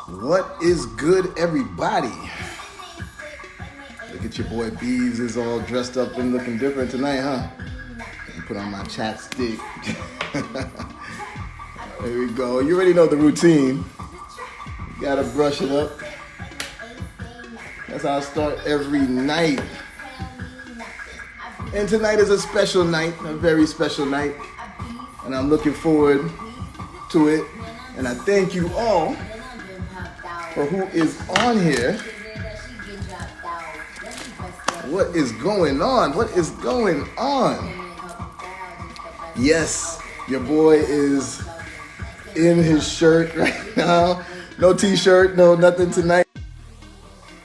What is good, everybody? Look at your boy Beez is all dressed up and looking different tonight, huh? Put on my chapstick. There we go. You already know the routine. You gotta brush it up. That's how I start every night. And tonight is a special night, a very special night. And I'm looking forward to it. And I thank you all for who is on here. What is going on? What is going on? Yes, your boy is in his shirt right now. No t-shirt, no nothing tonight.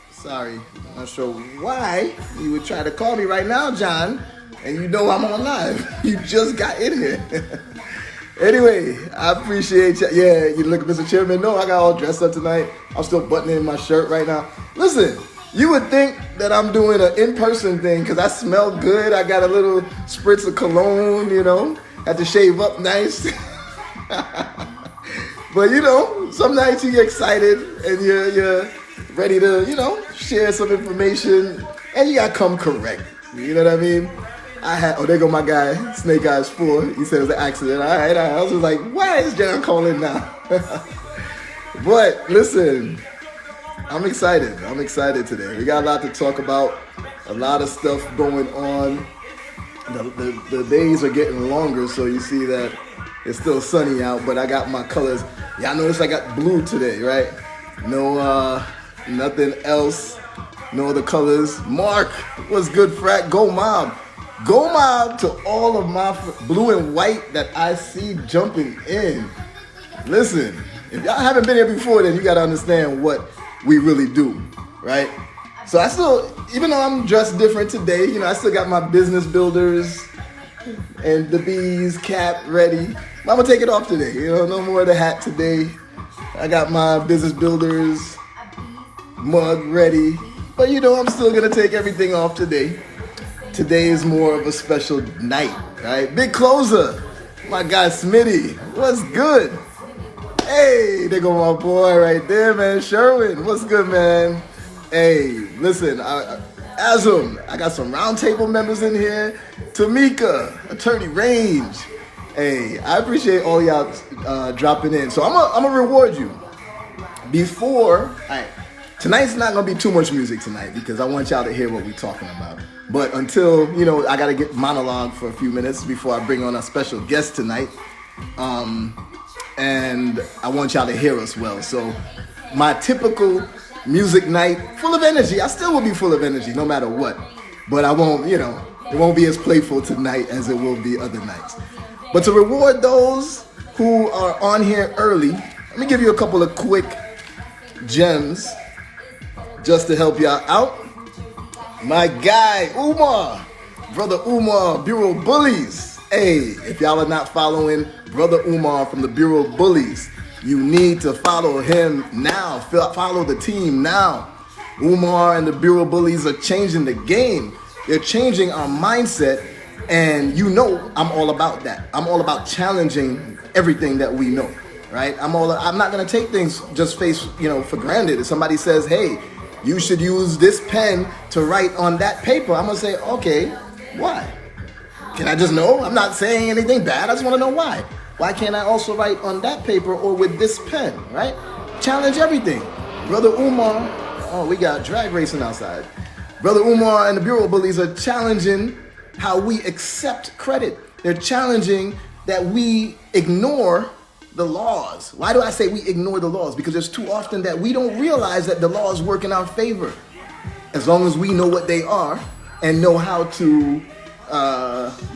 Sorry, I'm not sure why you would try to call me right now, John, and you know I'm on live. You just got in here. Anyway, I appreciate you. Yeah, you look at Mr. Chairman. No, I got all dressed up tonight. I'm still buttoning my shirt right now. Listen, you would think that I'm doing an in-person thing because I smell good. I got a little spritz of cologne, you know. Had to shave up nice. But, you know, some nights you get excited and you're ready to, you know, share some information. And you got to come correct. You know what I mean? There go my guy, Snake Eyes 4. He said it was an accident. All right. I was just like, why is John calling now? But listen, I'm excited. I'm excited today. We got a lot to talk about, a lot of stuff going on. The days are getting longer, so you see that it's still sunny out, but I got my colors. Y'all notice I got blue today, right? No, nothing else. No other colors. Mark, what's good, frat? Go mob. Go mob to all of my blue and white that I see jumping in. Listen, if y'all haven't been here before, then you got to understand what we really do, right? So I still, even though I'm dressed different today, you know, I still got my business builders and the bees cap ready. I'm going to take it off today. You know, no more of the hat today. I got my business builders mug ready. But, you know, I'm still going to take everything off today. Today is more of a special night, right? Big closer, my guy Smitty. What's good? Hey, there go my boy right there, man. Sherwin, what's good, man? Hey, listen, Azum, I got some roundtable members in here. Tamika, Attorney Range. Hey, I appreciate all y'all dropping in. So I'm gonna reward you. Tonight's not gonna be too much music tonight because I want y'all to hear what we're talking about. But until, you know, I gotta get monologue for a few minutes before I bring on a special guest tonight. And I want y'all to hear us well. So my typical music night, full of energy. I still will be full of energy no matter what. But I won't, you know, it won't be as playful tonight as it will be other nights. But to reward those who are on here early, let me give you a couple of quick gems just to help y'all out. My guy, Umar, Brother Umar, Bureau Bullies. Hey, if y'all are not following Brother Umar from the Bureau Bullies, you need to follow him now. Follow the team now. Umar and the Bureau Bullies are changing the game. They're changing our mindset. And you know I'm all about that. I'm all about challenging everything that we know, right? I'm not going to take things just for granted. If somebody says, hey, you should use this pen to write on that paper, I'm going to say, okay, why? Can I just know? I'm not saying anything bad. I just want to know why. Why can't I also write on that paper or with this pen, right? Challenge everything. Brother Umar, we got drag racing outside. Brother Umar and the Bureau Bullies are challenging how we accept credit. They're challenging that we ignore the laws. Why do I say we ignore the laws? Because there's too often that we don't realize that the laws work in our favor. As long as we know what they are and know how to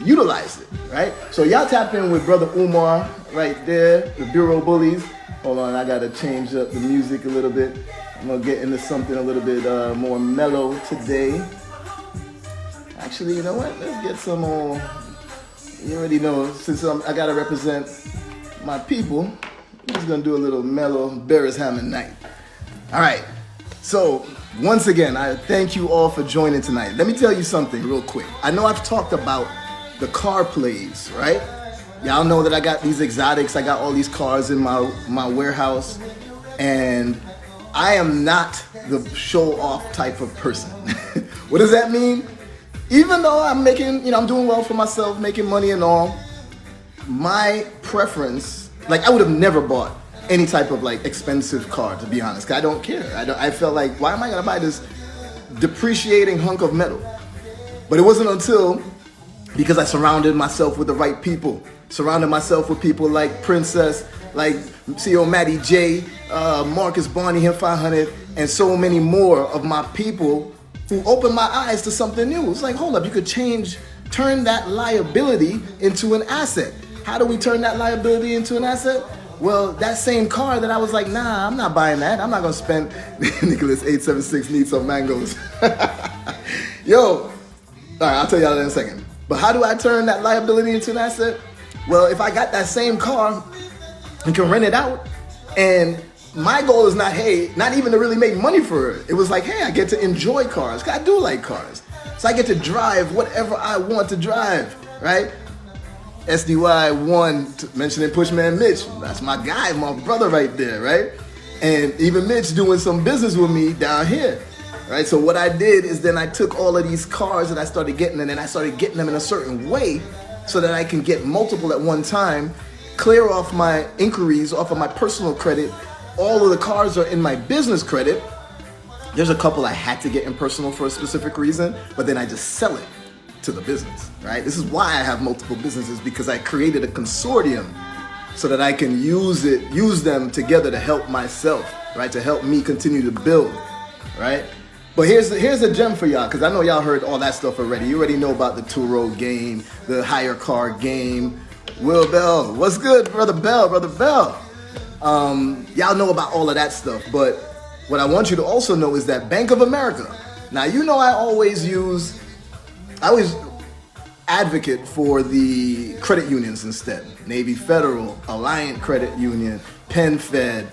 utilize it, right? So y'all tap in with Brother Umar right there, the Bureau Bullies. Hold on, I gotta change up the music a little bit. I'm gonna get into something a little bit more mellow today. Actually, you know what? Let's get some more. You already know, since I gotta represent my people, I'm just gonna do a little mellow Barris Hammond night. All right. So once again, I thank you all for joining tonight. Let me tell you something real quick. I know I've talked about the car plays, right? Y'all know that I got these exotics. I got all these cars in my warehouse, and I am not the show-off type of person. What does that mean? Even though I'm making, I'm doing well for myself, making money and all, my preference, like I would have never bought any type of like expensive car, to be honest. 'Cause I don't care. I felt like, why am I gonna buy this depreciating hunk of metal? But it wasn't until, because I surrounded myself with the right people, surrounded myself with people like Princess, like CEO Matty J, Marcus Barney, him 500, and so many more of my people who opened my eyes to something new. It's like, hold up, you could turn that liability into an asset. How do we turn that liability into an asset? Well, that same car that I was like, nah, I'm not buying that. I'm not gonna spend, Nicholas 876 needs some mangoes. Yo, all right, I'll tell y'all that in a second. But how do I turn that liability into an asset? Well, if I got that same car and can rent it out, and my goal is not even to really make money for it. It was like, hey, I get to enjoy cars. 'Cause I do like cars. So I get to drive whatever I want to drive, right? SDY1, mentioning Pushman Mitch. That's my guy, my brother right there, right? And even Mitch doing some business with me down here, right? So what I did is then I took all of these cars and I started getting them, and I started getting them in a certain way so that I can get multiple at one time, clear off my inquiries off of my personal credit. All of the cars are in my business credit. There's a couple I had to get in personal for a specific reason, but then I just sell it to the business, right? This is why I have multiple businesses, because I created a consortium so that I can use them together to help myself, right? To help me continue to build, right? But here's a gem for y'all, because I know y'all heard all that stuff already. You already know about the two-row game, the hire car game. Will Bell, what's good, Brother Bell? Y'all know about all of that stuff, but what I want you to also know is that Bank of America. Now, you know I always advocate for the credit unions instead. Navy Federal, Alliant Credit Union, Penn Fed,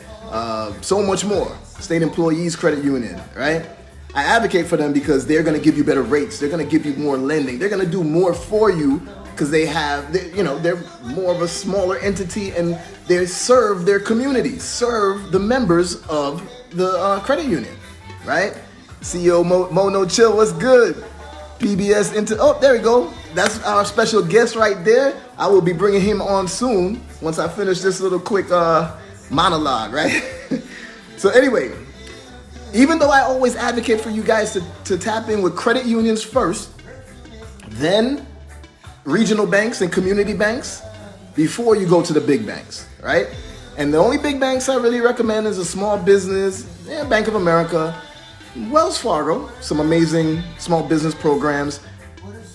so much more. State Employees Credit Union, right? I advocate for them because they're going to give you better rates. They're going to give you more lending. They're going to do more for you because they're more of a smaller entity, and they serve their communities, serve the members of the credit union, right? CEO Mono Chill, what's good? PBS there we go. That's our special guest right there. I will be bringing him on soon once I finish this little quick monologue, right? So anyway, even though I always advocate for you guys to tap in with credit unions first, then regional banks and community banks before you go to the big banks, right? And the only big banks I really recommend is a small business, Bank of America, Wells Fargo, some amazing small business programs,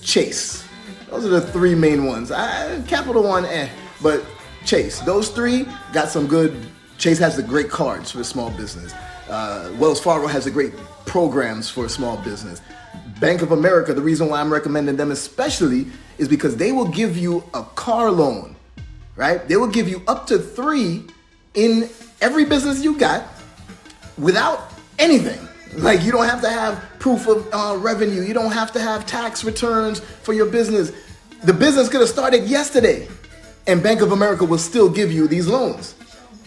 Chase. Those are the three main ones. Capital One, but Chase. Those three got some good. Chase has the great cards for small business. Wells Fargo has the great programs for small business. Bank of America, the reason why I'm recommending them especially is because they will give you a car loan, right? They will give you up to 3 in every business you got without anything. Like, you don't have to have proof of revenue. You don't have to have tax returns for your business. The business could have started yesterday, and Bank of America will still give you these loans.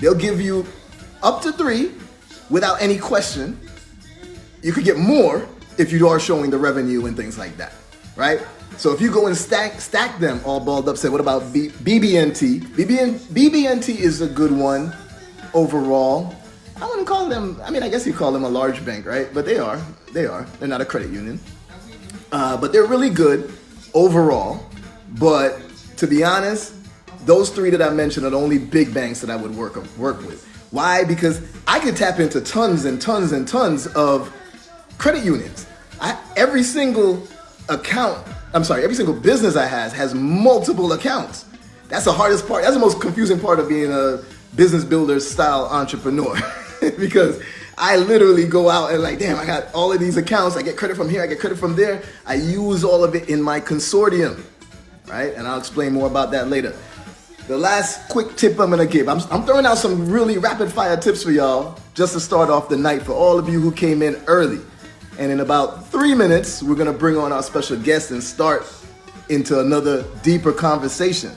They'll give you up to 3 without any question. You could get more if you are showing the revenue and things like that, right? So if you go and stack them all balled up, say, what about BB&T? BB&T is a good one overall. I wouldn't call them, I guess you call them a large bank, right? But they are. They're not a credit union. But they're really good overall. But to be honest, those 3 that I mentioned are the only big banks that I would work with. Why? Because I could tap into tons and tons and tons of credit unions. Every single business I has multiple accounts. That's the hardest part. That's the most confusing part of being a business builder style entrepreneur. Because I literally go out and like, damn, I got all of these accounts. I get credit from here, I get credit from there. I use all of it in my consortium, right? And I'll explain more about that later. The last quick tip I'm gonna give, I'm throwing out some really rapid fire tips for y'all just to start off the night for all of you who came in early. And in about 3 minutes, we're gonna bring on our special guest and start into another deeper conversation.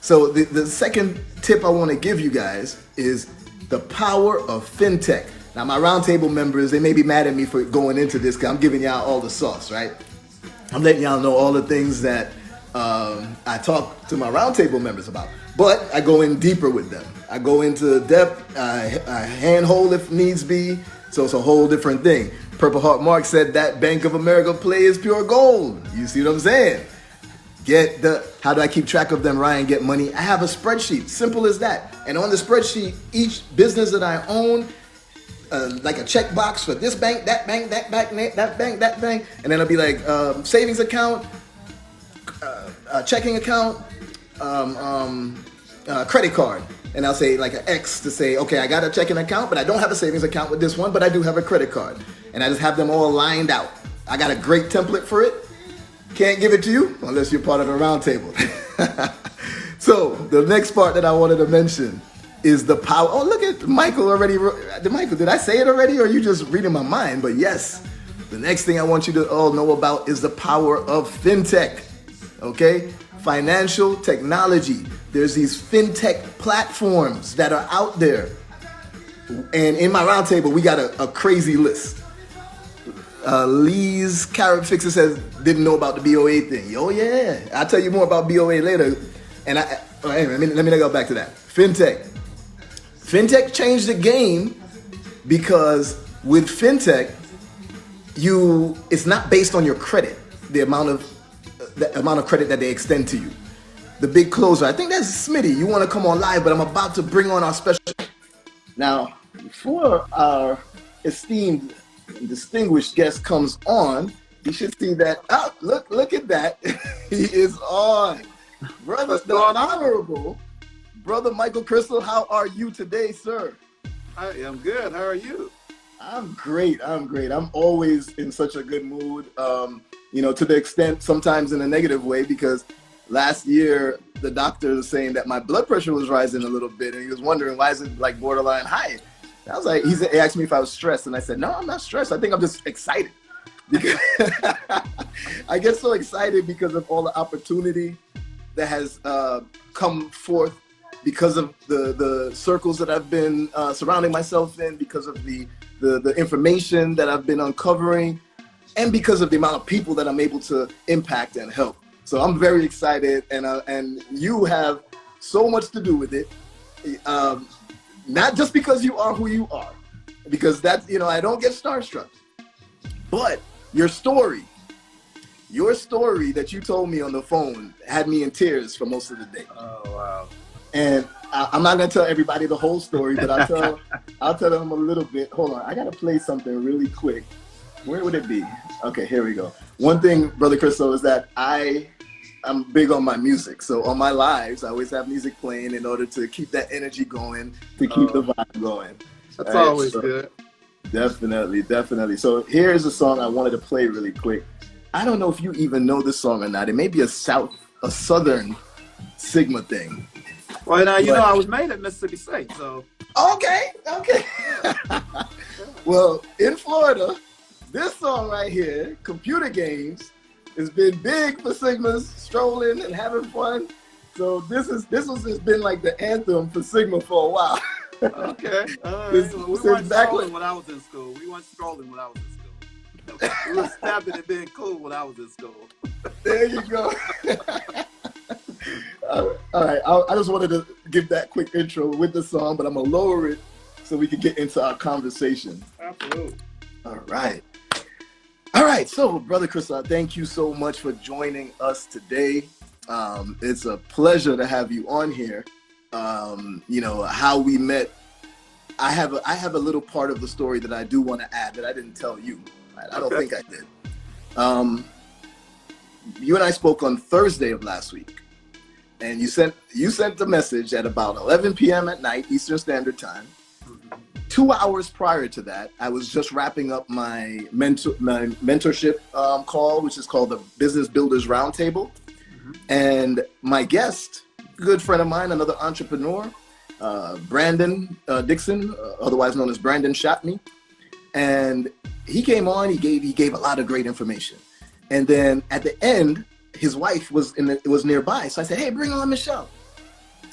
So the second tip I want to give you guys is the power of fintech. Now, my roundtable members, they may be mad at me for going into this because I'm giving y'all all the sauce, right? I'm letting y'all know all the things that I talk to my roundtable members about. But I go in deeper with them. I go into depth, I handhold if needs be. So it's a whole different thing. Purple Heart Mark said that Bank of America play is pure gold. You see what I'm saying? How do I keep track of them, Ryan? Get money. I have a spreadsheet, simple as that. And on the spreadsheet, each business that I own, like a checkbox for this bank, that bank, that bank, that bank, that bank, and then I'll be like savings account, checking account, credit card, and I'll say like an X to say, okay, I got a checking account, but I don't have a savings account with this one, but I do have a credit card, and I just have them all lined out. I got a great template for it. Can't give it to you unless you're part of the round table. So the next part that I wanted to mention is the power. Oh, look at Michael already. Michael, did I say it already, or are you just reading my mind? But yes, the next thing I want you to all know about is the power of fintech. Okay, financial technology. There's these fintech platforms that are out there, and in my roundtable, we got a crazy list. Lee's Carrot Fixer says didn't know about the BOA thing. Oh yeah, I'll tell you more about BOA later. And let me go back to that. Fintech changed the game because with fintech, it's not based on your credit, the amount of credit that they extend to you. The big closer, I think that's Smitty. You want to come on live, but I'm about to bring on our special. Now, before our esteemed, distinguished guest comes on, you should see that. Oh, look at that. He is on. Brother, the Honorable Brother Micheal Cristal, how are you today, sir? I am good. How are you? I'm great. I'm always in such a good mood, to the extent sometimes in a negative way, because last year the doctor was saying that my blood pressure was rising a little bit, and he was wondering why is it like borderline high. I was like, he asked me if I was stressed, and I said, no, I'm not stressed. I think I'm just excited. Because I get so excited because of all the opportunity that has come forth because of the circles that I've been surrounding myself in, because of the information that I've been uncovering, and because of the amount of people that I'm able to impact and help. So I'm very excited, and you have so much to do with it. Not just because you are who you are, because that's, I don't get starstruck, but your story that you told me on the phone had me in tears for most of the day. Oh, wow. And I'm not going to tell everybody the whole story, but I'll tell them a little bit. Hold on. I got to play something really quick. Where would it be? Okay, here we go. One thing, Brother Cristal, is that I'm big on my music. So on my lives, I always have music playing in order to keep that energy going, to keep the vibe going. That's always good. Definitely. So here's a song I wanted to play really quick. I don't know if you even know this song or not. It may be a Southern Sigma thing. Well, now, I was made at Mississippi State, so. Okay. Well, in Florida, this song right here, Computer Games, has been big for Sigmas strolling and having fun. So this has been like the anthem for Sigma for a while. Okay. We weren't strolling when I was in school. We weren't strolling when I was in school. We were snapping and being cool when I was in school. There you go. All right. I just wanted to give that quick intro with the song, but I'm going to lower it so we can get into our conversation. Absolutely. All right. So, Brother Cristal, thank you so much for joining us today. It's a pleasure to have you on here. How we met. I have a little part of the story that I do want to add that I didn't tell you. I don't think I did. You and I spoke on Thursday of last week, and you sent the message at about 11 p.m. at night, Eastern Standard Time. 2 hours prior to that, I was just wrapping up my mentorship call, which is called the Business Builders Roundtable. And my guest, good friend of mine, another entrepreneur, Brandon Dixon, otherwise known as Brandon Shot Me. And he came on, he gave a lot of great information. And then at the end, his wife was nearby. So I said, hey, bring on Michelle.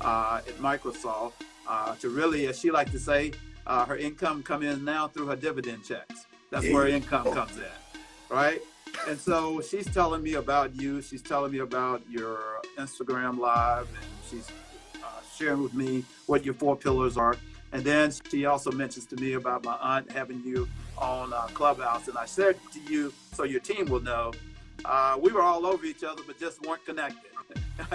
at Microsoft to really, as she liked to say, her income come in now through her dividend checks. That's where her income comes in, right? And so she's telling me about you. She's telling me about your Instagram Live, and she's sharing with me what your 4 pillars are. And then she also mentions to me about my aunt having you on Clubhouse. And I said to you, so your team will know, we were all over each other, but just weren't connected.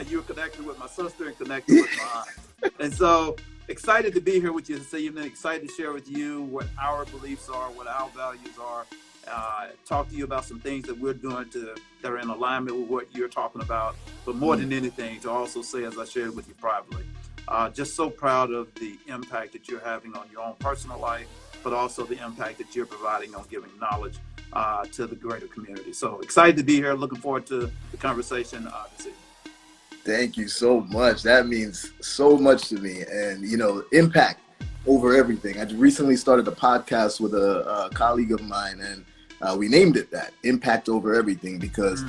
You were connected with my sister and connected with my aunt. And so excited to be here with you this evening. Excited to share with you what our beliefs are, what our values are. Talk to you about some things that we're doing that are in alignment with what you're talking about. But more than anything, to also say, as I shared with you privately, just so proud of the impact that you're having on your own personal life, but also the impact that you're providing on giving knowledge to the greater community. So excited to be here. Looking forward to the conversation this evening. Thank you so much. That means so much to me. And, impact over everything. I recently started a podcast with a colleague of mine, and we named it that, Impact Over Everything, because,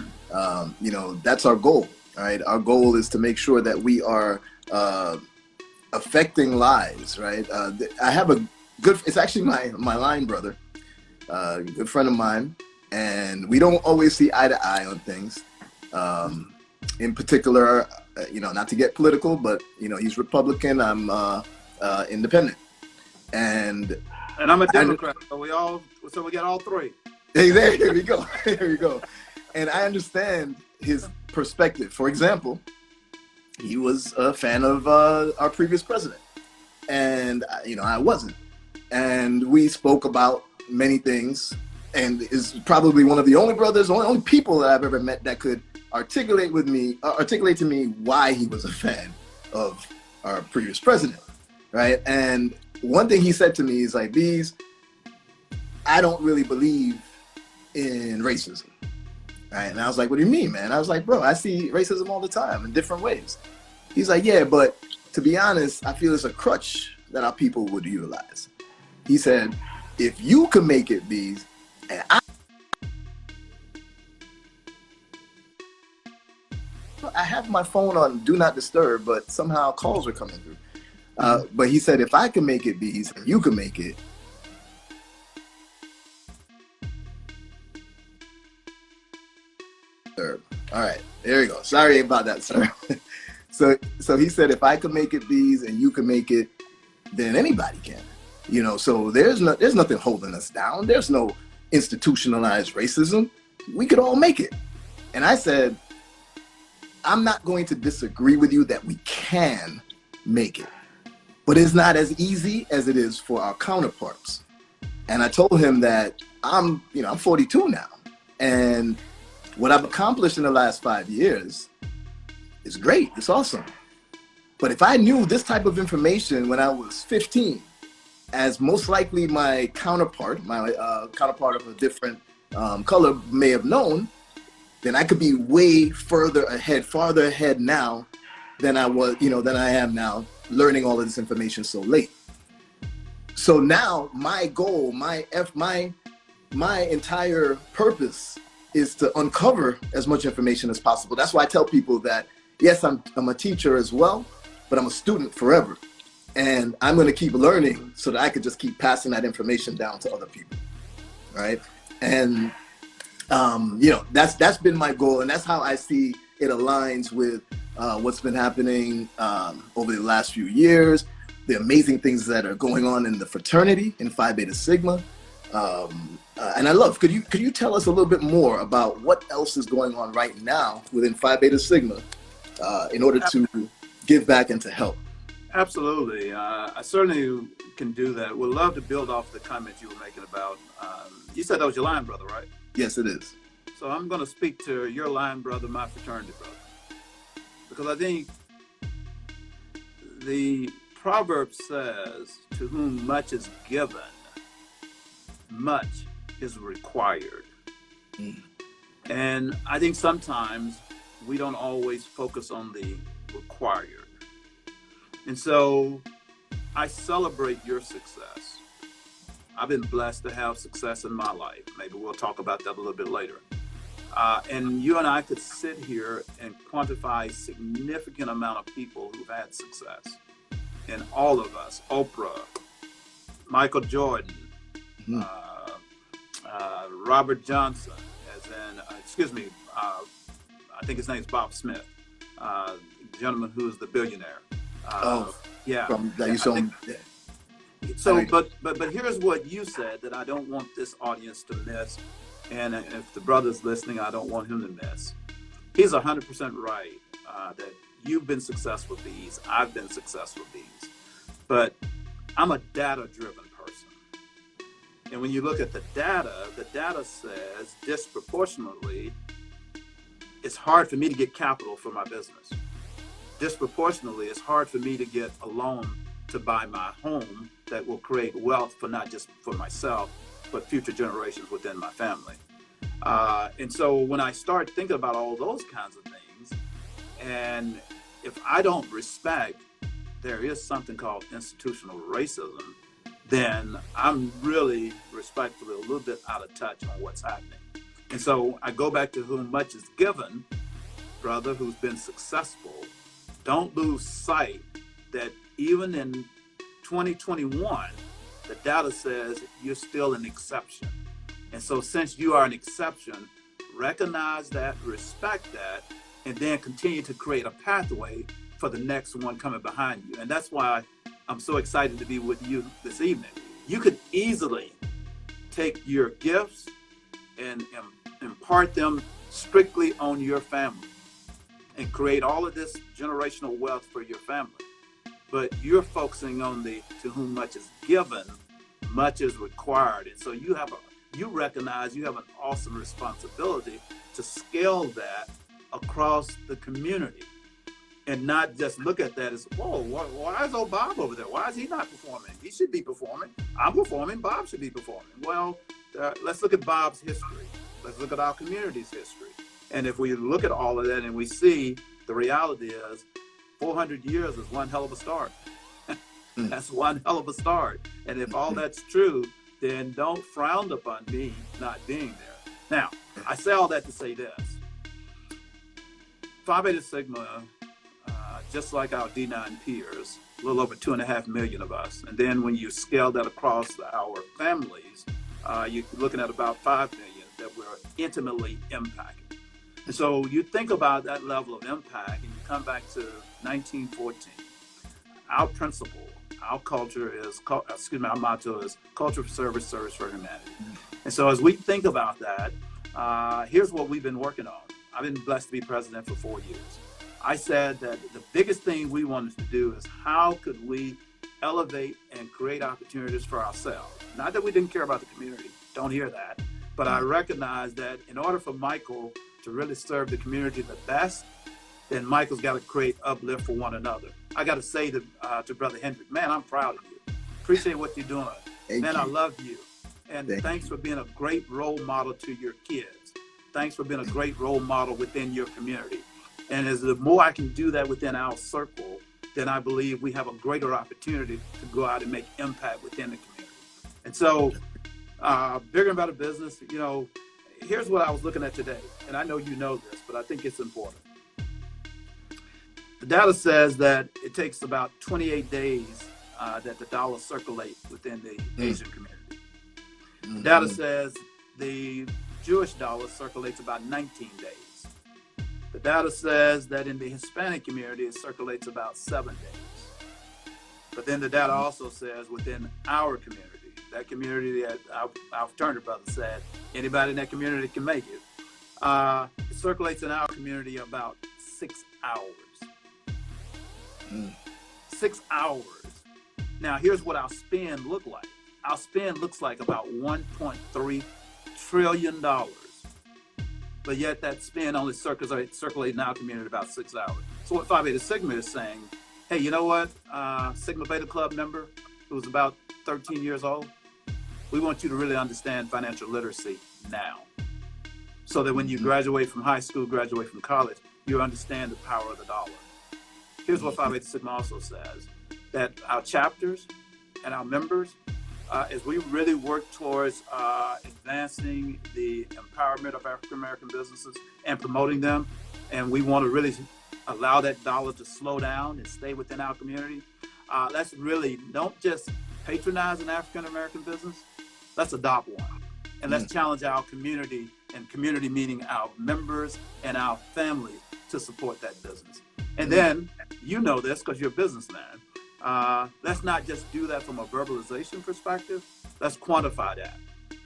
that's our goal, right? Our goal is to make sure that we are affecting lives, right? I have it's actually my line brother, a good friend of mine, and we don't always see eye to eye on things. In particular, not to get political, but, he's Republican, I'm independent. And I'm a Democrat, so we got all three. Hey, there we go. There we go. And I understand his perspective. For example, he was a fan of our previous president, and I wasn't. And we spoke about many things, and is probably one of the only people that I've ever met that could articulate to me why he was a fan of our previous president, right? And one thing he said to me is like, Beez, I don't really believe in racism, right? And I was like, what do you mean, man? I was like, bro, I see racism all the time in different ways. He's like, yeah, but to be honest, I feel it's a crutch that our people would utilize. He said, if you can make it, Beez, and I have my phone on Do Not Disturb, but somehow calls are coming through. But he said, if I can make it, Beez, and you can make it. All right, there you go. Sorry about that, sir. So he said, if I can make it, Beez, and you can make it, then anybody can. So there's nothing holding us down. There's no institutionalized racism. We could all make it. And I said, I'm not going to disagree with you that we can make it, but it's not as easy as it is for our counterparts. And I told him that I'm 42 now, and what I've accomplished in the last 5 years is great. It's awesome. But if I knew this type of information when I was 15, as most likely my counterpart of a different color may have known, then I could be way farther ahead now than I was, than I am now, learning all of this information so late. So now my goal, my entire purpose is to uncover as much information as possible. That's why I tell people that, yes, I'm a teacher as well, but I'm a student forever. And I'm going to keep learning so that I could just keep passing that information down to other people, right? And that's been my goal, and that's how I see it aligns with what's been happening over the last few years, the amazing things that are going on in the fraternity in Phi Beta Sigma. And I love, could you tell us a little bit more about what else is going on right now within Phi Beta Sigma in order to give back and to help? Absolutely. I certainly can do that. Would love to build off the comments you were making about, you said that was your line brother, right? Yes, it is. So I'm going to speak to your line brother, my fraternity brother, because I think the proverb says, to whom much is given, much is required. And I think sometimes we don't always focus on the required. And so I celebrate your success. I've been blessed to have success in my life. Maybe we'll talk about that a little bit later. And you and I could sit here and quantify a significant amount of people who've had success. And all of us, Oprah, Michael Jordan, Robert Johnson, as in, I think his name's Bob Smith, the gentleman who's the billionaire. Yeah. So, but here's what you said that I don't want this audience to miss, and if the brother's listening, I don't want him to miss. He's 100% right that you've been successful with Beez. I've been successful with Beez, but I'm a data-driven person, and when you look at the data says disproportionately, it's hard for me to get capital for my business. Disproportionately, it's hard for me to get a loan to buy my home that will create wealth for not just for myself, but future generations within my family. And so when I start thinking about all those kinds of things, and if I don't respect, there is something called institutional racism, then I'm really respectfully a little bit out of touch on what's happening. And so I go back to whom much is given, brother who's been successful. Don't lose sight that even in 2021, the data says you're still an exception. And so since you are an exception, recognize that, respect that, and then continue to create a pathway for the next one coming behind you. And that's why I'm so excited to be with you this evening. You could easily take your gifts and impart them strictly on your family and create all of this generational wealth for your family. But you're focusing on the to whom much is given, much is required. And so you recognize you have an awesome responsibility to scale that across the community and not just look at that as, whoa, why is old Bob over there? Why is he not performing? He should be performing. I'm performing, Bob should be performing. Well, let's look at Bob's history. Let's look at our community's history. And if we look at all of that and we see the reality is 400 years is one hell of a start. That's one hell of a start. And if all that's true, then don't frown upon me not being there. Now, I say all that to say this. Phi Beta Sigma, just like our D9 peers, a little over 2.5 million of us. And then when you scale that across our families, you're looking at about 5 million that we're intimately impacting. And so you think about that level of impact and you come back to 1914. Our principle, our culture is, our motto is culture for service, service for humanity. And so as we think about that, here's what we've been working on. I've been blessed to be president for 4 years. I said that the biggest thing we wanted to do is how could we elevate and create opportunities for ourselves. Not that we didn't care about the community, don't hear that, but I recognize that in order for Michael to really serve the community the best, then Michael's got to create uplift for one another. I got to say to Brother Hendrick, man, I'm proud of you. Appreciate what you're doing. Man, I love you. And thanks for being a great role model to your kids. Thanks for being a great role model within your community. And as the more I can do that within our circle, then I believe we have a greater opportunity to go out and make impact within the community. And so, bigger and better business, you know, here's what I was looking at today. And I know you know this, but I think it's important. The data says that it takes about 28 days that the dollar circulates within the Asian community. The data says the Jewish dollar circulates about 19 days. The data says that in the Hispanic community, it circulates about 7 days. But then the data also says within our community, that community that our fraternity brother said, anybody in that community can make it. It circulates in our community about 6 hours. 6 hours. Now, here's what our spend look like. Our spend looks like about $1.3 trillion. But yet that spend only circulates in our community about 6 hours. So what Phi Beta Sigma is saying, hey, you know what? Sigma Beta Club member who's about 13 years old, we want you to really understand financial literacy now. So that when you graduate from high school, graduate from college, you understand the power of the dollar. Here's what Phi Beta Sigma also says, that our chapters and our members, as we really work towards advancing the empowerment of African American businesses and promoting them, and we want to really allow that dollar to slow down and stay within our community, let's really don't just patronize an African American business, let's adopt one. And let's challenge our community, and community meaning our members and our families, to support that business. And then, you know this because you're a businessman, let's not just do that from a verbalization perspective, let's quantify that.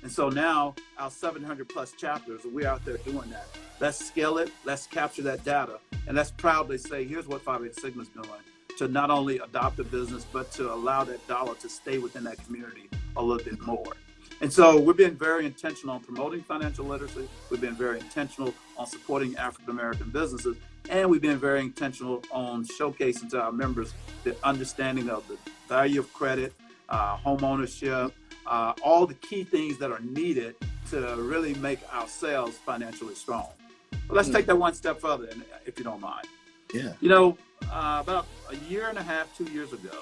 And so now our 700 plus chapters, we're out there doing that. Let's scale it, let's capture that data, and let's proudly say, here's what Phi Beta Sigma is doing to not only adopt a business, but to allow that dollar to stay within that community a little bit more. And so we've been very intentional on promoting financial literacy. We've been very intentional on supporting African-American businesses. And we've been very intentional on showcasing to our members the understanding of the value of credit, home ownership, all the key things that are needed to really make ourselves financially strong. But let's take that one step further, if you don't mind. Yeah. You know, about a year and a half, 2 years ago,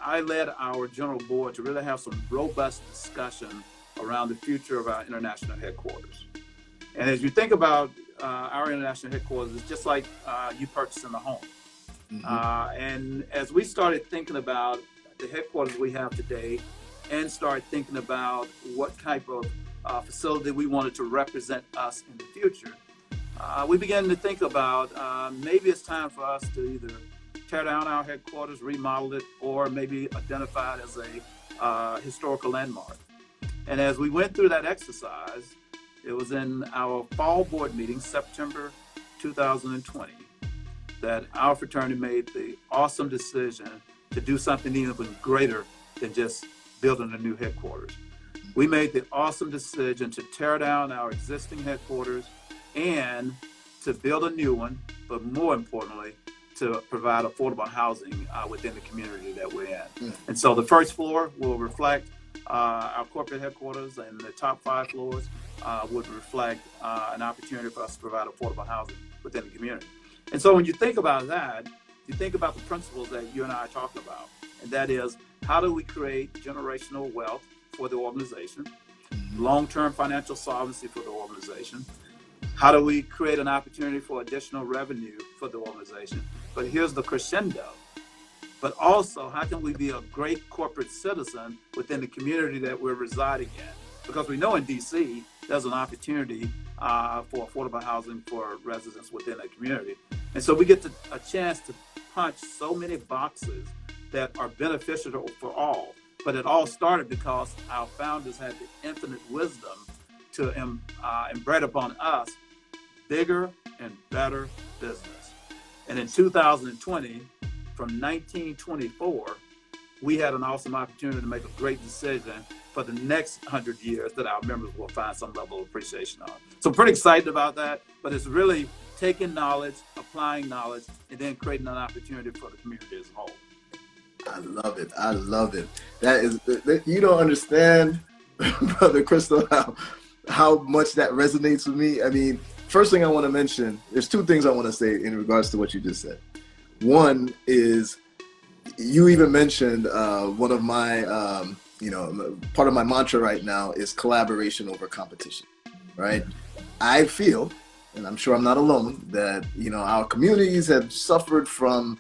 I led our general board to really have some robust discussion around the future of our international headquarters. And as you think about our international headquarters, it's just like you purchasing a home. And as we started thinking about the headquarters we have today and started thinking about what type of facility we wanted to represent us in the future, we began to think about maybe it's time for us to either tear down our headquarters, remodel it, or maybe identify it as a historical landmark. And as we went through that exercise, it was in our fall board meeting, September 2020, that our fraternity made the awesome decision to do something even greater than just building a new headquarters. We made the awesome decision to tear down our existing headquarters and to build a new one, but more importantly, to provide affordable housing within the community that we're in. And so the first floor will reflect our corporate headquarters, and the top 5 floors would reflect an opportunity for us to provide affordable housing within the community. And so when you think about that, you think about the principles that you and I are talking about, and that is, how do we create generational wealth for the organization, long-term financial solvency for the organization? How do we create an opportunity for additional revenue for the organization? But here's the crescendo. But also, how can we be a great corporate citizen within the community that we're residing in? Because we know in DC, there's an opportunity for affordable housing for residents within that community. And so we get a chance to punch so many boxes that are beneficial for all. But it all started because our founders had the infinite wisdom to embed upon us bigger and better business. And in 2020, from 1924, we had an awesome opportunity to make a great decision for the next 100 years that our members will find some level of appreciation on. So I'm pretty excited about that, but it's really taking knowledge, applying knowledge, and then creating an opportunity for the community as a whole. I love it. I love it. That is, you don't understand, Brother Cristal, how much that resonates with me. I mean, first thing I want to mention, there's 2 things I want to say in regards to what you just said. One is, you even mentioned one of my, part of my mantra right now is collaboration over competition, right? I feel, and I'm sure I'm not alone, that, our communities have suffered from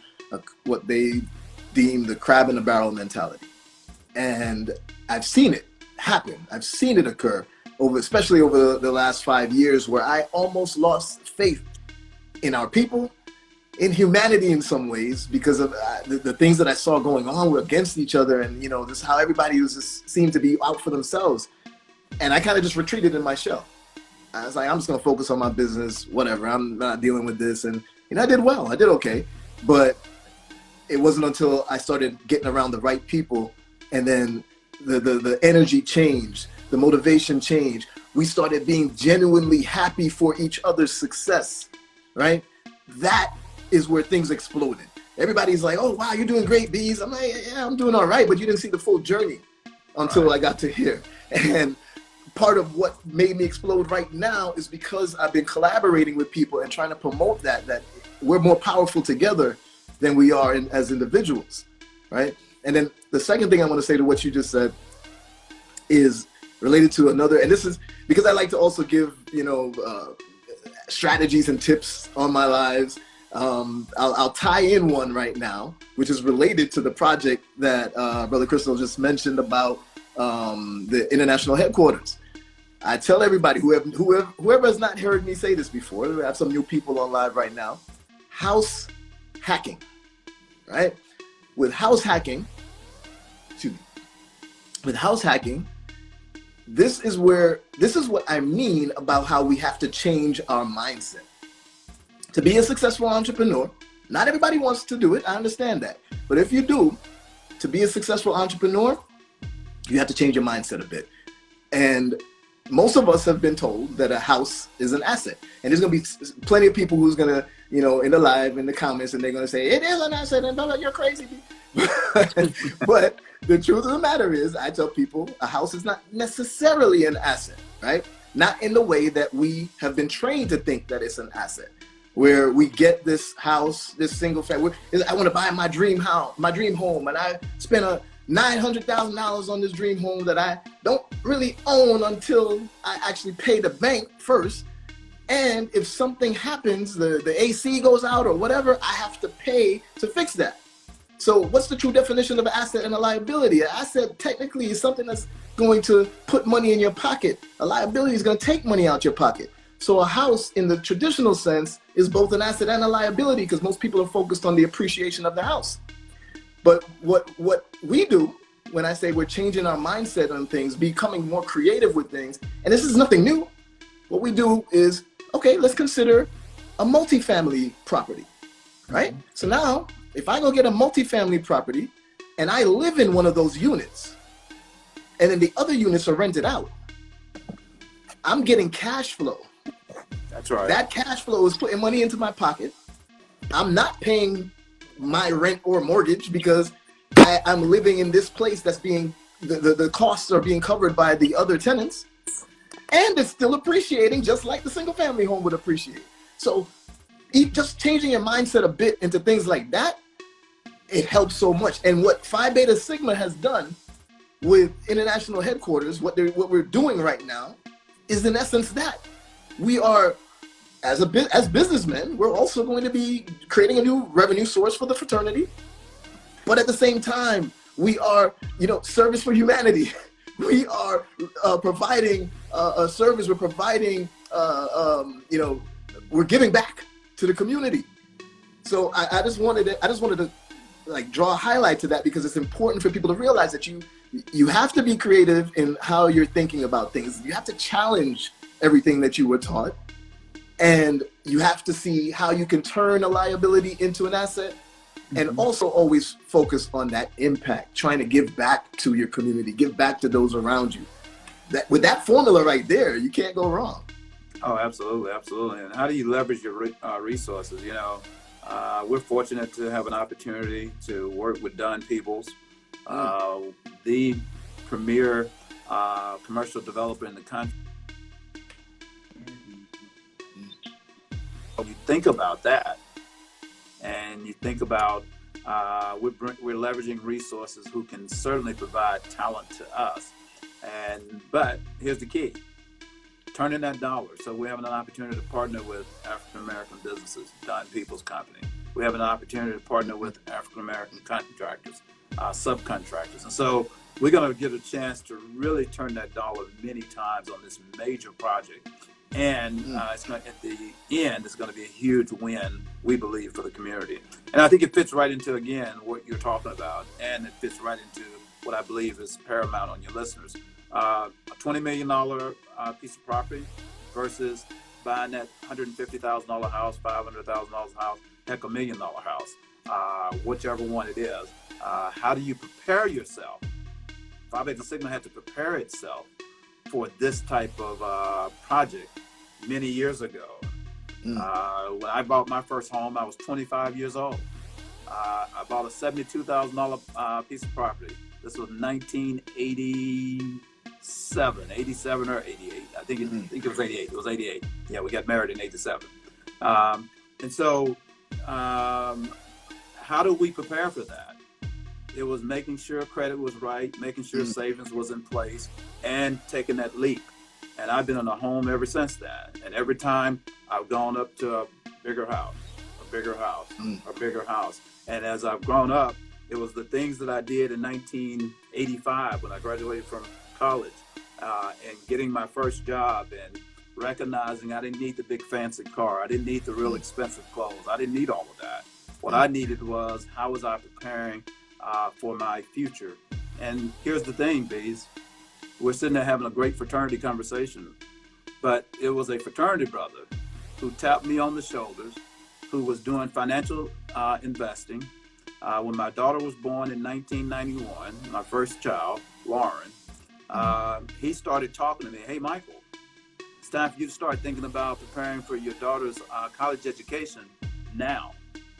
what they deem the crab in the barrel mentality. And I've seen it happen. I've seen it occur, especially over the last 5 years, where I almost lost faith in our people, in humanity in some ways, because of the things that I saw going on were against each other, and this how everybody was just seemed to be out for themselves. And I kind of just retreated in my shell. I was like, I'm just gonna focus on my business, whatever. I'm not dealing with this, and I did well. I did okay, but it wasn't until I started getting around the right people, and then the energy changed, the motivation changed. We started being genuinely happy for each other's success, right? That is where things exploded. Everybody's like, oh, wow, you're doing great, Beez. I'm like, yeah, I'm doing all right, but you didn't see the full journey until I got to here. And part of what made me explode right now is because I've been collaborating with people and trying to promote that we're more powerful together than we are as individuals, right? And then the second thing I want to say to what you just said is related to another, and this is because I like to also give, strategies and tips on my lives. I'll tie in one right now, which is related to the project that Brother Cristal just mentioned about the international headquarters. I tell everybody, whoever has not heard me say this before, we have some new people on live right now, house hacking, right? With house hacking, this is what I mean about how we have to change our mindset. To be a successful entrepreneur, not everybody wants to do it, I understand that. But if you do, to be a successful entrepreneur, you have to change your mindset a bit. And most of us have been told that a house is an asset. And there's going to be plenty of people who's going to, in the live, in the comments, and they're going to say, it is an asset, and you're crazy. But the truth of the matter is, I tell people, a house is not necessarily an asset, right? Not in the way that we have been trained to think that it's an asset, where we get this house, this single family. I want to buy my dream house, my dream home, and I spent $900,000 on this dream home that I don't really own until I actually pay the bank first. And if something happens, the AC goes out or whatever, I have to pay to fix that. So what's the true definition of an asset and a liability? An asset technically is something that's going to put money in your pocket. A liability is going to take money out your pocket. So a house in the traditional sense is both an asset and a liability, because most people are focused on the appreciation of the house. But what we do, when I say we're changing our mindset on things, becoming more creative with things, and this is nothing new, what we do is, okay, let's consider a multifamily property, right? So now, if I go get a multifamily property and I live in one of those units, and then the other units are rented out, I'm getting cash flow. That's right. That cash flow is putting money into my pocket. I'm not paying my rent or mortgage because I'm living in this place that's being, the costs are being covered by the other tenants, and it's still appreciating just like the single family home would appreciate. So just changing your mindset a bit into things like that, it helps so much. And what Phi Beta Sigma has done with international headquarters, what we're doing right now is in essence that we are, as businessmen, we're also going to be creating a new revenue source for the fraternity. But at the same time, we are, service for humanity. We are providing a service. We're providing, we're giving back to the community. So I just wanted to like draw a highlight to that, because it's important for people to realize that you have to be creative in how you're thinking about things. You have to challenge everything that you were taught, and you have to see how you can turn a liability into an asset, and also always focus on that impact, trying to give back to your community, give back to those around you. That with that formula right there, you can't go wrong. Oh, absolutely, absolutely. And how do you leverage your resources? We're fortunate to have an opportunity to work with Don Peoples, the premier commercial developer in the country. You think about that, and you think about we're leveraging resources who can certainly provide talent to us. But here's the key: turning that dollar. So we're having an opportunity to partner with African American businesses, Don Peoples Company. We have an opportunity to partner with African American contractors, subcontractors, and so we're going to get a chance to really turn that dollar many times on this major project. And at the end, it's going to be a huge win, we believe, for the community. And I think it fits right into, again, what you're talking about. And it fits right into what I believe is paramount on your listeners. A $20 million piece of property versus buying that $150,000 house, $500,000 house, heck, $1 million house, whichever one it is. How do you prepare yourself? Phi Beta Sigma had to prepare itself for this type of project many years ago. When I bought my first home, I was 25 years old. I bought a $72,000 piece of property. This was 1987 or 88. I think it was 88. It was 88. Yeah, we got married in 87. And so how do we prepare for that? it was making sure credit was right, making sure savings was in place, and taking that leap. And I've been in a home ever since that. And every time I've gone up to a bigger house, a bigger house, a bigger house. And as I've grown up, it was the things that I did in 1985 when I graduated from college, and getting my first job and recognizing I didn't need the big fancy car. I didn't need the real expensive clothes. I didn't need all of that. What I needed was, how was I preparing for my future? And here's the thing, Beez. We're sitting there having a great fraternity conversation, but it was a fraternity brother who tapped me on the shoulders, who was doing financial investing. When my daughter was born in 1991, my first child, Lauren, he started talking to me, hey, Michael, it's time for you to start thinking about preparing for your daughter's college education now.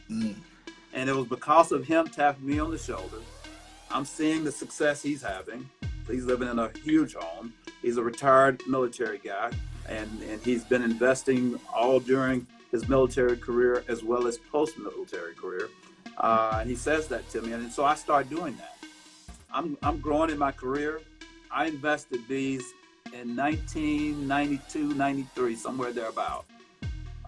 And it was because of him tapping me on the shoulder. I'm seeing the success he's having. He's living in a huge home. He's a retired military guy, and he's been investing all during his military career as well as post-military career. And he says that to me, and so I start doing that. I'm growing in my career. I invested these in 1992, 93, somewhere thereabout.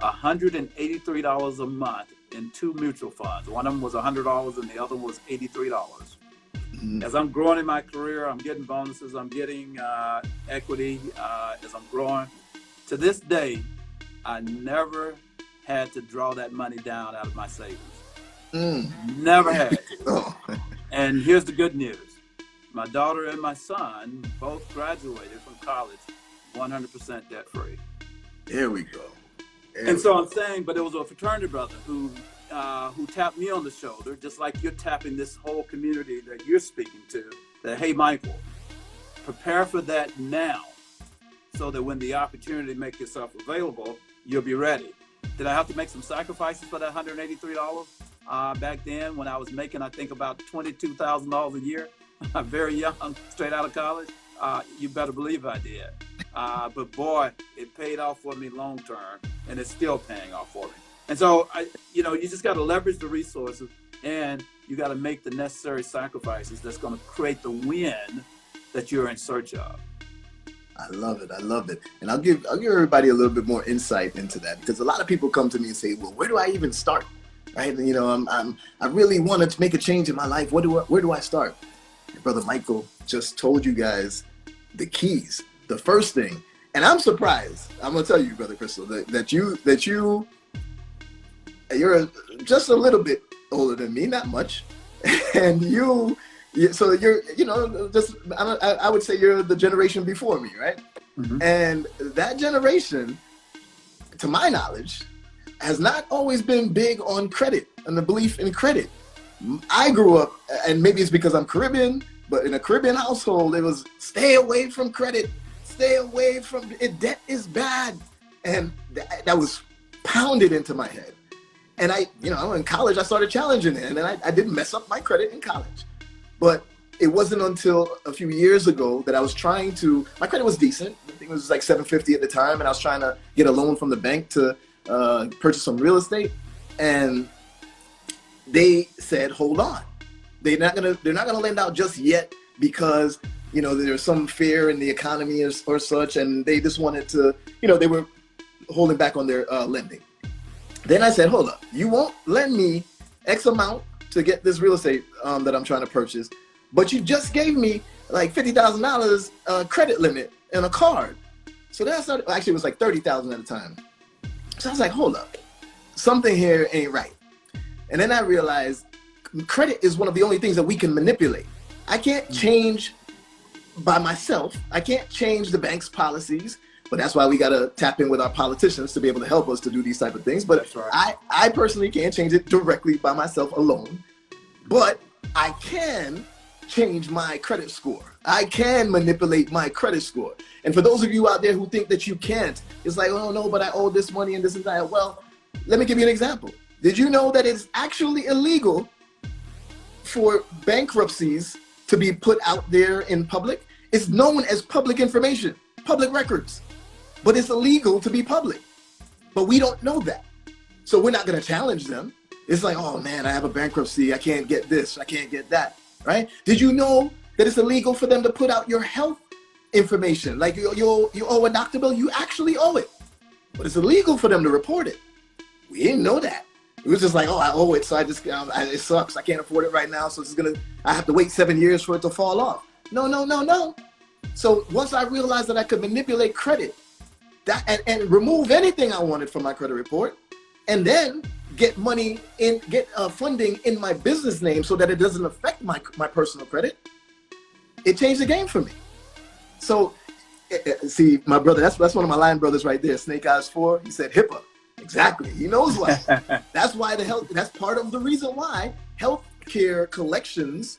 $183 a month in 2 mutual funds. One of them was $100 and the other was $83. As I'm growing in my career, I'm getting bonuses, I'm getting equity as I'm growing. To this day, I never had to draw that money down out of my savings. Never had to. And here's the good news. My daughter and my son both graduated from college 100% debt free. There we go. And so I'm saying, but it was a fraternity brother who tapped me on the shoulder, just like you're tapping this whole community that you're speaking to, that, hey, Michael, prepare for that now so that when the opportunity to make yourself available, you'll be ready. Did I have to make some sacrifices for that $183? Back then when I was making, I think, about $22,000 a year, very young, straight out of college? You better believe I did. But boy, it paid off for me long term, and it's still paying off for me. And so, you just got to leverage the resources, and you got to make the necessary sacrifices that's going to create the win that you're in search of. I love it. I love it. And I'll give everybody a little bit more insight into that, because a lot of people come to me and say, well, where do I even start? Right? And, I really wanted to make a change in my life. Where do I start? And Brother Michael just told you guys the keys. The first thing, and I'm surprised, I'm gonna tell you, Brother Cristal, that you're just a little bit older than me, not much, and so you're, I would say you're the generation before me, right? And that generation, to my knowledge, has not always been big on credit and the belief in credit. I grew up, and maybe it's because I'm Caribbean, but in a Caribbean household, it was stay away from credit. Stay away from it. Debt is bad. And that was pounded into my head. And in college, I started challenging it. And then I didn't mess up my credit in college. But it wasn't until a few years ago that I was my credit was decent. I think it was like 750 at the time. And I was trying to get a loan from the bank to purchase some real estate. And they said, hold on. They're not gonna lend out just yet because there's some fear in the economy or such, and they just wanted to, they were holding back on their lending. Then I said, hold up, you won't lend me X amount to get this real estate that I'm trying to purchase, but you just gave me like $50,000 credit limit and a card. So then I started, actually it was like $30,000 at the time. So I was like, hold up, something here ain't right. And then I realized credit is one of the only things that we can manipulate. I can't change by myself. I can't change the bank's policies, but that's why we got to tap in with our politicians to be able to help us to do these type of things. But right. I personally can't change it directly by myself alone, but I can change my credit score. I can manipulate my credit score. And for those of you out there who think that you can't, it's like, oh no, but I owe this money and this and that. Well, let me give you an example. Did you know that it's actually illegal for bankruptcies to be put out there in public? It's known as public information, public records, but it's illegal to be public. But we don't know that. So we're not gonna challenge them. It's like, oh man, I have a bankruptcy, I can't get this, I can't get that. right? Did you know that it's illegal for them to put out your health information? Like you owe a doctor bill, you actually owe it, but it's illegal for them to report it. We didn't know that. It was just like, oh, I owe it, so it sucks. I can't afford it right now, so I have to wait 7 years for it to fall off. No. So once I realized that I could manipulate credit and remove anything I wanted from my credit report, and then get funding in my business name so that it doesn't affect my personal credit, it changed the game for me. So see, my brother, that's one of my line brothers right there, Snake Eyes 4, he said HIPAA. Exactly. He knows why. That's part of the reason why healthcare collections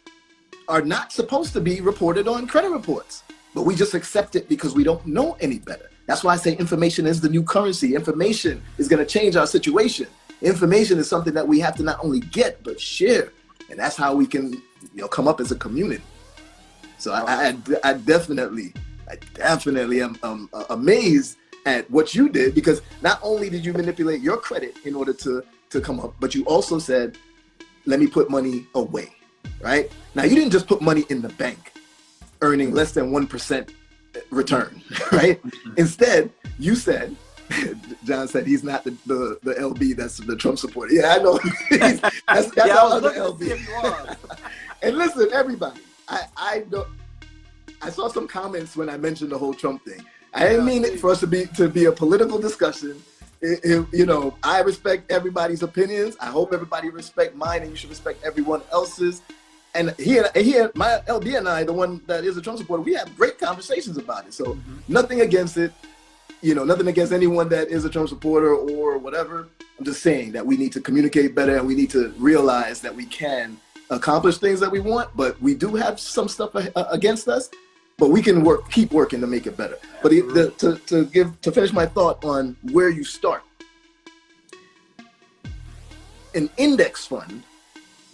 are not supposed to be reported on credit reports. But we just accept it because we don't know any better. That's why I say information is the new currency. Information is going to change our situation. Information is something that we have to not only get, but share. And that's how we can, come up as a community. So I definitely am amazed at what you did, because not only did you manipulate your credit in order to come up, but you also said, let me put money away, right? Now, you didn't just put money in the bank, earning less than 1% return, right? Instead, you said, John said he's not the LB, that's the Trump supporter. Yeah, I know. that's yeah, our other LB. And listen, everybody, I saw some comments when I mentioned the whole Trump thing. I didn't mean it for us to be a political discussion. I respect everybody's opinions. I hope everybody respect mine, and you should respect everyone else's. And my LB and I, the one that is a Trump supporter, we have great conversations about it. So nothing against it, nothing against anyone that is a Trump supporter or whatever. I'm just saying that we need to communicate better, and we need to realize that we can accomplish things that we want, but we do have some stuff against us. But we can keep working to make it better. But to finish my thought on where you start, an index fund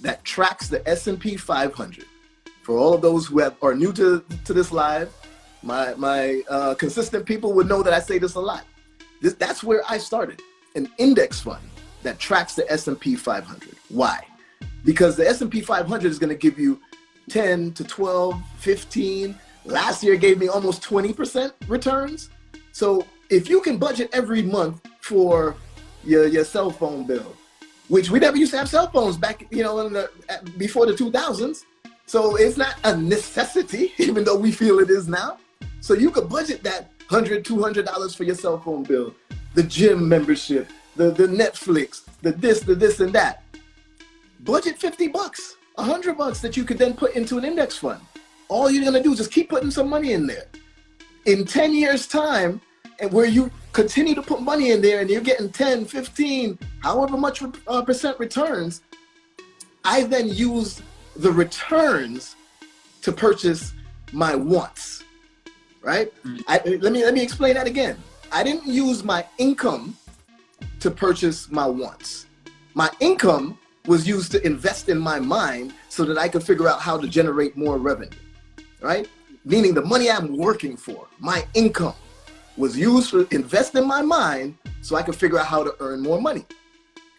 that tracks the S&P 500. For all of those who are new to this live, my consistent people would know that I say this a lot. That's where I started, an index fund that tracks the S&P 500. Why? Because the S&P 500 is going to give you 10 to 12, 15. Last year gave me almost 20% returns. So if you can budget every month for your cell phone bill, which we never used to have cell phones back, before the 2000s. So it's not a necessity, even though we feel it is now. So you could budget that $100, $200 for your cell phone bill, the gym membership, the Netflix, the this and that. Budget $50, $100 that you could then put into an index fund. All you're gonna do is just keep putting some money in there. In 10 years time, and where you continue to put money in there and you're getting 10, 15, however much percent returns, I then use the returns to purchase my wants, right? Let me explain that again. I didn't use my income to purchase my wants. My income was used to invest in my mind so that I could figure out how to generate more revenue. Right? Meaning the money I'm working for, my income, was used to invest in my mind so I could figure out how to earn more money.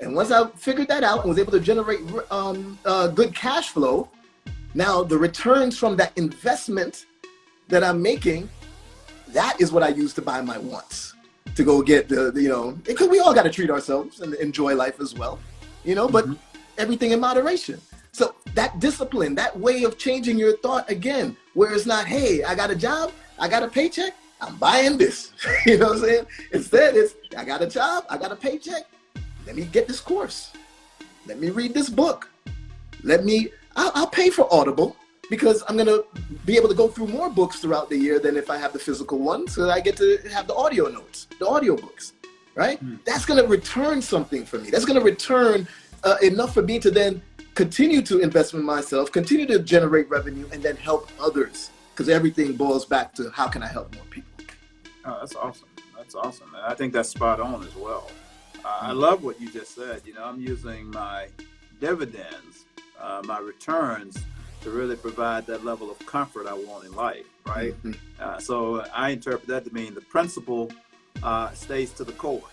And once I figured that out and was able to generate good cash flow, now the returns from that investment that I'm making, that is what I use to buy my wants. To go get because we all got to treat ourselves and enjoy life as well, but everything in moderation. So that discipline, that way of changing your thought again, where it's not, hey, I got a job, I got a paycheck, I'm buying this. You know what I'm saying? Instead, it's, I got a job, I got a paycheck, let me get this course. Let me read this book. I'll pay for Audible because I'm going to be able to go through more books throughout the year than if I have the physical one. So I get to have the audio notes, the audio books, right? That's going to return something for me. That's going to return enough for me to then continue to invest in myself, continue to generate revenue, and then help others. Because everything boils back to how can I help more people? Oh, that's awesome. That's awesome. And I think that's spot on as well. I love what you just said. I'm using my dividends, my returns to really provide that level of comfort I want in life, right? So I interpret that to mean the principle stays to the core.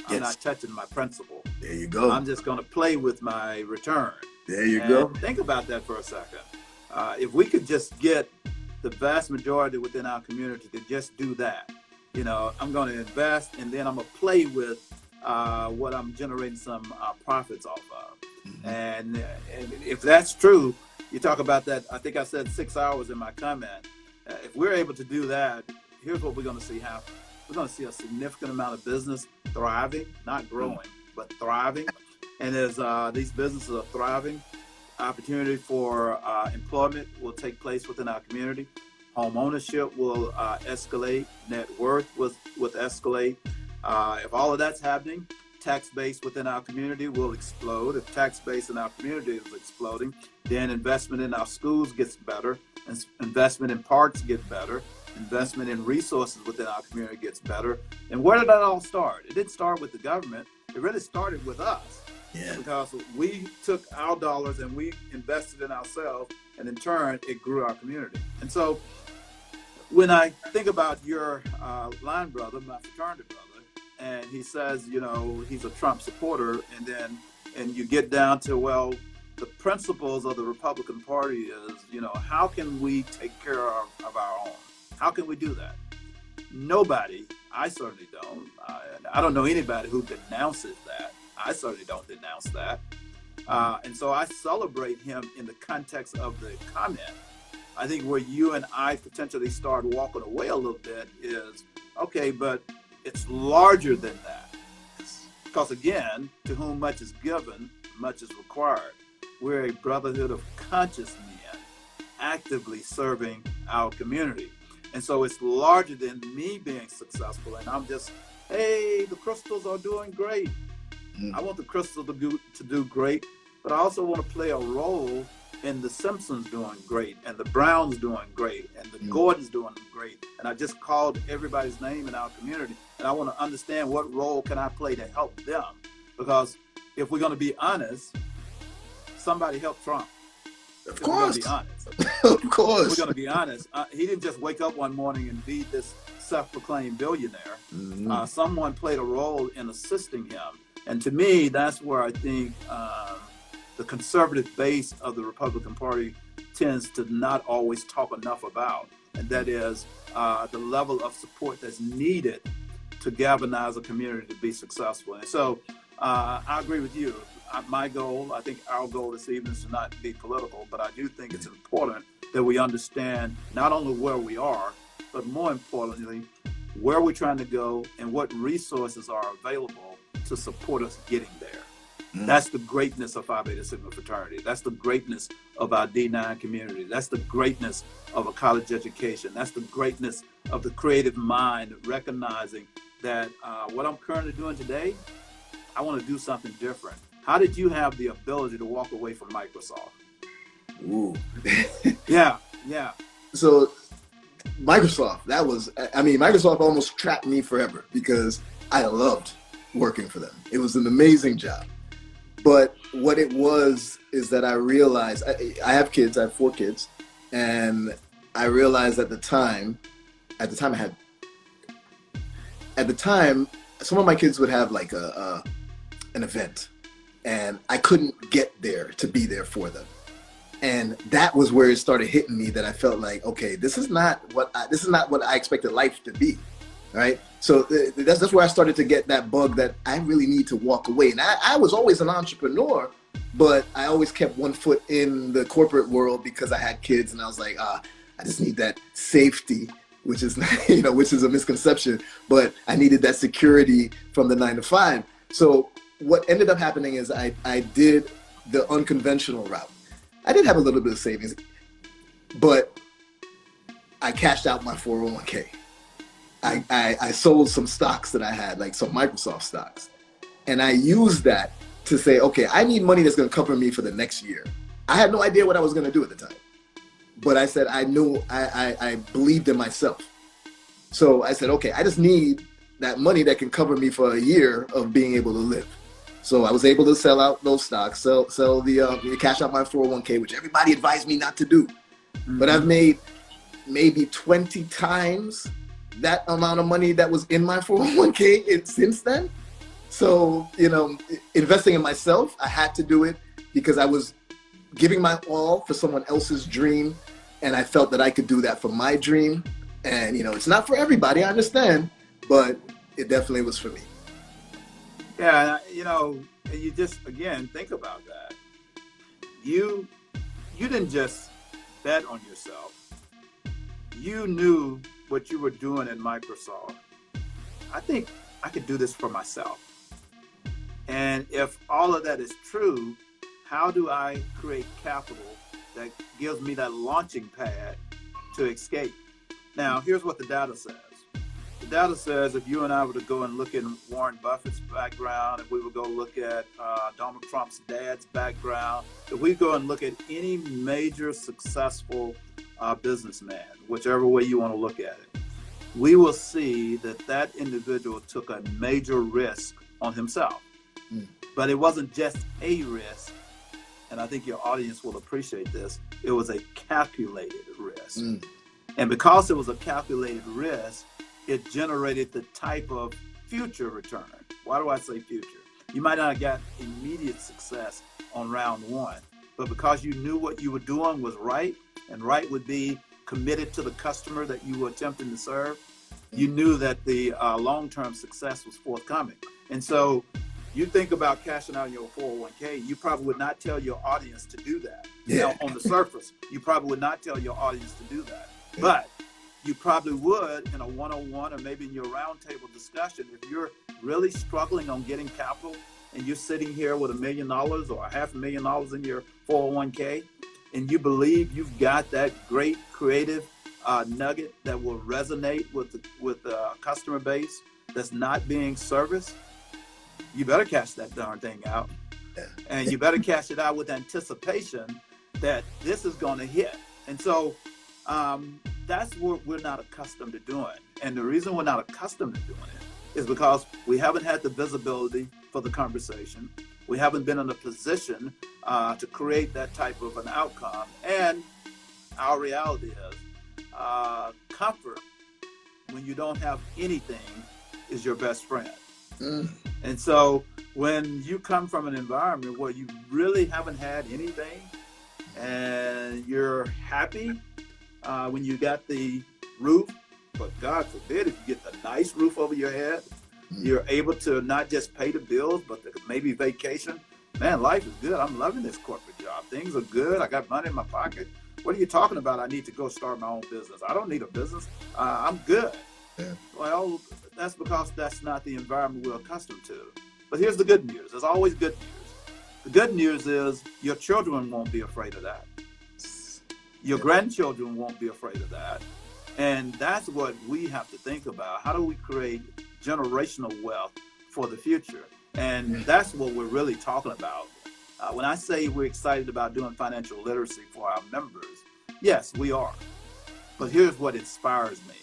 I'm not touching my principle. There you go. I'm just going to play with my return. There you go. Think about that for a second. If we could just get the vast majority within our community to just do that, I'm going to invest, and then I'm going to play with what I'm generating some profits off of. Mm-hmm. And if that's true, you talk about that. I think I said 6 hours in my comment. If we're able to do that, here's what we're going to see happen. We're going to see a significant amount of business thriving, not growing, but thriving. And as these businesses are thriving, opportunity for employment will take place within our community. Home ownership will escalate. Net worth will escalate. If all of that's happening, tax base within our community will explode. If tax base in our community is exploding, then investment in our schools gets better. Investment in parks get better. Investment in resources within our community gets better. And where did that all start? It didn't start with the government. It really started with us. Yeah. Because we took our dollars and we invested in ourselves, and in turn, it grew our community. And so when I think about your line brother, my fraternity brother, and he says, he's a Trump supporter, and you get down to, well, the principles of the Republican Party is, how can we take care of our own? How can we do that? Nobody, I certainly don't. I don't know anybody who denounces that. I certainly don't denounce that. And so I celebrate him in the context of the comment. I think where you and I potentially start walking away a little bit is, okay, but it's larger than that. Because again, to whom much is given, much is required. We're a brotherhood of conscious men actively serving our community. And so it's larger than me being successful. And I'm just, hey, the Crystals are doing great. I want the Crystals to do great, but I also want to play a role in the Simpsons doing great, and the Browns doing great, and the Gordons doing great. And I just called everybody's name in our community, and I want to understand what role can I play to help them. Because if we're going to be honest, somebody helped Trump. Of course. We're going to be honest. Of course. We're going to be honest. He didn't just wake up one morning and be this self-proclaimed billionaire. Mm-hmm. Someone played a role in assisting him. And to me, that's where I think the conservative base of the Republican Party tends to not always talk enough about. And that is the level of support that's needed to galvanize a community to be successful. And so I agree with you. My goal, I think our goal this evening is to not be political, but I do think it's important that we understand not only where we are, but more importantly, where we're trying to go and what resources are available to support us getting there. That's the greatness of Phi Beta Sigma fraternity. That's the greatness of our D9 community. That's the greatness of a college education. That's the greatness of the creative mind, recognizing that what I'm currently doing today, I want to do something different. How did you have the ability to walk away from Microsoft? Ooh. Yeah. So Microsoft, Microsoft almost trapped me forever because I loved working for them. It was an amazing job. But what it was is that I realized, I have kids, I have 4 kids, and I realized at the time, some of my kids would have like an event, and I couldn't get there to be there for them. And that was where it started hitting me that I felt like, okay, this is not what I expected life to be, right? So that's where I started to get that bug that I really need to walk away. And I was always an entrepreneur, but I always kept one foot in the corporate world because I had kids, and I was like, I just need that safety, which is which is a misconception, but I needed that security from the 9 to 5. So what ended up happening is I did the unconventional route. I did have a little bit of savings, but I cashed out my 401k. I sold some stocks that I had, like some Microsoft stocks. And I used that to say, okay, I need money that's going to cover me for the next year. I had no idea what I was going to do at the time. But I said, I knew, I believed in myself. So I said, okay, I just need that money that can cover me for a year of being able to live. So I was able to sell out those stocks, sell the cash out my 401k, which everybody advised me not to do. Mm-hmm. But I've made maybe 20 times that amount of money that was in my 401k since then. So, investing in myself, I had to do it because I was giving my all for someone else's dream, and I felt that I could do that for my dream. And it's not for everybody, I understand, but it definitely was for me. Yeah, and you just again think about that. You didn't just bet on yourself. You knew what you were doing at Microsoft. I think I could do this for myself. And if all of that is true, how do I create capital that gives me that launching pad to escape? Now, here's what the data says. The data says if you and I were to go and look at Warren Buffett's background, if we would go look at Donald Trump's dad's background, if we go and look at any major successful businessman, whichever way you want to look at it, we will see that that individual took a major risk on himself. But it wasn't just a risk, and I think your audience will appreciate this. It was a calculated risk. And because it was a calculated risk, it generated the type of future return. Why do I say future? You might not have got immediate success on round one, but because you knew what you were doing was right, and right would be committed to the customer that you were attempting to serve, you knew that the long-term success was forthcoming. And so you think about cashing out your 401k, you probably would not tell your audience to do that. Yeah. On the surface, you probably would not tell your audience to do that. But you probably would in a one-on-one or maybe in your roundtable discussion. If you're really struggling on getting capital and you're sitting here with $1 million or $500,000 in your 401k, and you believe you've got that great creative nugget that will resonate with the customer base that's not being serviced, you better cash that darn thing out. And you better cash it out with anticipation that this is going to hit. And so that's what we're not accustomed to doing. And the reason we're not accustomed to doing it is because we haven't had the visibility for the conversation. We haven't been in a position to create that type of an outcome. And our reality is comfort when you don't have anything is your best friend. And so when you come from an environment where you really haven't had anything and you're happy when you got the roof, but God forbid if you get the nice roof over your head, you're able to not just pay the bills, but maybe vacation. Man, life is good. I'm loving this corporate job. Things are good. I got money in my pocket. What are you talking about? I need to go start my own business. I don't need a business. I'm good. Well, that's because that's not the environment we're accustomed to. But here's the good news. There's always good news. The good news is your children won't be afraid of that. Your grandchildren won't be afraid of that. And that's what we have to think about. How do we create generational wealth for the future? And that's what we're really talking about. When I say we're excited about doing financial literacy for our members, yes, we are. But here's what inspires me.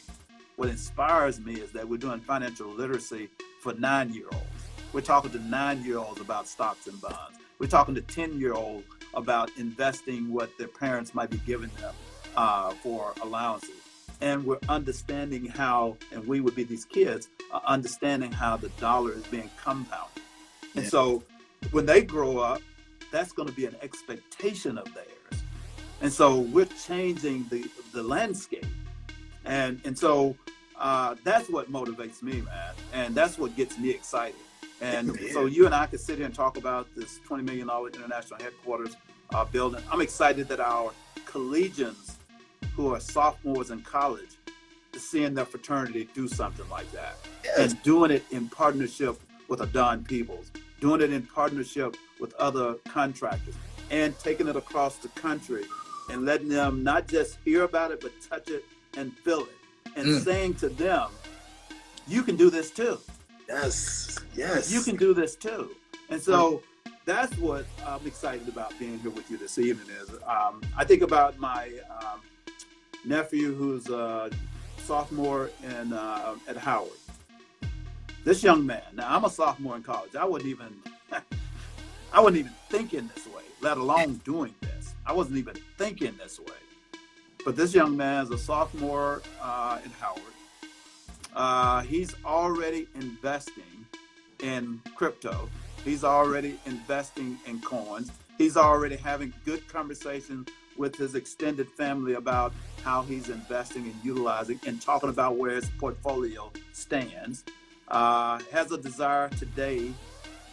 What inspires me is that we're doing financial literacy for 9-year-olds. We're talking to 9-year-olds about stocks and bonds. We're talking to 10-year-olds about investing what their parents might be giving them for allowances. And we're understanding how, and we would be these kids, understanding how the dollar is being compounded. And so when they grow up, that's going to be an expectation of theirs. And so we're changing the landscape. And so that's what motivates me, man. And that's what gets me excited. And so you and I could sit here and talk about this $20 million international headquarters building. I'm excited that our collegians who are sophomores in college is seeing their fraternity do something like that. And doing it in partnership with a Don Peebles, doing it in partnership with other contractors, and taking it across the country and letting them not just hear about it, but touch it and feel it. And saying to them, you can do this too. Yes. You can do this too. And so that's what I'm excited about being here with you this evening is. I think about my nephew who's a sophomore at Howard. This young man, now I'm a sophomore in college. I wasn't even thinking this way, let alone doing this. I wasn't even thinking this way. But this young man is a sophomore in Howard. He's already investing in crypto. He's already investing in coins. He's already having good conversations with his extended family about how he's investing and utilizing and talking about where his portfolio stands. Has a desire today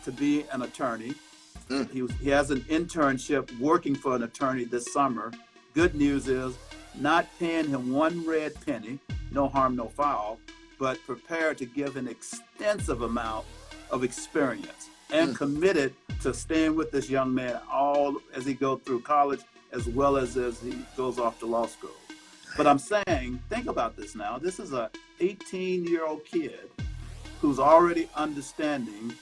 to be an attorney. He has an internship working for an attorney this summer. Good news is not paying him one red penny, no harm, no foul, but prepared to give an extensive amount of experience and committed to staying with this young man all as he goes through college, as well as he goes off to law school. But I'm saying, think about this now. This is a 18-year-old kid who's already understanding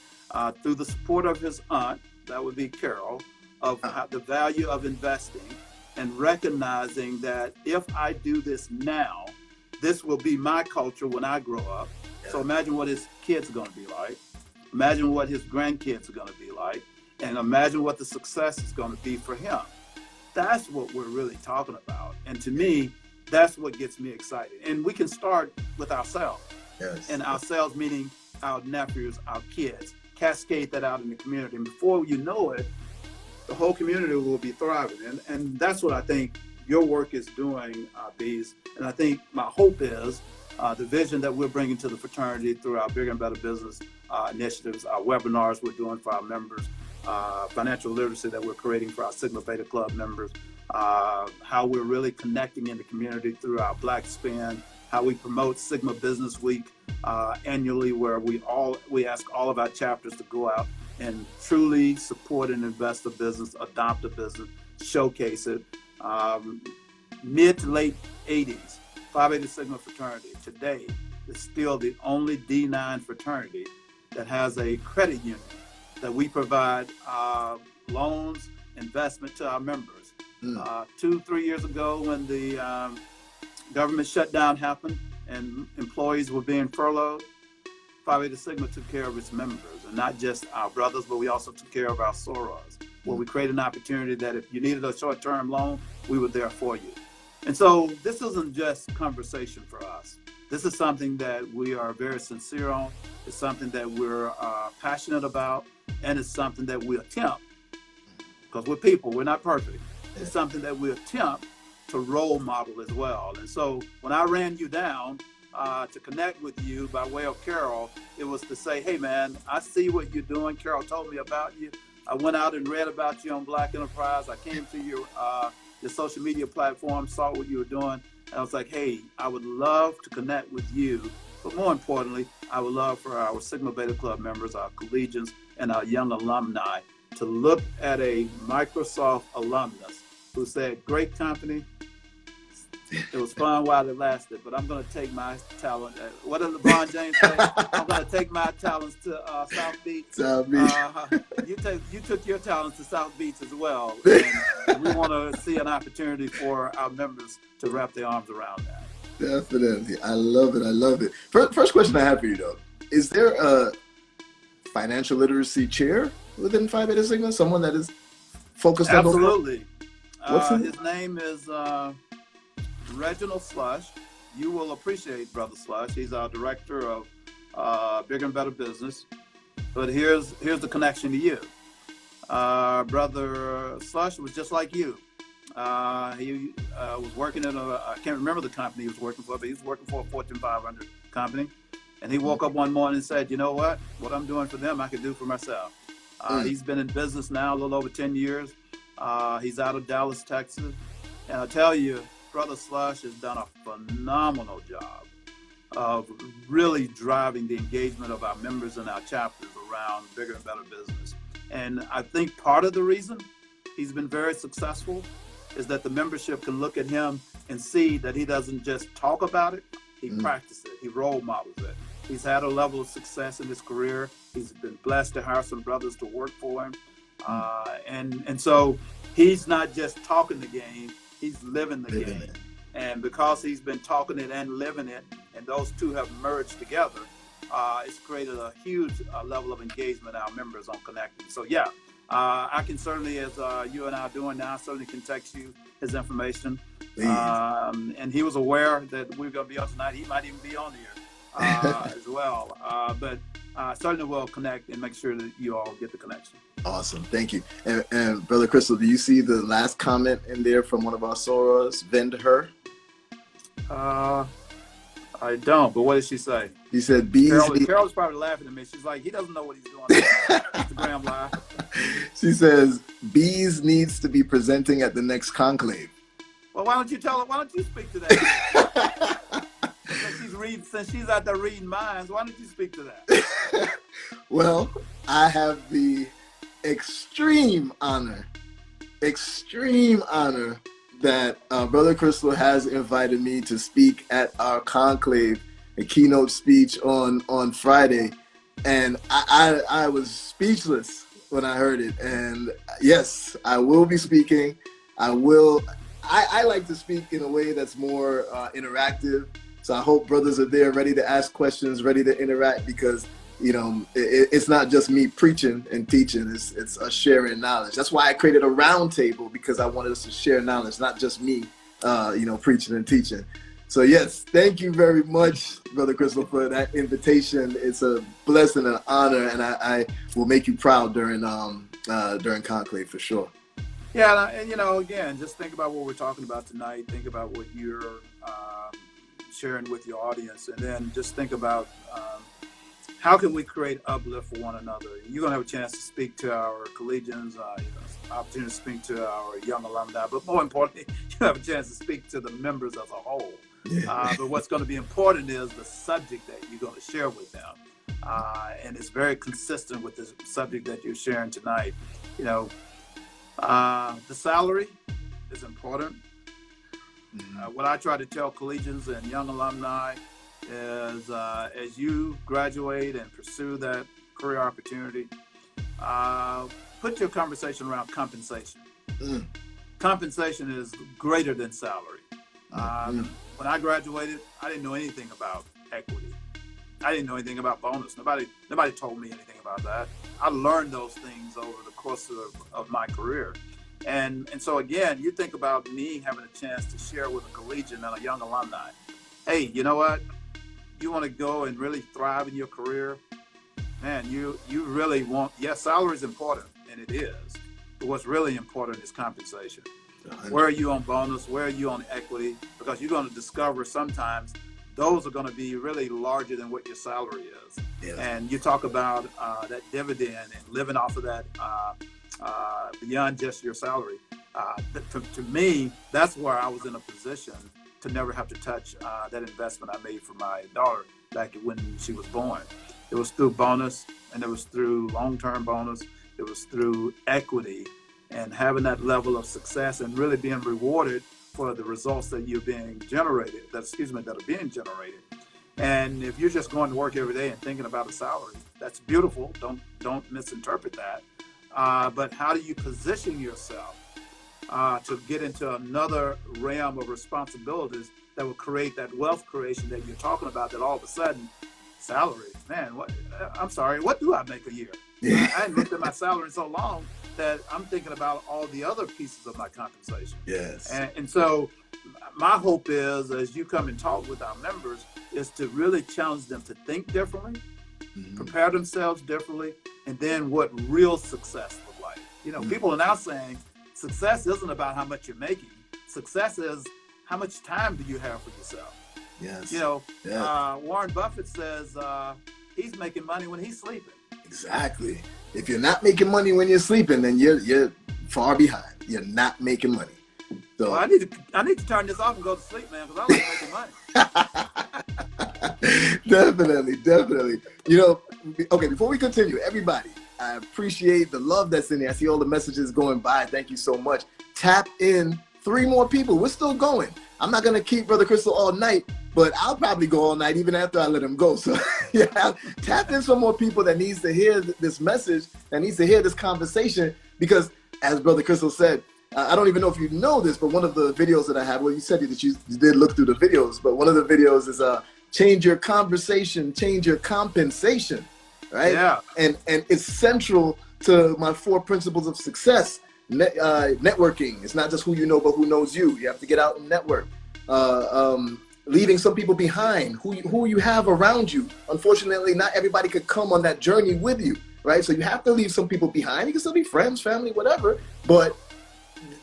through the support of his aunt, that would be Carol, of the value of investing and recognizing that if I do this now, this will be my culture when I grow up. So imagine what his kids are going to be like. Imagine what his grandkids are going to be like. And imagine what the success is going to be for him. That's what we're really talking about. And to me, that's what gets me excited. And we can start with ourselves. Yes. And ourselves meaning our nephews, our kids. Cascade that out in the community. And before you know it, the whole community will be thriving. And that's what I think your work is doing, Beez. And I think my hope is the vision that we're bringing to the fraternity through our Bigger and Better Business initiatives, our webinars we're doing for our members, financial literacy that we're creating for our Sigma Beta Club members, how we're really connecting in the community through our Black Spin, how we promote Sigma Business Week annually, where we ask all of our chapters to go out and truly support and invest a business, adopt a business, showcase it. Mid to late 80s, Phi Beta Sigma fraternity today is still the only D9 fraternity that has a credit union that we provide loans, investment to our members. 2-3 years ago, when the government shutdown happened and employees were being furloughed, Phi Beta Sigma took care of its members, and not just our brothers, but we also took care of our sorors. Well, we created an opportunity that if you needed a short-term loan, we were there for you. And so this isn't just conversation for us. This is something that we are very sincere on. It's something that we're passionate about, and it's something that we attempt, because we're people, we're not perfect. It's something that we attempt to role model as well. And so when I ran you down to connect with you by way of Carol, it was to say, hey man, I see what you're doing. Carol told me about you. I went out and read about you on Black Enterprise. I came to your social media platform, saw what you were doing. And I was like, hey, I would love to connect with you. But more importantly, I would love for our Sigma Beta Club members, our collegians, and our young alumni to look at a Microsoft alumnus who said, great company. It was fun while it lasted, but I'm going to take my talent. What did LeBron James say? I'm going to take my talents to South Beach. South Beach. You took your talents to South Beach as well. And we want to see an opportunity for our members to wrap their arms around that. Definitely. I love it. I love it. First question I have for you, though. Is there a financial literacy chair within Phi Beta Sigma? Someone that is focused on Absolutely. His name is Reginald Slush. You will appreciate Brother Slush. He's our director of Bigger and Better Business. But here's the connection to you. Brother Slush was just like you. He was working in I can't remember the company he was working for, but he was working for a Fortune 500 company. And he woke up one morning and said, you know what I'm doing for them, I can do for myself. He's been in business now a little over 10 years. He's out of Dallas, Texas. And I'll tell you, Brother Slush has done a phenomenal job of really driving the engagement of our members and our chapters around Bigger and Better Business. And I think part of the reason he's been very successful is that the membership can look at him and see that he doesn't just talk about it, he practices it, he role models it. He's had a level of success in his career. He's been blessed to hire some brothers to work for him. And so he's not just talking the game, he's living the game. And because he's been talking it and living it, and those two have merged together, it's created a huge level of engagement our members on connecting. So yeah, I can certainly, as you and I are doing now, certainly can text you his information. And he was aware that we were going to be on tonight. He might even be on here as well. But certainly we'll connect and make sure that you all get the connection. Awesome. Thank you. And Brother Cristal, do you see the last comment in there from one of our sorors, Vend Her? I don't, but what did she say? He said, Beez. Carol's probably laughing at me. She's like, he doesn't know what he's doing on Instagram Live. She says, Beez needs to be presenting at the next conclave. Well, why don't you tell her? Why don't you speak to that? Since she's out there reading minds, why don't you speak to that? Well, I have the extreme honor that Brother Cristal has invited me to speak at our conclave, a keynote speech on Friday. And I was speechless when I heard it. And yes, I will be speaking. I like to speak in a way that's more interactive. So I hope brothers are there ready to ask questions, ready to interact, because it's not just me preaching and teaching, it's us sharing knowledge. That's why I created a round table, because I wanted us to share knowledge, not just me, preaching and teaching. So yes, thank you very much, Brother Cristal, for that invitation. It's a blessing and an honor, and I will make you proud during conclave for sure. Yeah, and again, just think about what we're talking about tonight. Think about what you're sharing with your audience, and then just think about how can we create uplift for one another. You're going to have a chance to speak to our collegians, opportunity to speak to our young alumni, but more importantly, you have a chance to speak to the members as a whole. Yeah. But what's going to be important is the subject that you're going to share with them. And it's very consistent with the subject that you're sharing tonight. The salary is important. What I try to tell collegians and young alumni is as you graduate and pursue that career opportunity, put your conversation around compensation. Compensation is greater than salary. When I graduated, I didn't know anything about equity. I didn't know anything about bonus. Nobody told me anything about that. I learned those things over the course of my career. And so again, you think about me having a chance to share with a collegian and a young alumni. Hey, you know what? You want to go and really thrive in your career? Man, you really want, yes, salary is important, and it is. But what's really important is compensation. 100%. Where are you on bonus? Where are you on equity? Because you're going to discover sometimes those are going to be really larger than what your salary is. Yes. And you talk about that dividend and living off of that beyond just your salary. To me, that's where I was in a position to never have to touch that investment I made for my daughter back when she was born. It was through bonus, and it was through long-term bonus. It was through equity and having that level of success and really being rewarded for the results that are being generated. And if you're just going to work every day and thinking about a salary, that's beautiful. Don't misinterpret that. But how do you position yourself to get into another realm of responsibilities that will create that wealth creation that you're talking about, that all of a sudden, salary, man, what do I make a year? I hadn't looked at my salary in so long that I'm thinking about all the other pieces of my compensation. Yes. And so my hope is, as you come and talk with our members, is to really challenge them to think differently, prepare themselves differently, and then what real success look like. People are now saying success isn't about how much you're making. Success is how much time do you have for yourself. Yes. Warren Buffett says he's making money when he's sleeping. Exactly. If you're not making money when you're sleeping, then you're far behind. You're not making money. So well, I need to turn this off and go to sleep, man, because I like making money. Definitely. Okay, before we continue, everybody, I appreciate the love that's in there. I see all the messages going by. Thank you so much. Tap in 3 more people. We're still going. I'm not going to keep Brother Cristal all night, but I'll probably go all night even after I let him go. So yeah, tap in some more people that needs to hear this message, that needs to hear this conversation, because as Brother Cristal said, I don't even know if you know this, but one of the videos that I have, well, you said that you did look through the videos, but one of the videos is change your conversation, change your compensation, right? Yeah. And it's central to my 4 principles of success. Networking. It's not just who you know, but who knows you. You have to get out and network. Leaving some people behind, who you have around you. Unfortunately, not everybody could come on that journey with you. right? So you have to leave some people behind. You can still be friends, family, whatever, but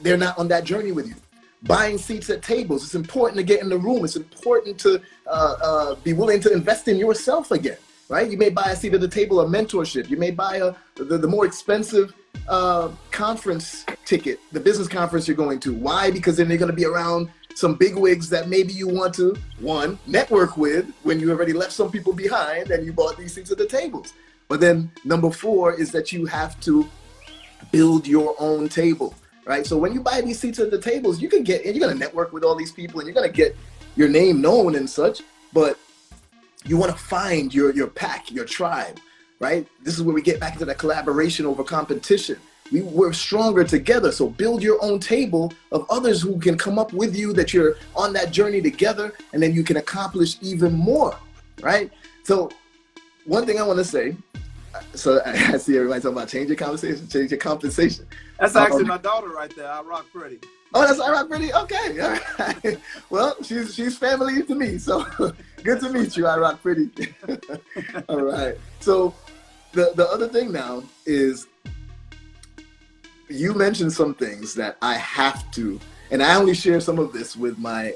they're not on that journey with you. Buying seats at tables. It's important to get in the room. It's important to be willing to invest in yourself again, right? You may buy a seat at the table, a mentorship. You may buy the more expensive conference ticket, the business conference you're going to. Why? Because then they're going to be around some bigwigs that maybe you want to, one, network with when you already left some people behind and you bought these seats at the tables. But then number 4 is that you have to build your own table, right? So when you buy these seats at the tables, you can get, and you're going to network with all these people and you're going to get your name known and such, but you want to find your pack, your tribe, right? This is where we get back into that collaboration over competition. We're stronger together. So build your own table of others who can come up with you, that you're on that journey together, and then you can accomplish even more, right? So one thing I want to say, so I see everybody talking about change your conversation, change your compensation. That's actually my daughter right there. I rock pretty. Oh, that's I rock pretty? Okay. All right. Well, she's family to me. So good to meet you, I rock pretty. All right. So the other thing now is, you mentioned some things that I have to, and I only share some of this with my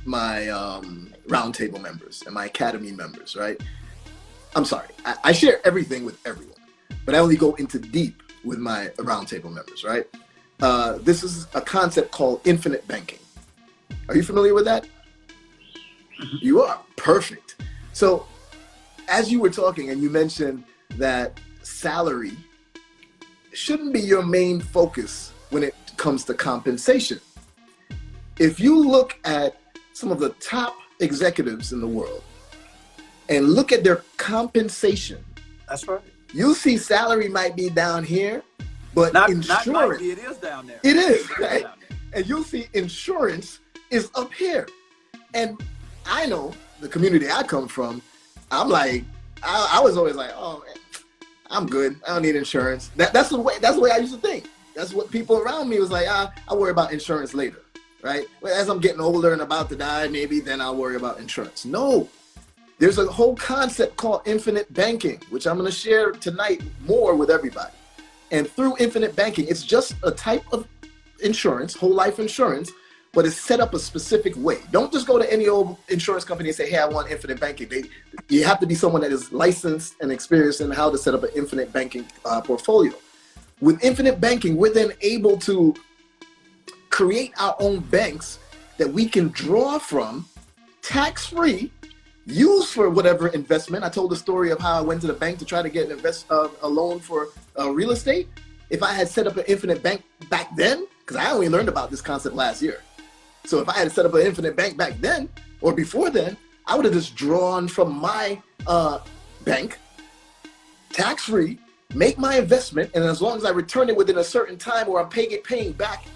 roundtable members and my academy members, right? I'm sorry, I share everything with everyone, but I only go into deep with my roundtable members, right? This is a concept called infinite banking. Are you familiar with that? You are. Perfect. So as you were talking and you mentioned that salary shouldn't be your main focus when it comes to compensation. If you look at some of the top executives in the world and look at their compensation, that's right. You'll see salary might be down here, but insurance, not might be, it is down there. It is, right? And you'll see insurance is up here. And I know the community I come from, I'm like, I was always like, oh, I'm good. I don't need insurance. That's the way I used to think. That's what people around me was like, I'll worry about insurance later, right? Well, as I'm getting older and about to die, maybe then I'll worry about insurance. No, there's a whole concept called infinite banking, which I'm going to share tonight more with everybody. And through infinite banking, it's just a type of insurance, whole life insurance, but it's set up a specific way. Don't just go to any old insurance company and say, hey, I want infinite banking. You have to be someone that is licensed and experienced in how to set up an infinite banking portfolio. With infinite banking, we're then able to create our own banks that we can draw from tax-free, use for whatever investment. I told the story of how I went to the bank to try to get a loan for real estate. If I had set up an infinite bank back then, because I only learned about this concept last year. So if I had set up an infinite bank back then or before then, I would have just drawn from my bank, tax-free, make my investment, and as long as I return it within a certain time, or I'm paying back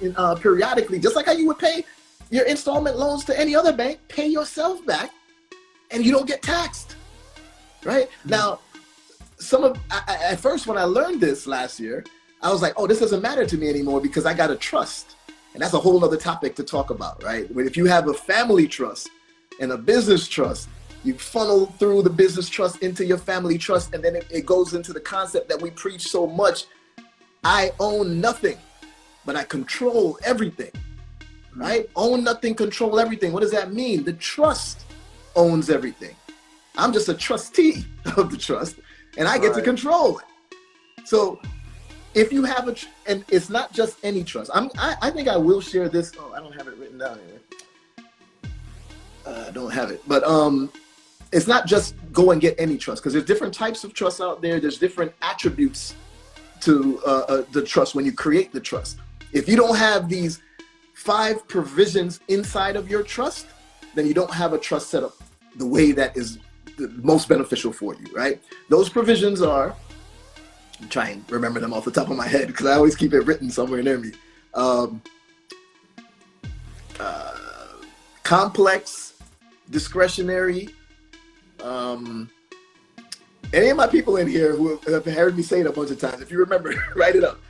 periodically, just like how you would pay your installment loans to any other bank, pay yourself back, and you don't get taxed, right? Mm-hmm. Now, at first when I learned this last year, I was like, oh, this doesn't matter to me anymore because I got a trust. And that's a whole other topic to talk about, right? If you have a family trust and a business trust, you funnel through the business trust into your family trust, and then it goes into the concept that we preach so much. I own nothing, but I control everything, right? Own nothing, control everything. What does that mean? The trust owns everything. I'm just a trustee of the trust, and I get to control it. So if you have and it's not just any trust. I think I will share this. Oh, I don't have it written down here. I don't have it, but it's not just go and get any trust, because there's different types of trust out there. There's different attributes to the trust when you create the trust. If you don't have these 5 provisions inside of your trust, then you don't have a trust set up the way that is the most beneficial for you, right? Those provisions are, I'm trying to remember them off the top of my head because I always keep it written somewhere near me. Complex, discretionary. Any of my people in here who have heard me say it a bunch of times, if you remember, write it up.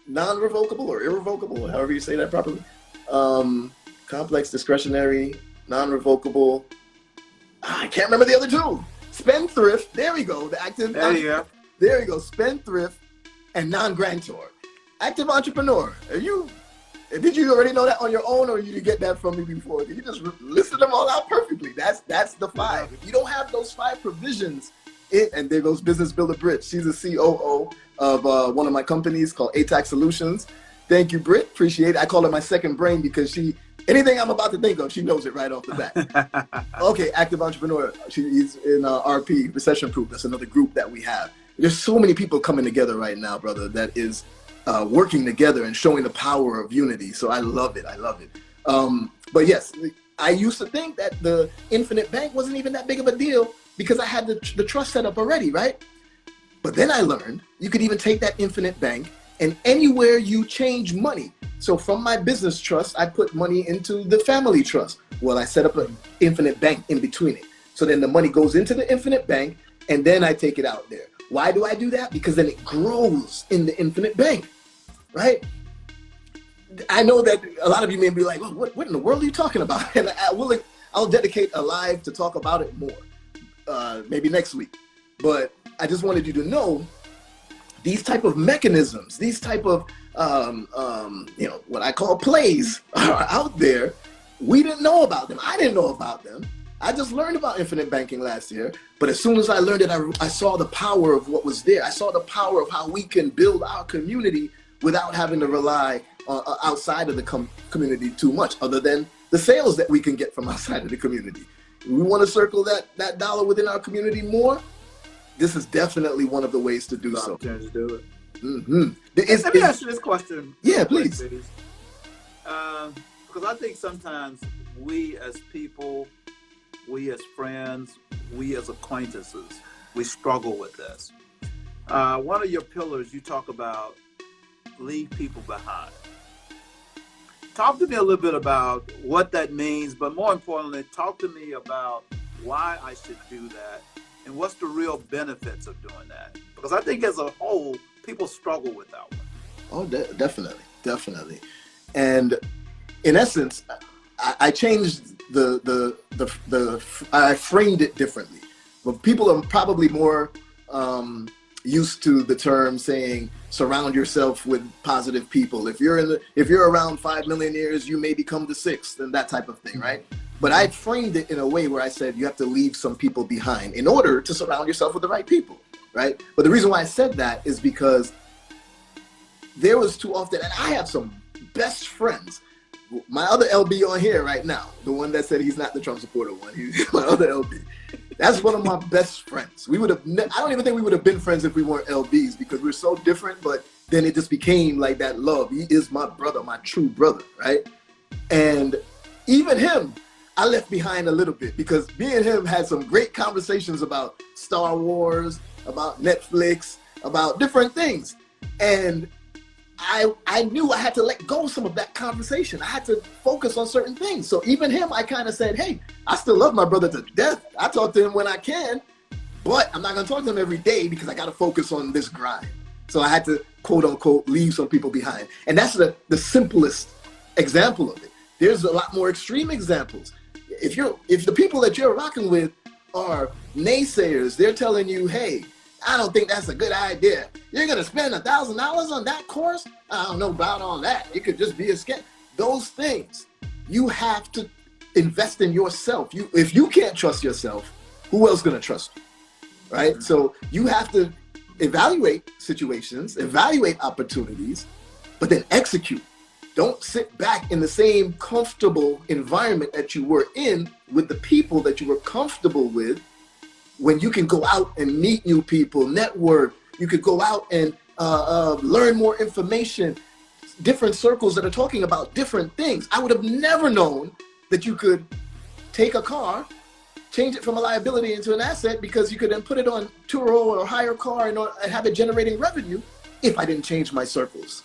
Non-revocable or irrevocable, however you say that properly. Complex, discretionary, non-revocable. I can't remember the other 2. spendthrift. There we go. The active. There you go. There you go. Spendthrift and non-grantor. Active entrepreneur. Did you already know that on your own, or did you get that from me before? Did you just listed them all out perfectly? That's the 5. If you don't have those 5 provisions, and there goes Business Builder Britt. She's the COO of one of my companies called ATAC Solutions. Thank you, Britt. Appreciate it. I call her my second brain because anything I'm about to think of, she knows it right off the bat. Okay, active entrepreneur. She's in RP, Recession Proof. That's another group that we have. There's so many people coming together right now, brother, that is working together and showing the power of unity. So I love it. I love it. But yes, I used to think that the infinite bank wasn't even that big of a deal because I had the trust set up already, right? But then I learned you could even take that infinite bank and anywhere you change money. So from my business trust, I put money into the family trust. Well, I set up an infinite bank in between it. So then the money goes into the infinite bank and then I take it out there. Why do I do that? Because then it grows in the infinite bank, right? I know that a lot of you may be like, well, what in the world are you talking about? And I'll dedicate a live to talk about it more, maybe next week. But I just wanted you to know these type of mechanisms, these type of, what I call plays are out there. We didn't know about them. I didn't know about them. I just learned about infinite banking last year. But as soon as I learned it, I saw the power of what was there. I saw the power of how we can build our community without having to rely outside of the community too much, other than the sales that we can get from outside of the community. We want to circle that dollar within our community more. This is definitely one of the ways to do so. To do it. Mm-hmm. Let me ask you this question. Yeah, please. Because I think sometimes we as people, we as friends, we as acquaintances, we struggle with this. One of your pillars, you talk about leave people behind. Talk to me a little bit about what that means, but more importantly, talk to me about why I should do that and what's the real benefits of doing that. Because I think as a whole, people struggle with that one. Oh, definitely. And in essence, I changed I framed it differently. But people are probably more used to the term saying, surround yourself with positive people. If you're around 5 millionaires, you may become the 6th and that type of thing, right? But I framed it in a way where I said you have to leave some people behind in order to surround yourself with the right people, right? But the reason why I said that is because there was too often, and I have some best friends. My other LB on here right now, the one that said he's not the Trump supporter one, he's my other LB. That's one of my best friends. I don't even think we would have been friends if we weren't LBs because we're so different, but then it just became like that love. He is my brother, my true brother, right? And even him, I left behind a little bit because me and him had some great conversations about Star Wars, about Netflix, about different things. And I knew I had to let go of some of that conversation. I had to focus on certain things. So even him, I kind of said, hey, I still love my brother to death. I talk to him when I can, but I'm not going to talk to him every day because I got to focus on this grind. So I had to, quote unquote, leave some people behind. And that's the simplest example of it. There's a lot more extreme examples. If the people that you're rocking with are naysayers, they're telling you, hey, I don't think that's a good idea. You're going to spend $1,000 on that course? I don't know about all that. It could just be a scam. Those things, you have to invest in yourself. If you can't trust yourself, who else is going to trust you, right? So you have to evaluate situations, evaluate opportunities, but then execute. Don't sit back in the same comfortable environment that you were in with the people that you were comfortable with. When you can go out and meet new people, network, you could go out and learn more information, different circles that are talking about different things. I would have never known that you could take a car, change it from a liability into an asset because you could then put it on Turo or hire a car and have it generating revenue if I didn't change my circles.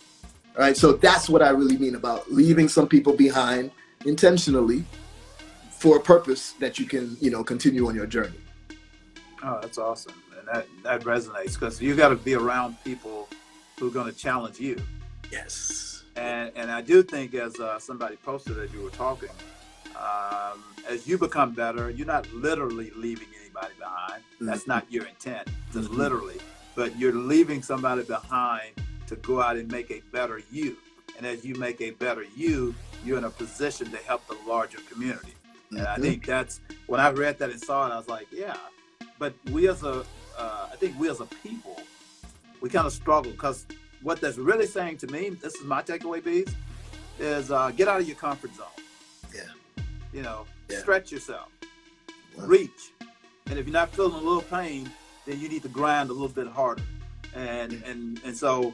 All right, so that's what I really mean about leaving some people behind intentionally for a purpose that you can, continue on your journey. Oh, that's awesome. And that resonates because you got to be around people who are going to challenge you. Yes. And I do think, as somebody posted as you were talking, as you become better, you're not literally leaving anybody anybody behind. That's not your intent, just literally. But you're leaving somebody behind to go out and make a better you. And as you make a better you, you're in a position to help the larger community. And I think that's, when I read that and saw it, I was like, yeah. But we as I think we as a people, we kind of struggle, because what that's really saying to me, this is my takeaway, Beez, is get out of your comfort zone. Stretch yourself, reach. And if you're not feeling a little pain, then you need to grind a little bit harder. And so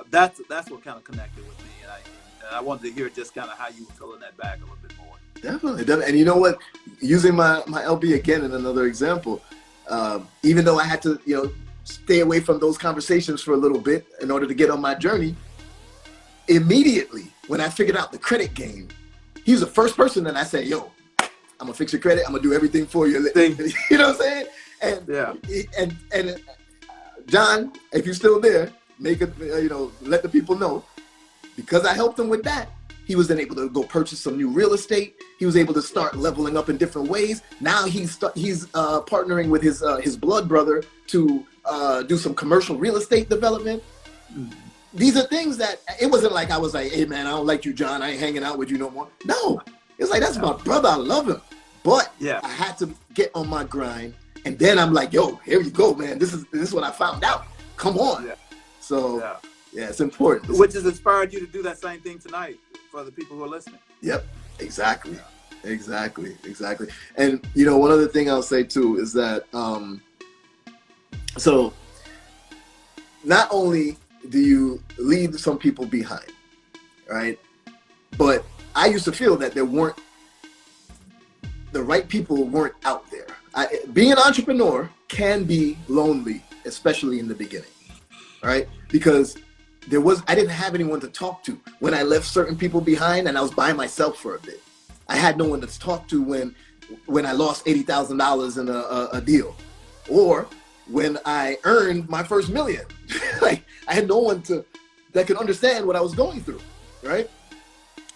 that's what kind of connected with me. And I wanted to hear just kind of how you were filling that back a little bit more. Definitely. And you know what? Using my LB again in another example, even though I had to, stay away from those conversations for a little bit in order to get on my journey, immediately when I figured out the credit game, he was the first person that I said, yo, I'm gonna fix your credit. I'm gonna do everything for you. You know what I'm saying? And John, if you're still there, make it, let the people know, because I helped him with that. He was then able to go purchase some new real estate. He was able to start leveling up in different ways. Now he's partnering with his blood brother to do some commercial real estate development. These are things that, it wasn't like I was like, hey man, I don't like you, John. I ain't hanging out with you no more. No, it's like, that's my brother. I love him. But I had to get on my grind. And then I'm like, yo, here you go, man. This is what I found out. Come on. Yeah. So it's important. Which has inspired you to do that same thing tonight for the people who are listening. Yep, exactly. And one other thing I'll say too is that, so not only do you leave some people behind, right? But I used to feel that the right people weren't out there. Being an entrepreneur can be lonely, especially in the beginning, right? Because I didn't have anyone to talk to when I left certain people behind, and I was by myself for a bit. I had no one to talk to when I lost $80,000 in a deal, or when I earned my first million. Like, I had no one that could understand what I was going through, right?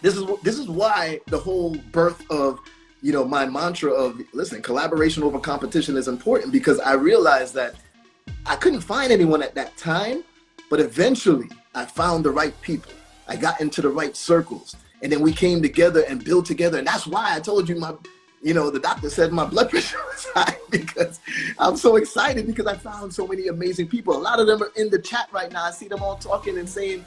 This is why the whole birth of my mantra of, listen, collaboration over competition is important, because I realized that I couldn't find anyone at that time, but eventually I found the right people. I got into the right circles, and then we came together and built together. And that's why I told you the doctor said my blood pressure was high, because I'm so excited, because I found so many amazing people. A lot of them are in the chat right now. I see them all talking and saying,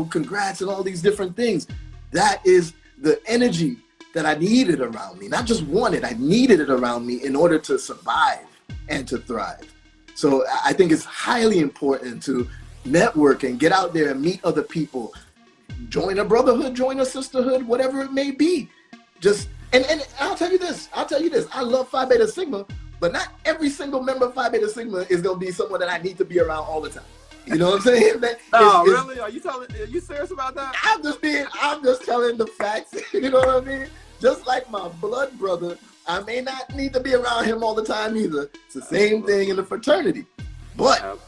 congrats and all these different things. That is the energy that I needed around me. Not just wanted, I needed it around me in order to survive and to thrive. So I think it's highly important to network and get out there and meet other people. Join a brotherhood, join a sisterhood, whatever it may be. And I'll tell you this, I love Phi Beta Sigma, but not every single member of Phi Beta Sigma is gonna be someone that I need to be around all the time. You know what I'm saying? Really? Are you serious about that? I'm just telling the facts. You know what I mean? Just like my blood brother, I may not need to be around him all the time either. It's the same thing in the fraternity. But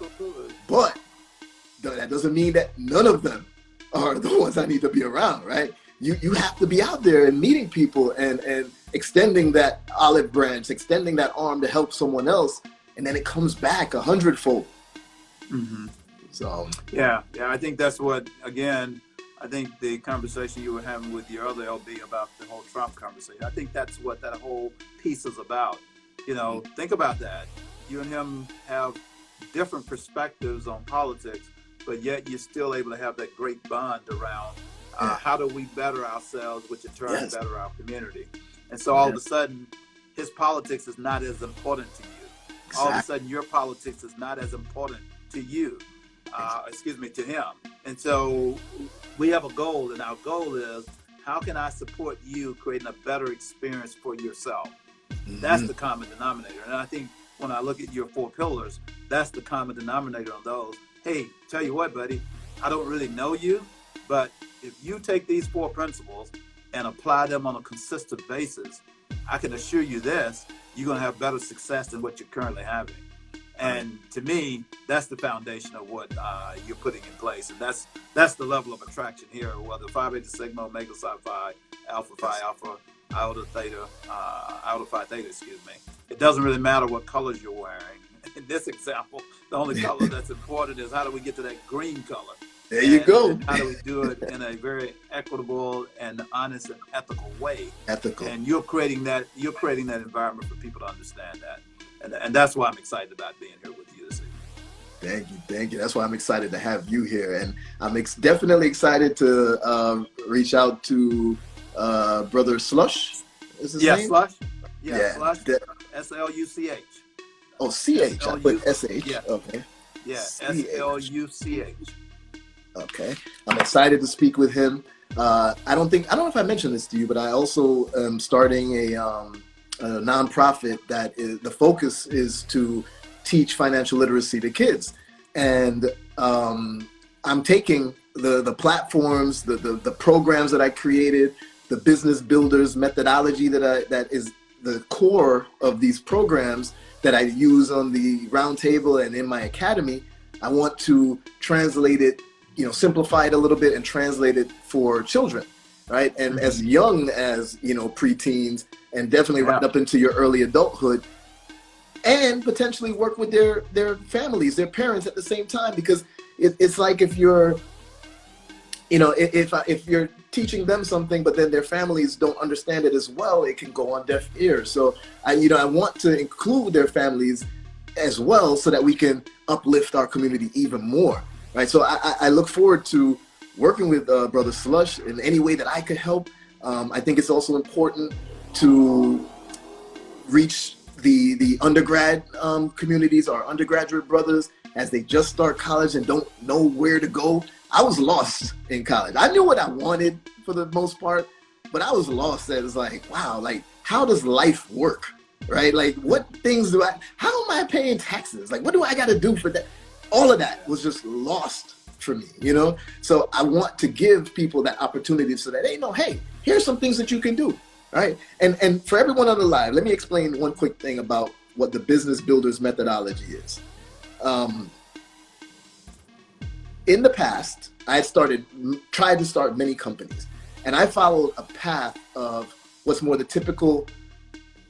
that doesn't mean that none of them are the ones I need to be around, right? You have to be out there and meeting people and extending that olive branch, extending that arm to help someone else, and then it comes back 100-fold. So I think that's what, again, I think the conversation you were having with your other LB about the whole Trump conversation, I think that's what that whole piece is about. Think about that. You and him have different perspectives on politics, but yet you're still able to have that great bond around how do we better ourselves, which in turn better our community. And so all of a sudden, his politics is not as important to you. Exactly. All of a sudden, your politics is not as important to you, to him. And so we have a goal, and our goal is, how can I support you creating a better experience for yourself? That's the common denominator. And I think when I look at your 4 pillars, that's the common denominator on those. Hey, tell you what, buddy, I don't really know you, but if you take these 4 principles and apply them on a consistent basis, I can assure you this, you're going to have better success than what you're currently having. And to me, that's the foundation of what you're putting in place. And that's the level of attraction here, whether Phi Beta Sigma, Omega Psi Phi, Alpha Phi Alpha, Iota Phi Theta, it doesn't really matter what colors you're wearing. In this example, the only color that's important is how do we get to that green color? There you go. And how do we do it in a very equitable and honest and ethical way? Ethical. And you're creating that environment for people to understand that. And that's why I'm excited about being here with you this evening. Thank you. That's why I'm excited to have you here. And I'm definitely excited to reach out to Brother Slush. Is his name? Slush. Yeah, Slush. SLUCH. Oh, CH. I put SH. Yeah. Okay. Yeah, SLUCH. Okay. I'm excited to speak with him. I don't know if I mentioned this to you, but I also am starting a nonprofit that the focus is to teach financial literacy to kids. And I'm taking the platforms, the programs that I created, the business builders methodology that is the core of these programs that I use on the roundtable and in my academy. I want to translate it, simplify it a little bit and translate it for children, right? And as young as, preteens, and definitely right up into your early adulthood, and potentially work with their families, their parents at the same time, because it's like if you're, if you're teaching them something, but then their families don't understand it as well, it can go on deaf ears. So I want to include their families as well so that we can uplift our community even more, right? So I look forward to working with Brother Slush in any way that I could help. I think it's also important to reach the undergrad communities, our undergraduate brothers, as they just start college and don't know where to go. I was lost in college. I knew what I wanted for the most part, but I was lost. It was like, wow, like, how does life work, right? Like, what things how am I paying taxes? Like, what do I got to do for that? All of that was just lost for me, So I want to give people that opportunity so that they know, hey, here's some things that you can do, right? And for everyone on the live, let me explain one quick thing about what the business builders methodology is. In the past, I had tried to start many companies, and I followed a path of what's more the typical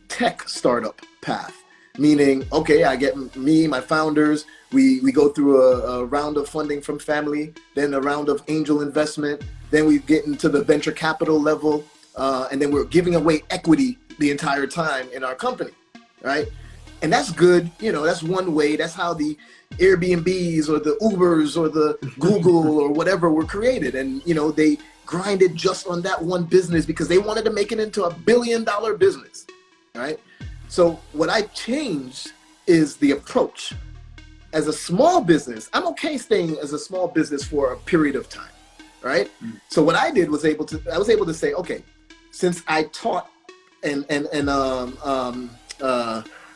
tech startup path, meaning, okay, I get my founders, we go through a round of funding from family, then a round of angel investment, then we get into the venture capital level, and then we're giving away equity the entire time in our company, right? And that's good, that's one way. That's how the Airbnbs or the Ubers or the Google or whatever were created. And, they grinded just on that one business because they wanted to make it into $1 billion business, right? So what I changed is the approach. As a small business, I'm okay staying as a small business for a period of time, right? So what I did was I was able to say, okay, since I taught and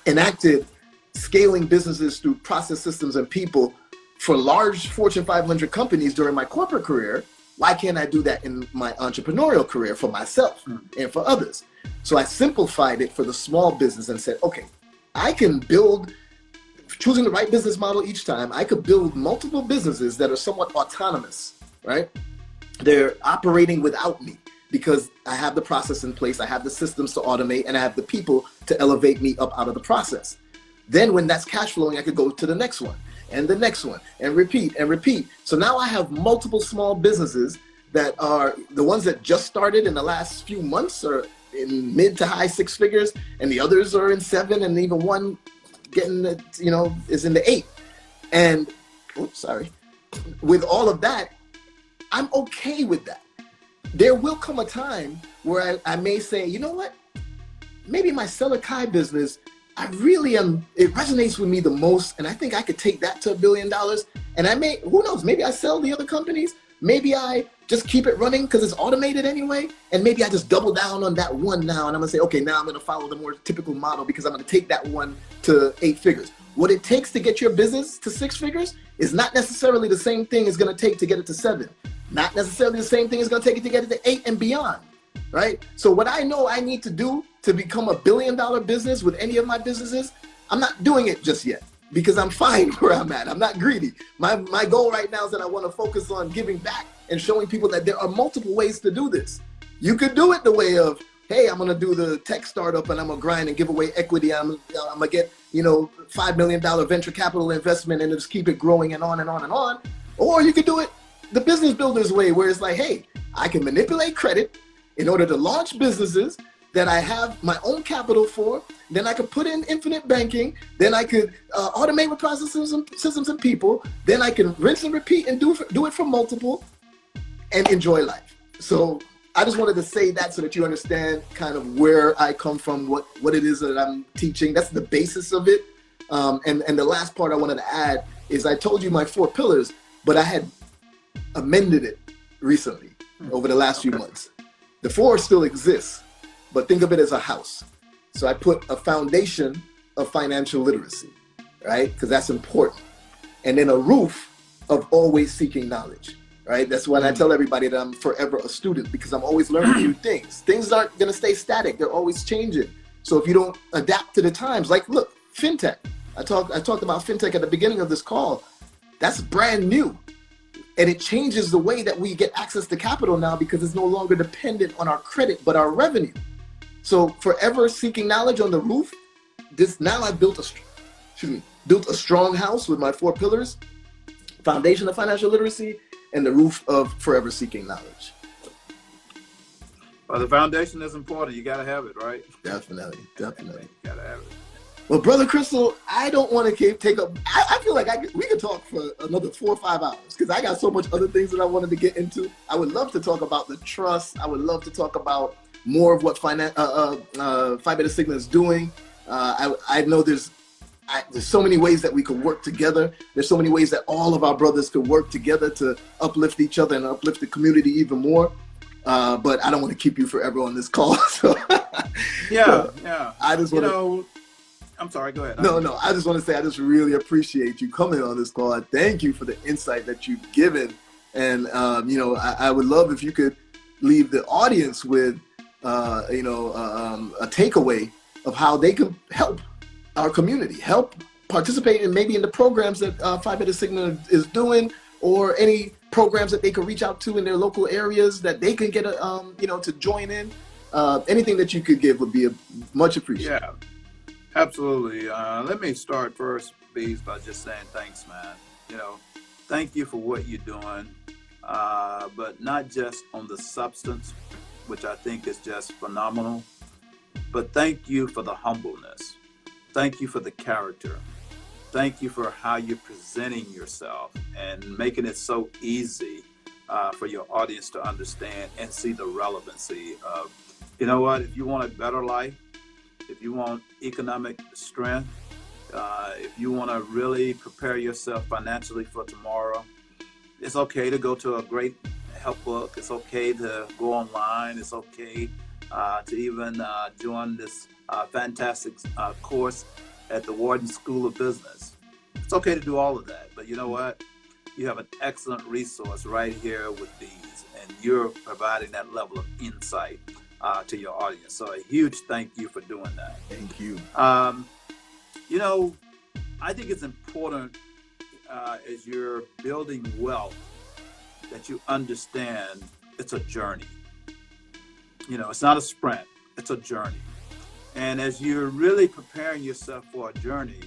enacted scaling businesses through process, systems, and people for large Fortune 500 companies during my corporate career, why can't I do that in my entrepreneurial career for myself and for others? So I simplified it for the small business and said, okay, I can build, choosing the right business model each time, I could build multiple businesses that are somewhat autonomous, right? They're operating without me because I have the process in place, I have the systems to automate, and I have the people to elevate me up out of the process. Then when that's cash flowing, I could go to the next one and the next one and repeat and repeat. So now I have multiple small businesses that are the ones that just started in the last few months are in mid to high 6 figures, and the others are in 7, and even one getting, is in the 8. And, with all of that, I'm okay with that. There will come a time where I may say, you know what? Maybe my Seller Kai business, I really am, it resonates with me the most, and I think I could take that to $1 billion. And I may, who knows, maybe I sell the other companies. Maybe I just keep it running because it's automated anyway. And maybe I just double down on that one now. And I'm gonna say, okay, now I'm gonna follow the more typical model because I'm gonna take that one to 8 figures. What it takes to get your business to 6 figures is not necessarily the same thing it's gonna take to get it to 7. Not necessarily the same thing it's gonna take it to get it to 8 and beyond, right? So what I know I need to do to become a $1 billion business with any of my businesses, I'm not doing it just yet because I'm fine where I'm at. I'm not greedy. My goal right now is that I want to focus on giving back and showing people that there are multiple ways to do this. You could do it the way of, hey, I'm gonna do the tech startup and I'm gonna grind and give away equity. I'm gonna get, $5 million venture capital investment and just keep it growing and on and on and on. Or you could do it the business builder's way, where it's like, hey, I can manipulate credit in order to launch businesses that I have my own capital for. Then I could put in infinite banking. Then I could automate with processes and systems and people. Then I can rinse and repeat and do it for multiple and enjoy life. So I just wanted to say that so that you understand kind of where I come from, what it is that I'm teaching. That's the basis of it. And the last part I wanted to add is I told you my 4 pillars, but I had amended it recently over the last few months. The 4 still exists, but think of it as a house. So I put a foundation of financial literacy, right? Because that's important. And then a roof of always seeking knowledge, right? That's when I tell everybody that I'm forever a student, because I'm always learning new things. Things aren't going to stay static. They're always changing. So if you don't adapt to the times, like, look, fintech. I talked about fintech at the beginning of this call. That's brand new. And it changes the way that we get access to capital now, because it's no longer dependent on our credit, but our revenue. So forever seeking knowledge on the roof. Now I've built a strong house with my 4 pillars, foundation of financial literacy, and the roof of forever seeking knowledge. Well, the foundation is important. You got to have it, right? Definitely. You got to have it. Well, Brother Cristal, I don't want to take up. I feel like we could talk for another 4 or 5 hours, because I got so much other things that I wanted to get into. I would love to talk about the trust. I would love to talk about more of what Phi Beta Sigma is doing. I know there's so many ways that we could work together. There's so many ways that all of our brothers could work together to uplift each other and uplift the community even more. But I don't want to keep you forever on this call. So yeah. I just want I'm sorry, go ahead. No, I just want to say I just really appreciate you coming on this call. I thank you for the insight that you've given. And, I would love if you could leave the audience with, a takeaway of how they can help our community, help participate in maybe in the programs that Phi Beta Sigma is doing, or any programs that they can reach out to in their local areas that they can get, to join in. Anything that you could give would be much appreciated. Yeah. Absolutely. Let me start first, Beez, by just saying thanks, man. Thank you for what you're doing, but not just on the substance, which I think is just phenomenal, but thank you for the humbleness. Thank you for the character. Thank you for how you're presenting yourself and making it so easy for your audience to understand and see the relevancy of, if you want a better life, if you want economic strength, if you want to really prepare yourself financially for tomorrow, it's okay to go to a great help book. It's okay to go online. It's okay to even join this fantastic course at the Wharton School of Business. It's okay to do all of that. But you know what? You have an excellent resource right here with Beez, and you're providing that level of insight to your audience. So a huge thank you for doing that. Thank you. I think it's important as you're building wealth that you understand it's a journey. It's not a sprint, it's a journey. And as you're really preparing yourself for a journey,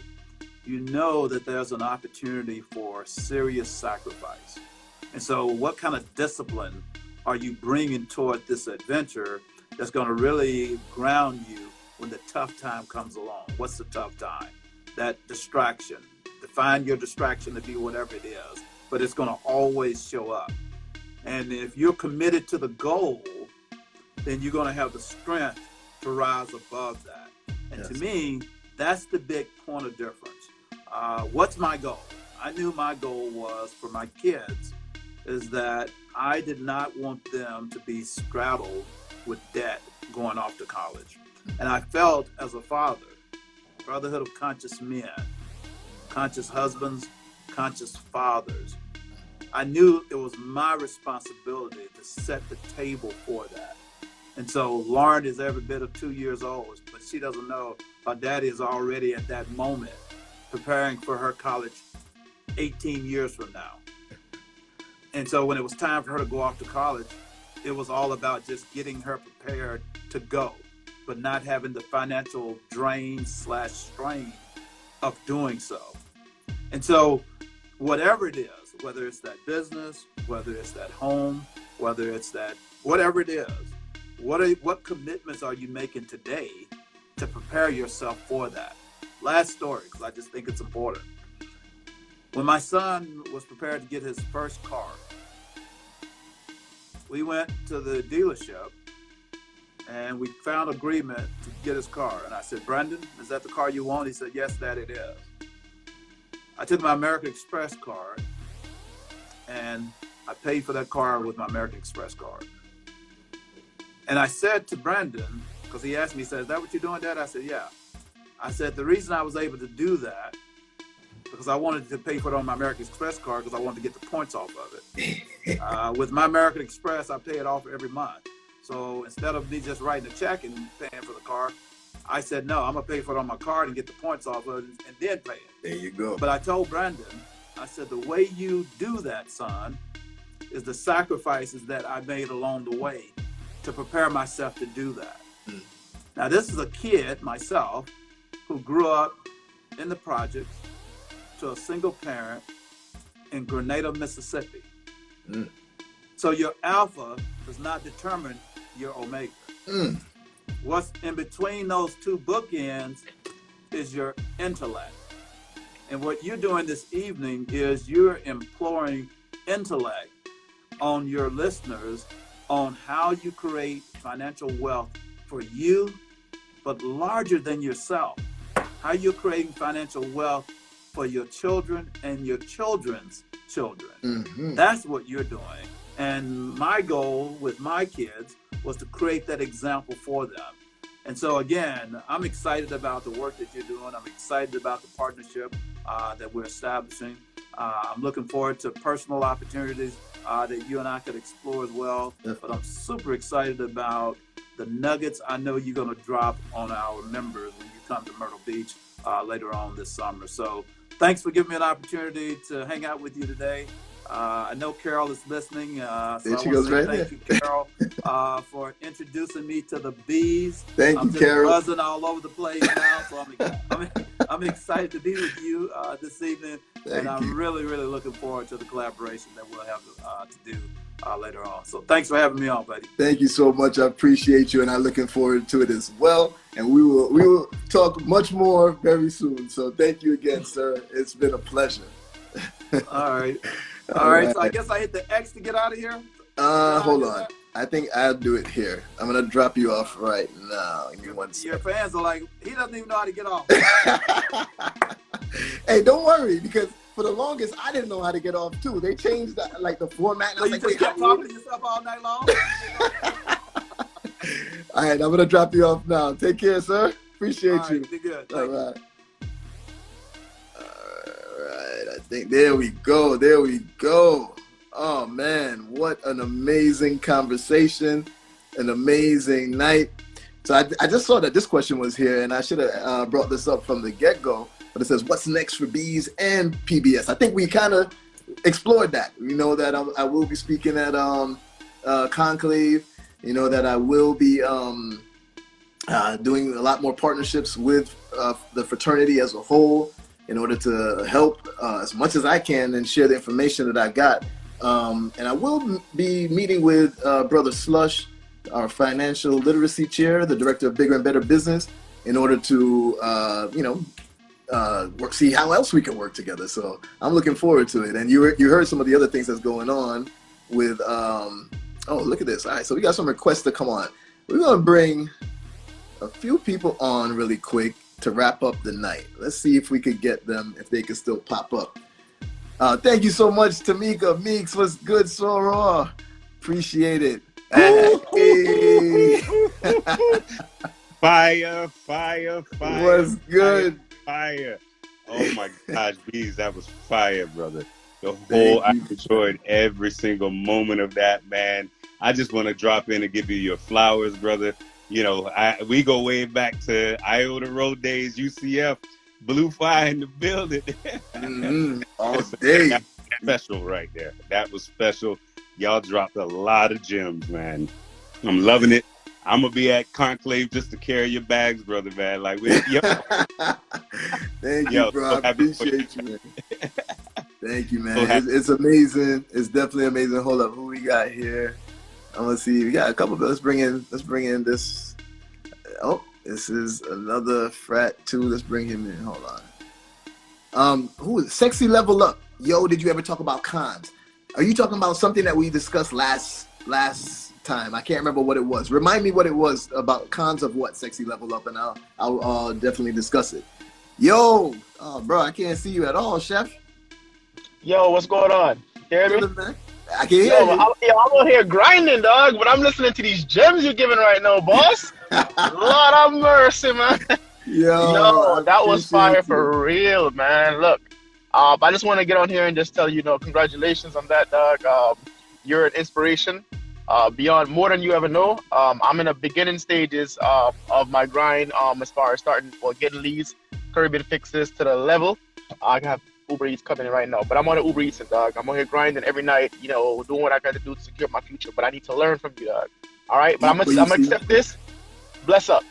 you know that there's an opportunity for serious sacrifice. And so what kind of discipline are you bringing toward this adventure that's going to really ground you when the tough time comes along? What's the tough time? That distraction. Define your distraction to be whatever it is, but it's going to always show up. And if you're committed to the goal, then you're going to have the strength to rise above that. And yes, to me, that's the big point of difference. What's my goal? I knew my goal was for my kids is that I did not want them to be straddled with debt going off to college. And I felt as a father, brotherhood of conscious men, conscious husbands, conscious fathers, I knew it was my responsibility to set the table for that. And so Lauren is every bit of 2 years old, but she doesn't know her daddy is already at that moment preparing for her college 18 years from now. And so when it was time for her to go off to college, it was all about just getting her prepared to go, but not having the financial drain / strain of doing so. And so whatever it is, whether it's that business, whether it's that home, whether it's that, whatever it is, what commitments are you making today to prepare yourself for that? Last story, because I just think it's important. When my son was prepared to get his first car, we went to the dealership and we found agreement to get his car. And I said, Brandon, is that the car you want? He said, yes, Dad, it is. I took my American Express card and I paid for that car with my American Express card. And I said to Brandon, because he asked me, he said, is that what you're doing, Dad? I said, yeah. I said, the reason I was able to do that, because I wanted to pay for it on my American Express card because I wanted to get the points off of it. With my American Express, I pay it off every month. So instead of me just writing a check and paying for the car, I said, no, I'm going to pay for it on my card and get the points off of it and then pay it. There you go. But I told Brandon, I said, the way you do that, son, is the sacrifices that I made along the way to prepare myself to do that. Mm. Now, this is a kid, myself, who grew up in the projects to a single parent in Grenada, Mississippi. Mm. So your alpha does not determine your omega. Mm. What's in between those two bookends is your intellect. And what you're doing this evening is you're imploring intellect on your listeners on how you create financial wealth for you, but larger than yourself. How you're creating financial wealth for your children and your children's children. Mm-hmm. That's what you're doing. And my goal with my kids was to create that example for them. And so again, I'm excited about the work that you're doing. I'm excited about the partnership that we're establishing. I'm looking forward to personal opportunities that you and I could explore as well. But I'm super excited about the nuggets I know you're going to drop on our members when you come to Myrtle Beach later on this summer. So thanks for giving me an opportunity to hang out with you today. I know Carol is listening, so I want to say thank you, Carol, for introducing me to the Beez. Thank you, Carol. I'm just buzzing all over the place now, so I'm excited to be with you this evening, and I'm really, really looking forward to the collaboration that we'll have to do later on. So thanks for having me on, buddy. Thank you so much. I appreciate you, and I'm looking forward to it as well. And we will talk much more very soon. So thank you again, sir. It's been a pleasure. All right. All right, so I guess I hit the X to get out of here? Hold on. I think I'll do it here. I'm going to drop you off right now. Give me 1 second. Your fans are like, he doesn't even know how to get off. Hey, don't worry, because for the longest, I didn't know how to get off, too. They changed the format. And so you just kept talking to yourself all night long? All right, I'm going to drop you off now. Take care, sir. Appreciate you. Be good. All right. I think there we go. Oh man, what an amazing conversation, an amazing night. So I just saw that this question was here, and I should have brought this up from the get-go, but it says, what's next for Beez and PBS? I think we kind of explored that. You know that I will be speaking at Conclave. You know that I will be doing a lot more partnerships with the fraternity as a whole, in order to help as much as I can and share the information that I got. And I will be meeting with Brother Slush, our financial literacy chair, the director of Bigger and Better Business, in order to, see how else we can work together. So I'm looking forward to it. And you heard some of the other things that's going on with, oh, look at this. All right, so we got some requests to come on. We're going to bring a few people on really quick to wrap up the night. Let's see if we could get them, if they can still pop up. Thank you so much, Tamika. Meeks, what's good, Sora? Appreciate it. Hey. Fire. What's good? Fire. Oh my gosh, Beez, that was fire, brother. I enjoyed every single moment of that, man. I just want to drop in and give you your flowers, brother. You know, we go way back to Iota Road days, UCF, Blue Fire in the building. All day. Special right there. That was special. Y'all dropped a lot of gems, man. I'm loving it. I'm gonna be at Conclave just to carry your bags, brother, man. Like, yo, Thank you, bro. So I appreciate you, man. Thank you, man. It's amazing. It's definitely amazing. Hold up, who we got here? I'm gonna see. We got a couple. Let's bring in this. Oh, this is another frat too. Let's bring him in. Hold on. Who is Sexy Level Up? Yo, did you ever talk about cons? Are you talking about something that we discussed last time? I can't remember what it was. Remind me what it was about cons of what, Sexy Level Up, and I'll definitely discuss it. Yo, bro, I can't see you at all, Chef. Yo, what's going on? Hear me? Man. I can hear you. I'm out here grinding, dog, but I'm listening to these gems you're giving right now, boss. Lord have mercy, man. Yo, that was fire for real, man. Look, I just want to get on here and just tell you, congratulations on that, dog. You're an inspiration. Beyond more than you ever know. I'm in the beginning stages of my grind as far as getting leads, Caribbean fixes to the level. I have Uber Eats coming in right now, but I'm on the Uber Eats, dog. I'm on here grinding every night, doing what I got to do to secure my future, but I need to learn from you, dog. All right, but I'm gonna accept this. Bless up.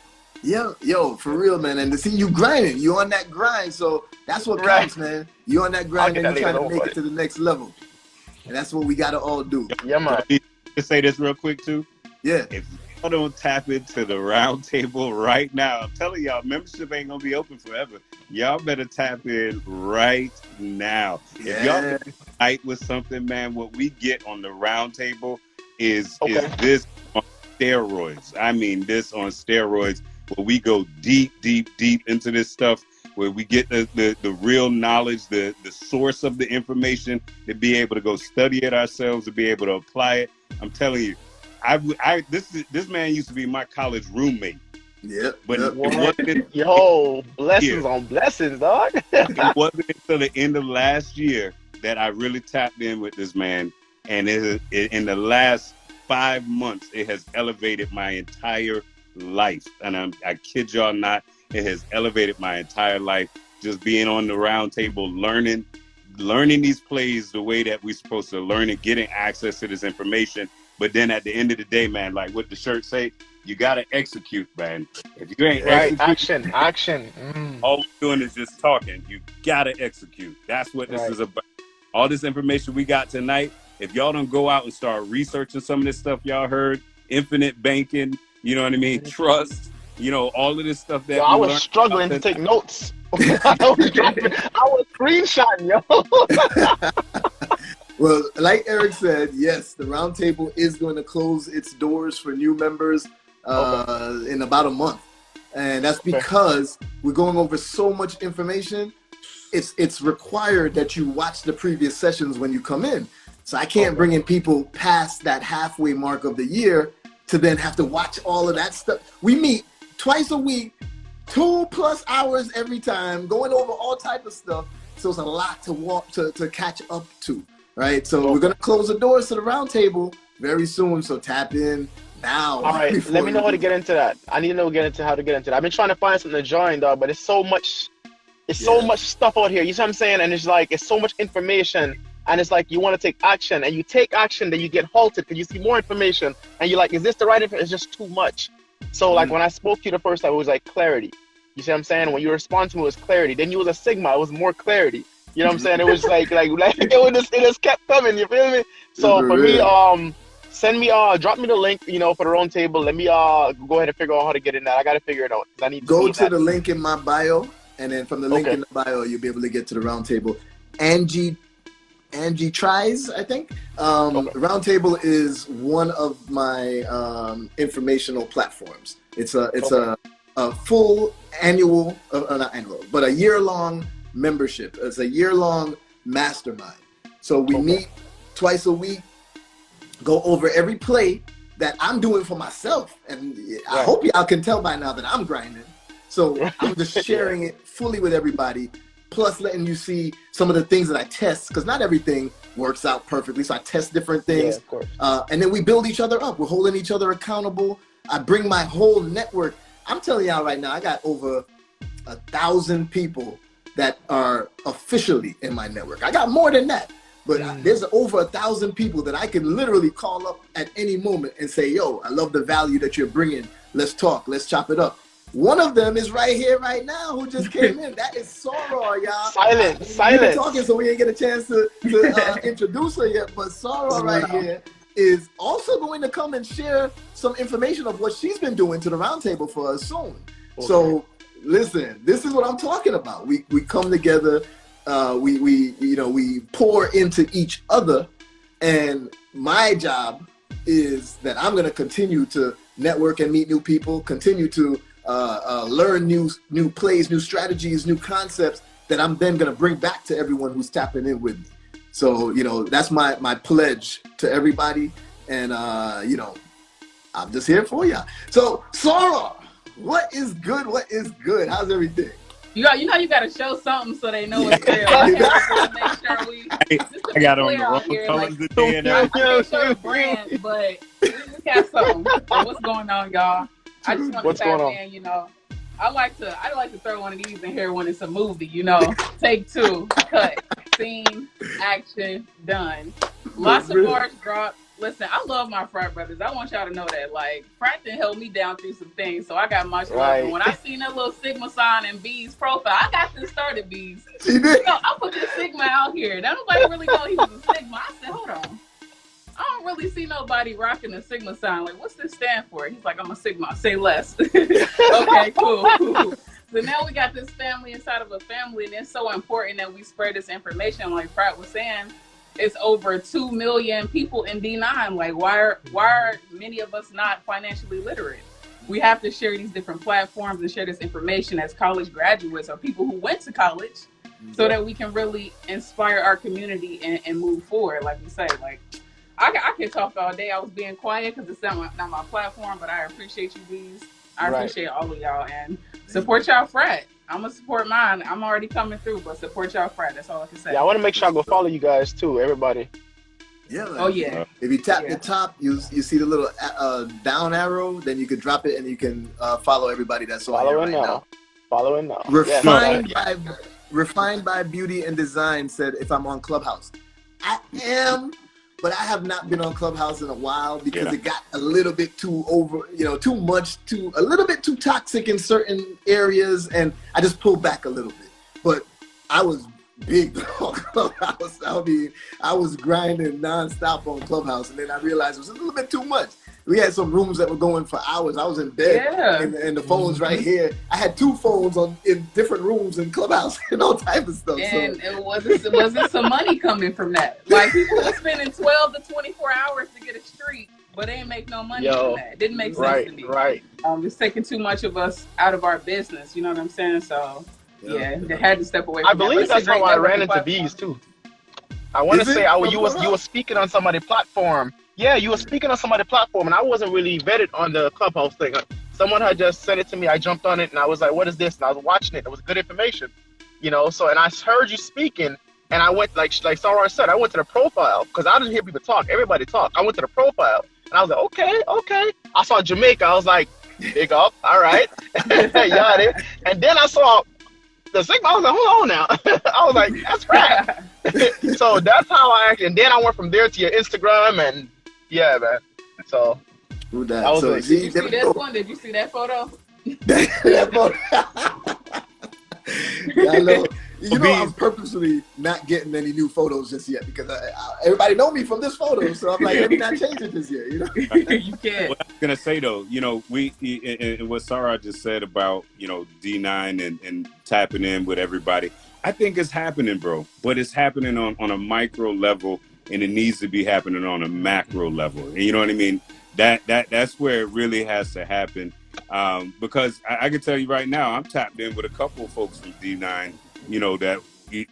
Yeah, yo, for real, man. And to see you grinding, you on that grind, so that's what counts, man. You on that grind and you're trying to make it to the next level. And that's what we gotta all do. Yeah, man. Just say this real quick too. Yeah. If y'all don't tap into the round table right now, I'm telling y'all, membership ain't gonna be open forever. Y'all better tap in right now. Yeah. If y'all fight with something, man, what we get on the round table is this on steroids. I mean, this on steroids, where we go deep into this stuff, where we get the real knowledge, the source of the information, to be able to go study it ourselves, to be able to apply it. I'm telling you, this man used to be my college roommate. Yep. But it wasn't. Yo, blessings on blessings, dog. It wasn't until the end of last year that I really tapped in with this man, and in the last 5 months, it has elevated my entire life. And I kid y'all not, it has elevated my entire life. Just being on the round table, learning these plays the way that we're supposed to learn it, getting access to this information. But then at the end of the day, man, like what the shirt say, you gotta execute, man. If you ain't action. All we're doing is just talking. You gotta execute. That's what this is about. All this information we got tonight, if y'all don't go out and start researching some of this stuff y'all heard, infinite banking, you know what I mean, trust, all of this stuff that I was struggling to take notes. I was screenshotting, yo. Well, like Eric said, yes, the round table is going to close its doors for new members in about a month. And that's because we're going over so much information. It's required that you watch the previous sessions when you come in. So I can't bring in people past that halfway mark of the year to then have to watch all of that stuff. We meet twice a week, 2+ hours every time, going over all type of stuff. So it's a lot to catch up to. Right, so we're gonna close the doors to the round table very soon. So tap in now. All right, let me know how to get into that. I need to know how to get into that. I've been trying to find something to join, dog, but it's so much stuff out here. You see what I'm saying? And it's so much information, and it's like you want to take action, and you take action, then you get halted because you see more information, and you're like, is this the right information? It's just too much. So like when I spoke to you the first time, it was like clarity. You see what I'm saying? When you respond to me, it was clarity. Then you was a Sigma, it was more clarity. You know what I'm saying? It was like it just kept coming. You feel me? So for me, drop me the link, for the round table. Let me go ahead and figure out how to get in that. I got to figure it out. I need to go to the link in my bio, and then from the link in the bio, you'll be able to get to the round table. Angie tries, I think. Round table is one of my informational platforms. It's a full annual, not annual, but a year-long membership. It's a year-long mastermind. So we meet twice a week, go over every play that I'm doing for myself. And I hope y'all can tell by now that I'm grinding. So I'm just sharing it fully with everybody, plus letting you see some of the things that I test, because not everything works out perfectly. So I test different things. Of course. And then we build each other up. We're holding each other accountable. I bring my whole network. I'm telling y'all right now, I got over 1,000 people that are officially in my network. I got more than that, But there's over 1,000 people that I can literally call up at any moment and say, yo, I love the value that you're bringing. Let's talk. Let's chop it up. One of them is right here, right now, who just came in. That is Soror, y'all. Silent. We've been talking, so we ain't get a chance to introduce her yet. But Soror right here is also going to come and share some information of what she's been doing to the roundtable for us soon. Okay. So listen, this is what I'm talking about. We come together, we pour into each other, and my job is that I'm going to continue to network and meet new people, continue to learn new plays, new strategies, new concepts that I'm then going to bring back to everyone who's tapping in with me. So, that's my pledge to everybody. And, I'm just here for y'all. So, Soror, what is good? What is good? How's everything? You got to show something so they know it's real. I got on the wrong colors today. I can't show the brand, but we got something. So what's going on, y'all? I just want to tap in, I like to throw one of these in here when it's a movie, take two, cut, scene, action, done. Lots of bars dropped. Listen, I love my frat brothers. I want y'all to know that. Like, frat done held me down through some things, so I got much love. And when I seen that little Sigma sign in Beez profile, I got this started, Beez. I put this Sigma out here. Now nobody really know he was a Sigma. I said, hold on. I don't really see nobody rocking a Sigma sign. Like, what's this stand for? He's like, I'm a Sigma. Say less. Okay, cool. So now we got this family inside of a family, and it's so important that we spread this information. Like Pratt was saying, it's over 2 million people in D9. Like, why are many of us not financially literate? We have to share these different platforms and share this information as college graduates or people who went to college, so that we can really inspire our community and move forward. Like we say, like, I can talk all day. I was being quiet because it's not my platform, but I appreciate you, Beez. I appreciate all of y'all, and support y'all frat. I'm gonna support mine. I'm already coming through, but support y'all frat. That's all I can say. Yeah, I want to make sure I go follow you guys too, everybody. Yeah. Oh yeah. If you tap the top, you see the little down arrow. Then you can drop it, and you can follow everybody that's on here right now. Following now. Refined by Beauty and Design said, if I'm on Clubhouse, I am. But I have not been on Clubhouse in a while because it got a little bit too a little bit too toxic in certain areas, and I just pulled back a little bit. But I was big on Clubhouse. I was grinding nonstop on Clubhouse, and then I realized it was a little bit too much. We had some rooms that were going for hours. I was in bed, and the phone's right here. I had 2 phones in different rooms in Clubhouse and all type of stuff. And it wasn't some money coming from that. Like, people were spending 12 to 24 hours to get a streak, but they didn't make no money from that. It didn't make sense to me. Right. It's taking too much of us out of our business. You know what I'm saying? So they had to step away. I believe that's how I ran into Beez too. I want to say you were speaking on somebody's platform. Yeah, you were speaking on somebody's platform, and I wasn't really vetted on the Clubhouse thing. Someone had just sent it to me. I jumped on it, and I was like, what is this? And I was watching it. It was good information, So, and I heard you speaking, and I went, like Soror said, I went to the profile, because I didn't hear people talk. Everybody talk. I went to the profile, and I was like, okay. I saw Jamaica. I was like, big up. All right. Got it. And then I saw the Sigma. I was like, hold on now. I was like, that's right. So that's how I acted. And then I went from there to your Instagram, and yeah, man. So that was Did you see this one? Did you see that photo? That photo. I know. I'm purposely not getting any new photos just yet because everybody know me from this photo. So I'm like, let me not change it this year. You can't. What I was gonna say though, we and what Sarah just said about D9 and tapping in with everybody. I think it's happening, bro. But it's happening on a micro level, and it needs to be happening on a macro level. And you know what I mean? That's where it really has to happen. Because I can tell you right now, I'm tapped in with a couple of folks from D9,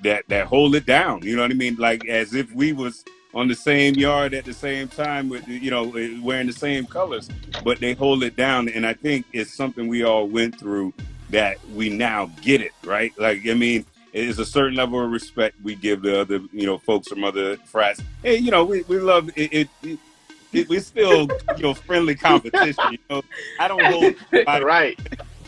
that hold it down. You know what I mean? Like as if we was on the same yard at the same time with, wearing the same colors, but they hold it down. And I think it's something we all went through that we now get it, right? Like, I mean, it's a certain level of respect we give the other, folks from other frats. Hey, we love it. We're still, friendly competition. I don't hold anybody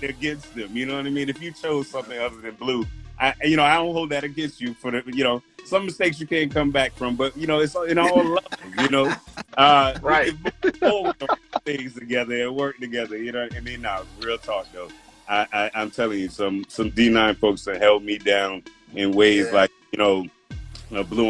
against them. You know what I mean? If you chose something other than blue, I don't hold that against you for the, some mistakes you can't come back from, but it's in all love, Right. We can both things together and work together. You know what I mean? Now, real talk though. I'm telling you, some D9 folks that held me down in ways like Blue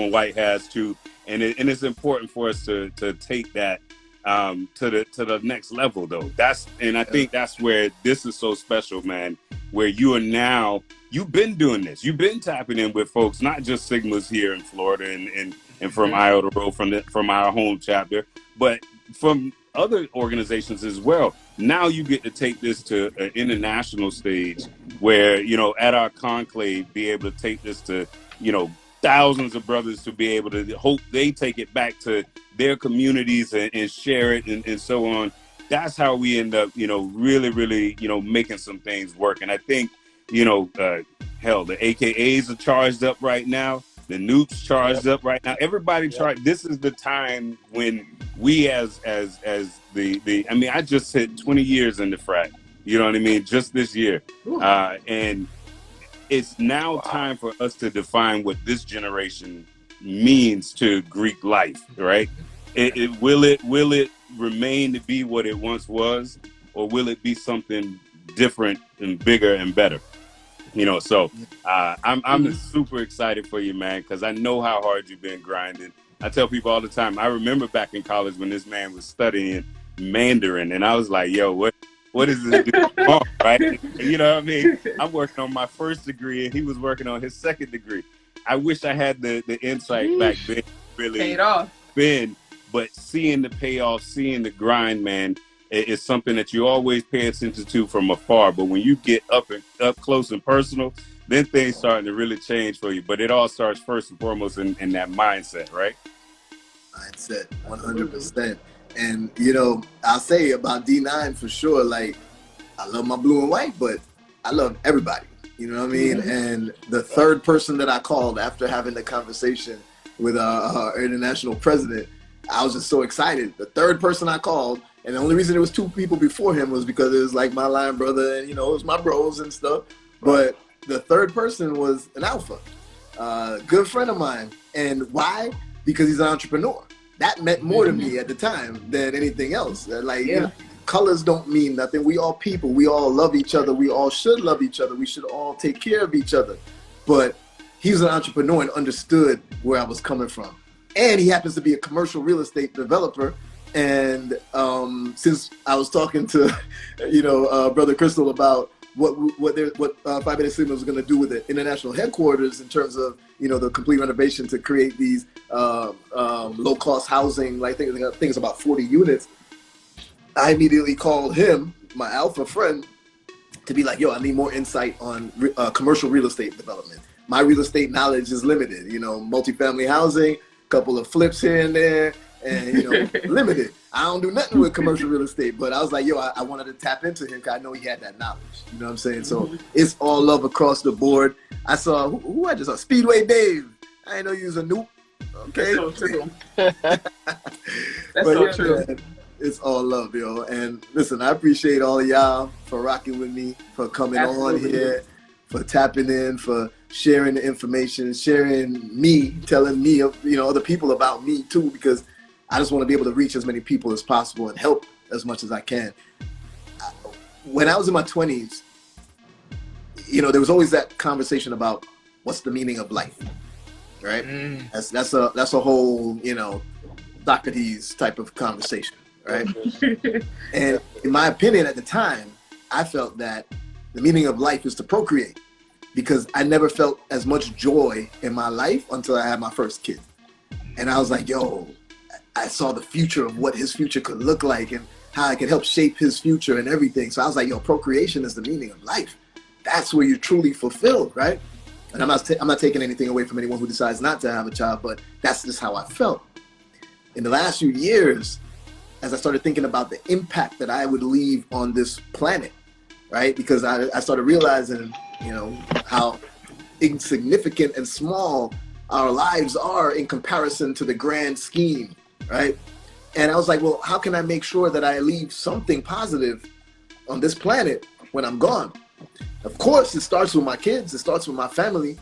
and White has too, and it's important for us to take that to the next level though. I think that's where this is so special, man. Where you've been doing this, you've been tapping in with folks, not just Sigmas here in Florida and from Iota Road from our home chapter, but from other organizations as well. Now you get to take this to an international stage where, at our conclave, be able to take this to, thousands of brothers to be able to hope they take it back to their communities and share it and so on. That's how we end up, really, really, making some things work. And I think, hell, the AKAs are charged up right now. The Newts charged up right now. Everybody charged. This is the time when we as I just hit 20 years in the frat. You know what I mean? Just this year. And it's now time for us to define what this generation means to Greek life, right? Will it remain to be what it once was, or will it be something different and bigger and better? So I'm super excited for you, man, because I know how hard you've been grinding. I tell people all the time, I remember back in college when this man was studying Mandarin, and I was like, yo, what is this dude wrong, right? You know what I mean? I'm working on my first degree, and he was working on his second degree. I wish I had the insight back then, really paid off. But seeing the payoff, seeing the grind, man, is something that you always pay attention to from afar. But when you get up close and personal, then things starting to really change for you. But it all starts first and foremost in that mindset, right? Mindset, 100%. And, I'll say about D9 for sure, like, I love my Blue and White, but I love everybody. You know what I mean? And the third person that I called after having the conversation with our international president, I was just so excited. The third person I called, and the only reason there was two people before him was because it was like my line brother and, it was my bros and stuff. But the third person was an alpha, good friend of mine. And why? Because he's an entrepreneur. That meant more to me at the time than anything else. Colors don't mean nothing. We all people. We all love each other. We all should love each other. We should all take care of each other. But he was an entrepreneur and understood where I was coming from. And he happens to be a commercial real estate developer. And since I was talking to, Brother Cristal about what Phi Beta Sigma was going to do with the international headquarters in terms of, the complete renovation to create these low-cost housing, like things about 40 units, I immediately called him, my alpha friend, to be like, yo, I need more insight on commercial real estate development. My real estate knowledge is limited, multifamily housing, couple of flips here and there, and limited. I don't do nothing with commercial real estate, but I was like, yo, I wanted to tap into him because I know he had that knowledge. You know what I'm saying? So it's all love across the board. I saw who I just saw Speedway Dave. I didn't know you was a noob. Okay, that's so true. That's so true. Man, it's all love, yo. And listen, I appreciate all of y'all for rocking with me, for coming on here, for tapping in, for sharing the information, sharing me, telling me, other people about me too, because I just want to be able to reach as many people as possible and help as much as I can. When I was in my 20s, there was always that conversation about what's the meaning of life, right? That's a whole, Socrates type of conversation, right? And in my opinion at the time, I felt that the meaning of life is to procreate, because I never felt as much joy in my life until I had my first kid. And I was like, yo, I saw the future of what his future could look like and how I could help shape his future and everything. So I was like, yo, procreation is the meaning of life. That's where you're truly fulfilled, right? And I'm not taking anything away from anyone who decides not to have a child, but that's just how I felt. In the last few years, as I started thinking about the impact that I would leave on this planet, right? Because I started realizing, how insignificant and small our lives are in comparison to the grand scheme, right? And I was like, well, how can I make sure that I leave something positive on this planet when I'm gone? Of course, it starts with my kids. It starts with my family.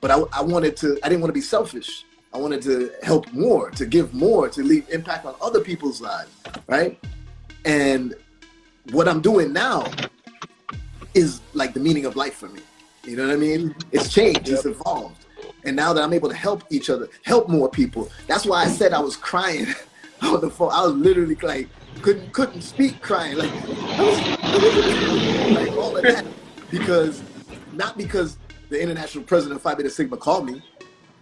But I didn't want to be selfish. I wanted to help more, to give more, to leave impact on other people's lives, right? And what I'm doing now is like the meaning of life for me. You know what I mean? It's changed, it's evolved. And now that I'm able to help each other, help more people, that's why I said I was crying on the phone. I was literally like, couldn't speak, crying. Like all of that. Not because the International President of Phi Beta Sigma called me,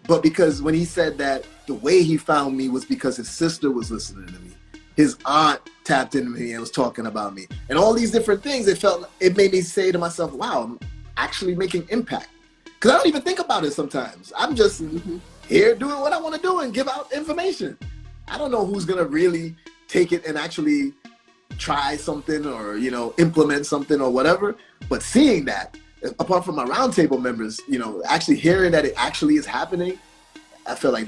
but because when he said that the way he found me was because his sister was listening to me. His aunt tapped into me and was talking about me. And all these different things, it made me say to myself, wow, I'm actually making impact. Because I don't even think about it sometimes. I'm just here doing what I want to do and give out information. I don't know who's going to really take it and actually try something or, implement something or whatever. But seeing that, apart from my roundtable members, actually hearing that it actually is happening, I feel like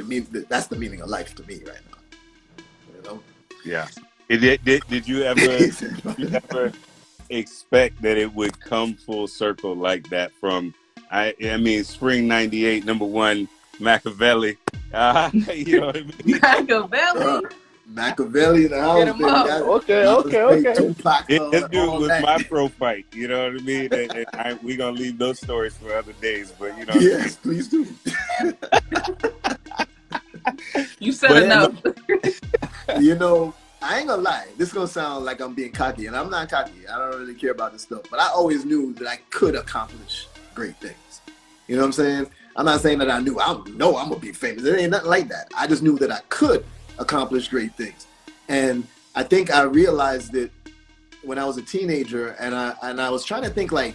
that's the meaning of life to me right now. Yeah. Did you ever expect that it would come full circle like that from, spring '98, #1, Machiavelli. You know what I mean? Machiavelli. Machiavelli in the house, baby. Okay. Tupac, This dude was my pro fight, you know what I mean? And we're going to leave those stories for other days, but Yes, please do. You said enough. I ain't gonna lie. This is gonna sound like I'm being cocky, and I'm not cocky. I don't really care about this stuff. But I always knew that I could accomplish great things. You know what I'm saying? I'm not saying that I know I'm gonna be famous. It ain't nothing like that. I just knew that I could accomplish great things. And I think I realized it when I was a teenager, and I was trying to think like,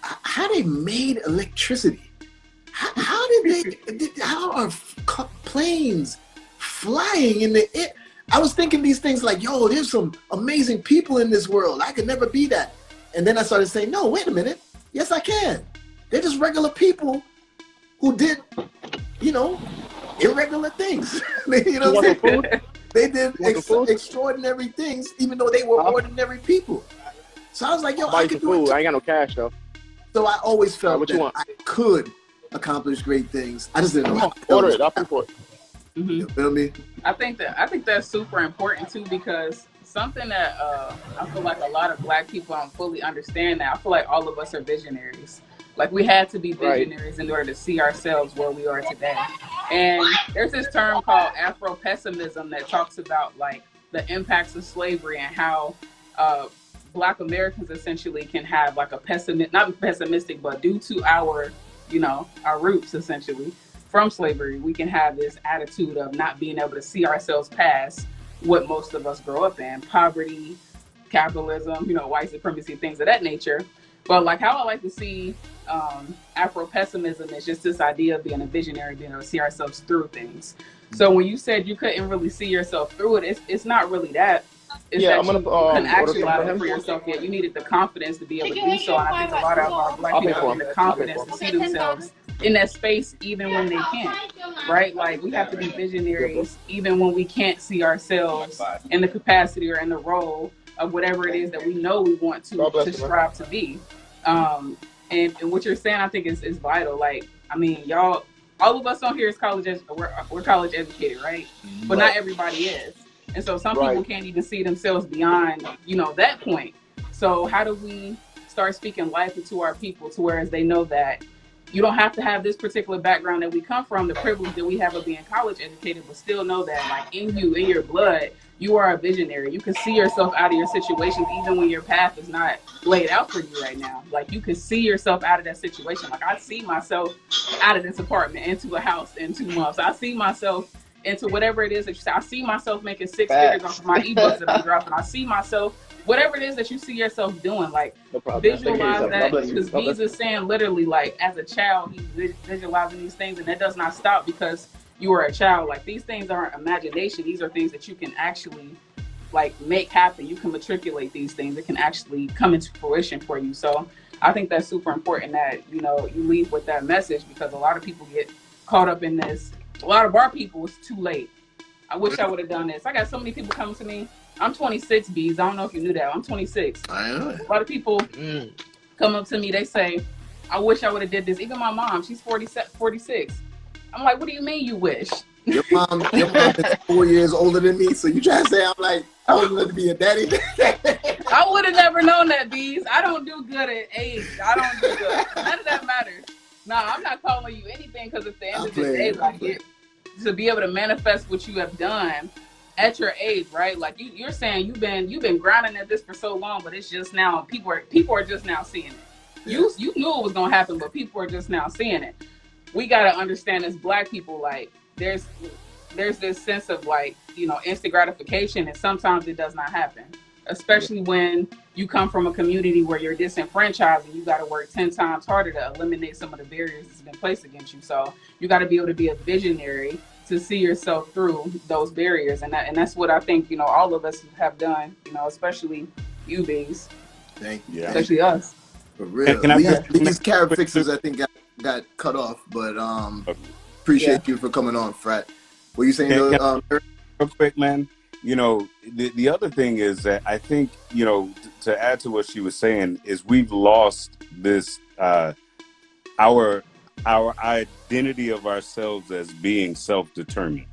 how they made electricity? How are planes flying in the air? I was thinking these things like, there's some amazing people in this world. I could never be that. And then I started saying, no, wait a minute. Yes, I can. They're just regular people who did, irregular things. They did extraordinary things, even though they were ordinary people. So I was like, I could do it. I ain't got no cash, though. So I always felt that I could accomplish great things. I just didn't know how. Order it. I'll pay for it. You feel me? I think that's super important too, because something that I feel like a lot of Black people don't fully understand now. I feel like all of us are visionaries. Like we had to be visionaries in order to see ourselves where we are today. And there's this term called Afro-pessimism that talks about like the impacts of slavery and how Black Americans essentially can have like not pessimistic, but due to our roots essentially from slavery, we can have this attitude of not being able to see ourselves past what most of us grow up in: poverty, capitalism, white supremacy, things of that nature. But like how I like to see Afro-pessimism is just this idea of being a visionary, being able to see ourselves through things. So when you said you couldn't really see yourself through it, it's not really that. It's that you couldn't actualize it for yourself yet. You needed the confidence to be able to do so. And I think a lot of our Black people need the confidence to see themselves in that space even when they can't, right? Like we have to be visionaries even when we can't see ourselves in the capacity or in the role of whatever it is that we know we want to strive to be. And what you're saying, I think is vital. Like, y'all, all of us on here is we're college educated, right? But not everybody is. And so some people can't even see themselves beyond, that point. So how do we start speaking life into our people to whereas they know that you don't have to have this particular background that we come from, the privilege that we have of being college educated, but still know that like in your blood, you are a visionary. You can see yourself out of your situations even when your path is not laid out for you right now. Like you can see yourself out of that situation. Like I see myself out of this apartment into a house in 2 months. I see myself into whatever it is that you say. I see myself making 6 figures off of my ebooks that I'm dropping. I see myself, whatever it is that you see yourself doing, like visualize that. Because Beez is saying literally, like as a child, he's visualizing these things, and that does not stop because you are a child. Like these things aren't imagination. These are things that you can actually like make happen. You can matriculate these things. It can actually come into fruition for you. So I think that's super important that, you leave with that message, because a lot of people get caught up in this. A lot of our people, it's too late. I wish I would have done this. I got so many people coming to me. I'm 26, Beez. I don't know if you knew that. I'm 26. I know. A lot of people come up to me, they say, I wish I would have did this. Even my mom, she's 46. I'm like, what do you mean you wish? Your mom is 4 years older than me, so you trying to say I'm like old enough to be a daddy? I would have never known that, Beez. I don't do good at age. I don't do good. None of that matters. No, I'm not calling you anything because at the end of the day, like to be able to manifest what you have done at your age, right? Like you're saying you've been grinding at this for so long, but it's just now people are just now seeing it. Yeah. You knew it was gonna happen, but people are just now seeing it. We gotta understand as Black people, like there's this sense of like, you know, instant gratification, and sometimes it does not happen. Especially when you come from a community where you're disenfranchised and you got to work 10 times harder to eliminate some of the barriers that's been placed against you. So you got to be able to be a visionary to see yourself through those barriers. And that's what I think, you know, all of us have done, you know, especially you, Beez. Thank you. Especially us. For real. These carrot fixers, I think, got cut off, but appreciate you for coming on, Frat. What you saying, real quick, man? You know, the other thing is that I think, you know, to add to what she was saying, is we've lost this, our identity of ourselves as being self-determined,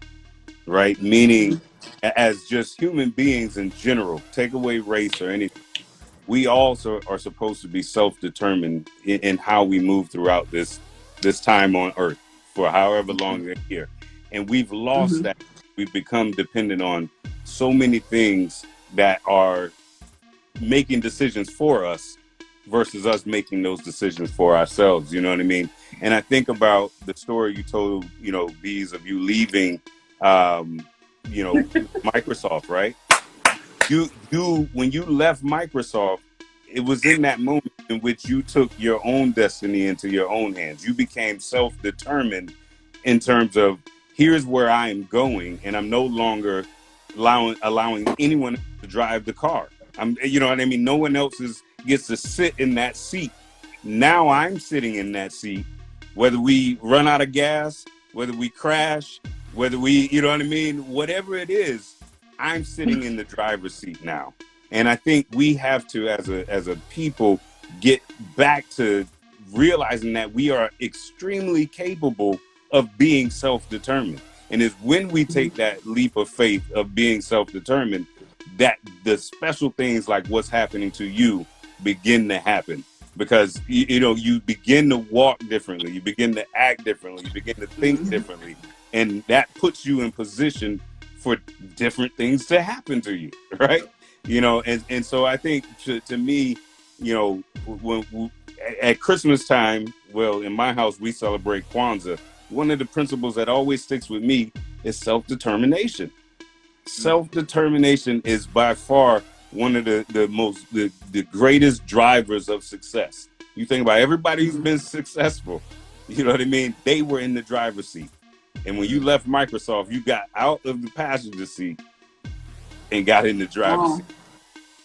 right? Meaning as just human beings in general, take away race or anything. We also are supposed to be self-determined in how we move throughout this time on earth for however long they're here. And we've lost that. We've become dependent on so many things that are making decisions for us versus us making those decisions for ourselves. You know what I mean? And I think about the story you told, you know, Beez, of you leaving, you know, Microsoft, right? When you left Microsoft, it was in that moment in which you took your own destiny into your own hands. You became self-determined in terms of, here's where I am going, and I'm no longer allowing anyone to drive the car. You know what I mean? No one else gets to sit in that seat. Now I'm sitting in that seat, whether we run out of gas, whether we crash, whether we, you know what I mean? Whatever it is, I'm sitting in the driver's seat now. And I think we have to, as a people, get back to realizing that we are extremely capable of being self-determined. And it's when we take that leap of faith of being self-determined that the special things like what's happening to you begin to happen. Because, you know, you begin to walk differently, you begin to act differently, you begin to think differently. And that puts you in position for different things to happen to you, right? You know, and so I think to me, you know, when at Christmas time, well, in my house, we celebrate Kwanzaa. One of the principles that always sticks with me is self-determination. Self-determination is by far one of the greatest drivers of success. You think about everybody who's been successful, you know what I mean? They were in the driver's seat. And when you left Microsoft, you got out of the passenger seat and got in the driver's seat.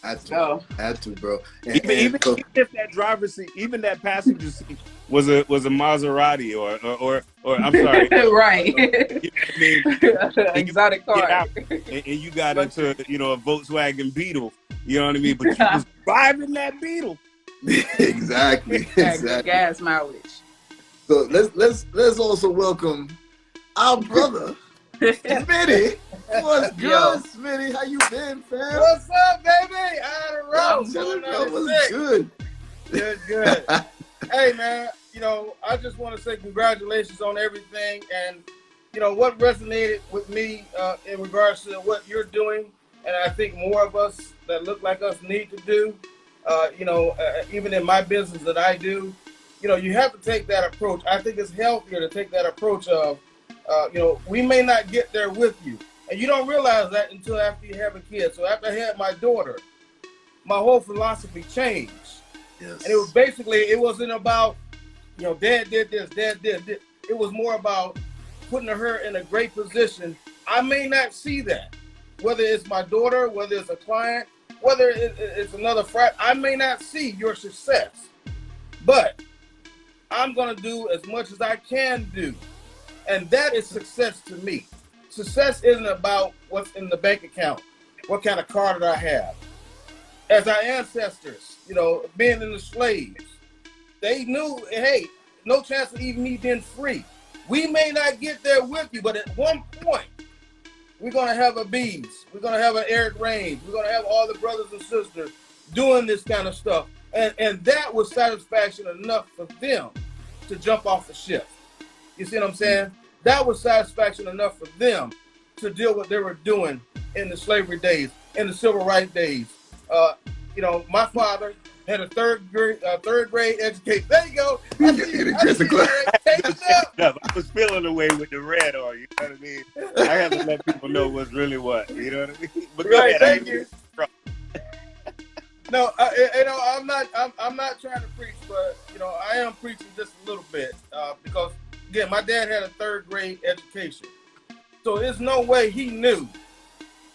Had to, bro. Even if that driver's seat, even that passenger seat was a Maserati or I'm sorry, right? You know what I mean? Exotic car, and you got into, you know, a Volkswagen Beetle. You know what I mean? But you was driving that Beetle. Exactly. Gas mileage. So let's also welcome our brother, Smitty. What's good, Smitty? How you been, fam? What's up, baby? I had a round. What's good? Good. Hey, man, you know, I just want to say congratulations on everything. And, you know, what resonated with me in regards to what you're doing, and I think more of us that look like us need to do, you know, even in my business that I do, you know, you have to take that approach. I think it's healthier to take that approach of, you know, we may not get there with you. And you don't realize that until after you have a kid. So after I had my daughter, my whole philosophy changed. Yes. And it was basically, it wasn't about, you know, dad did this, dad did this. It was more about putting her in a great position. I may not see that, whether it's my daughter, whether it's a client, whether it's another frat, I may not see your success, but I'm going to do as much as I can do. And that is success to me. Success isn't about what's in the bank account, what kind of car did I have. As our ancestors, you know, being in the slaves, they knew, hey, no chance of even me being free. We may not get there with you, but at one point, we're going to have a Beez. We're going to have an Eric Rains. We're going to have all the brothers and sisters doing this kind of stuff. And that was satisfaction enough for them to jump off the ship. You see what I'm saying? That was satisfaction enough for them to deal with what they were doing in the slavery days, in the civil rights days. You know, my father had a third grade education. There you go. I was feeling away with the red on, you know what I mean? I have to let people know what's really what, you know what I mean? But right, thank you. No, you know, I'm not trying to preach, but you know, I am preaching just a little bit because again, my dad had a third grade education, so there's no way he knew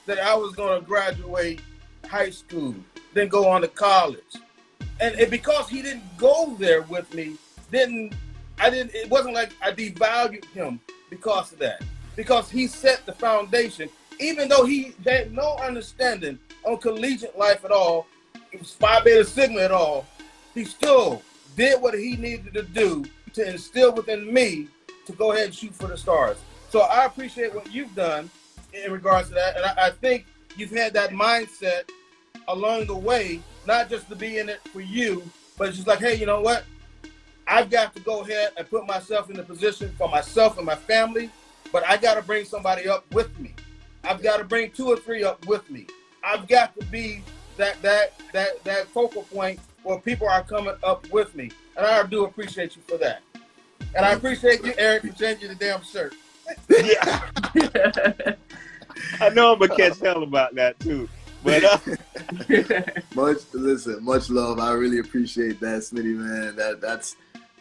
that I was going to graduate high school, then go on to college. And because he didn't go there with me, it wasn't like I devalued him because of that. Because he set the foundation, even though he had no understanding on collegiate life at all, it was Phi Beta Sigma at all, he still did what he needed to do to instill within me to go ahead and shoot for the stars. So I appreciate what you've done in regards to that. And I think you've had that mindset along the way, not just to be in it for you, but it's just like, hey, you know what? I've got to go ahead and put myself in the position for myself and my family, but I got to bring somebody up with me. I've got to bring 2 or 3 up with me. I've got to be that focal point where people are coming up with me. And I do appreciate you for that. And I appreciate you, Eric, for changing the damn shirt. Yeah. I know I'm going to catch hell about that, too. But much love. I really appreciate that, Smitty, man.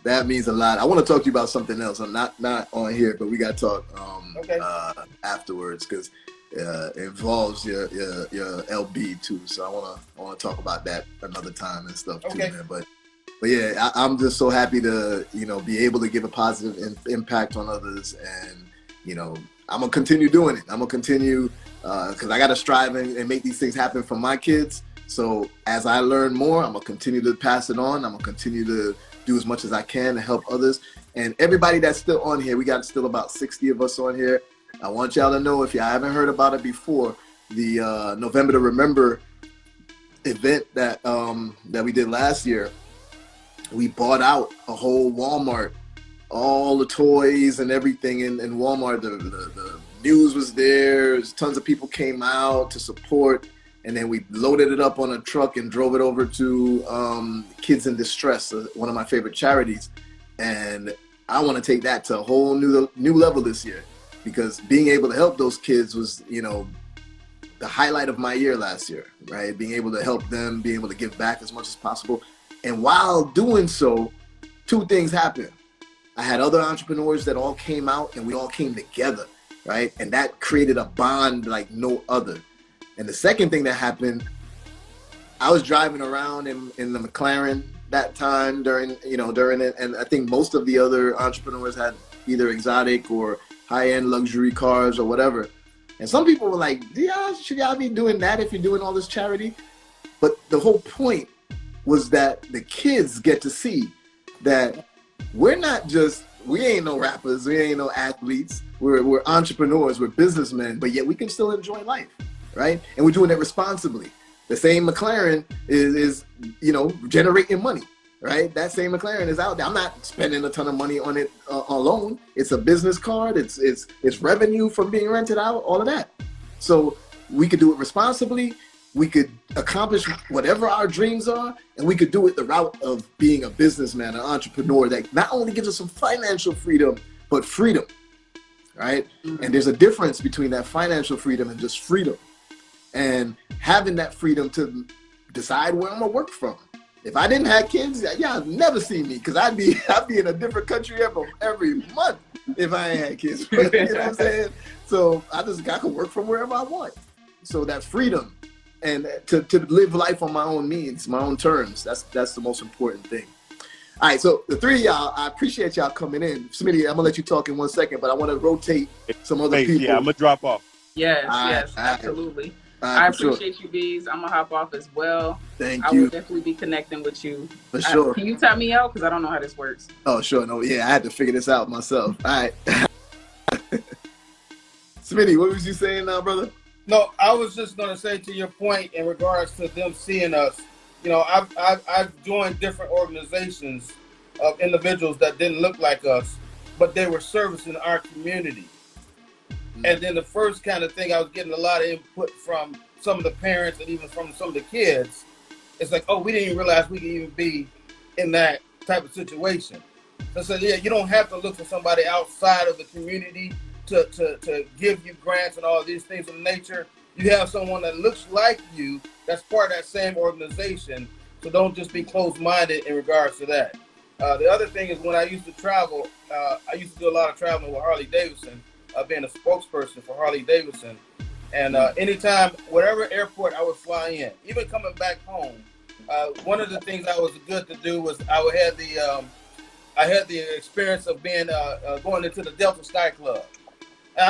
That means a lot. I want to talk to you about something else. I'm not on here, but we got to talk afterwards because it involves your LB too. So I want to talk about that another time and stuff too, man. But yeah, I'm just so happy to be able to give a positive impact on others, and I'm gonna continue doing it. I'm gonna continue. Because I got to strive and make these things happen for my kids. So as I learn more, I'm going to continue to pass it on. I'm going to continue to do as much as I can to help others. And everybody that's still on here, we got still about 60 of us on here. I want y'all to know, if y'all haven't heard about it before, the November to Remember event that we did last year, we bought out a whole Walmart, all the toys and everything in Walmart. The news was there. Tons of people came out to support, and then we loaded it up on a truck and drove it over to Kids in Distress, one of my favorite charities. And I want to take that to a whole new level this year, because being able to help those kids was, the highlight of my year last year, right? Being able to help them, being able to give back as much as possible. And while doing so, 2 things happened. I had other entrepreneurs that all came out, and we all came together. Right? And that created a bond like no other. And the second thing that happened, I was driving around in the McLaren that time during it. And I think most of the other entrepreneurs had either exotic or high-end luxury cars or whatever. And some people were like, should y'all be doing that if you're doing all this charity? But the whole point was that the kids get to see that we ain't no rappers, we ain't no athletes. We're entrepreneurs, we're businessmen, but yet we can still enjoy life, right? And we're doing it responsibly. The same McLaren is generating money, right? That same McLaren is out there. I'm not spending a ton of money on it alone. It's a business card. It's revenue from being rented out, all of that. So we could do it responsibly. We could accomplish whatever our dreams are, and we could do it the route of being a businessman, an entrepreneur that not only gives us some financial freedom, but freedom, right? Mm-hmm. And there's a difference between that financial freedom and just freedom. And having that freedom to decide where I'm gonna work from. If I didn't have kids, y'all never see me, because I'd be in a different country every month if I ain't had kids. You know what I'm saying? So I could work from wherever I want. So that freedom. And to live life on my own means, my own terms. That's the most important thing. All right, so the 3 of y'all, I appreciate y'all coming in. Smitty, I'm gonna let you talk in 1 second, but I want to rotate some other people. Yeah, I'm gonna drop off. Yes, absolutely. I appreciate you, Beez. I'm gonna hop off as well. Thank you. I will definitely be connecting with you. For sure. Can you tap me out? Because I don't know how this works. Oh, sure. No, yeah, I had to figure this out myself. All right. Smitty, what was you saying now, brother? No, I was just going to say to your point in regards to them seeing us. You know, I've joined different organizations of individuals that didn't look like us, but they were servicing our community. And then the first kind of thing, I was getting a lot of input from some of the parents and even from some of the kids. It's like, oh, we didn't even realize we could even be in that type of situation. So I said, yeah, you don't have to look for somebody outside of the community to give you grants and all these things of nature. You have someone that looks like you that's part of that same organization. So don't just be closed-minded in regards to that. The other thing is when I used to travel, I used to do a lot of traveling with Harley Davidson, being a spokesperson for Harley Davidson. And anytime, whatever airport I would fly in, even coming back home, one of the things I was good to do was I had the experience of being going into the Delta Sky Club. And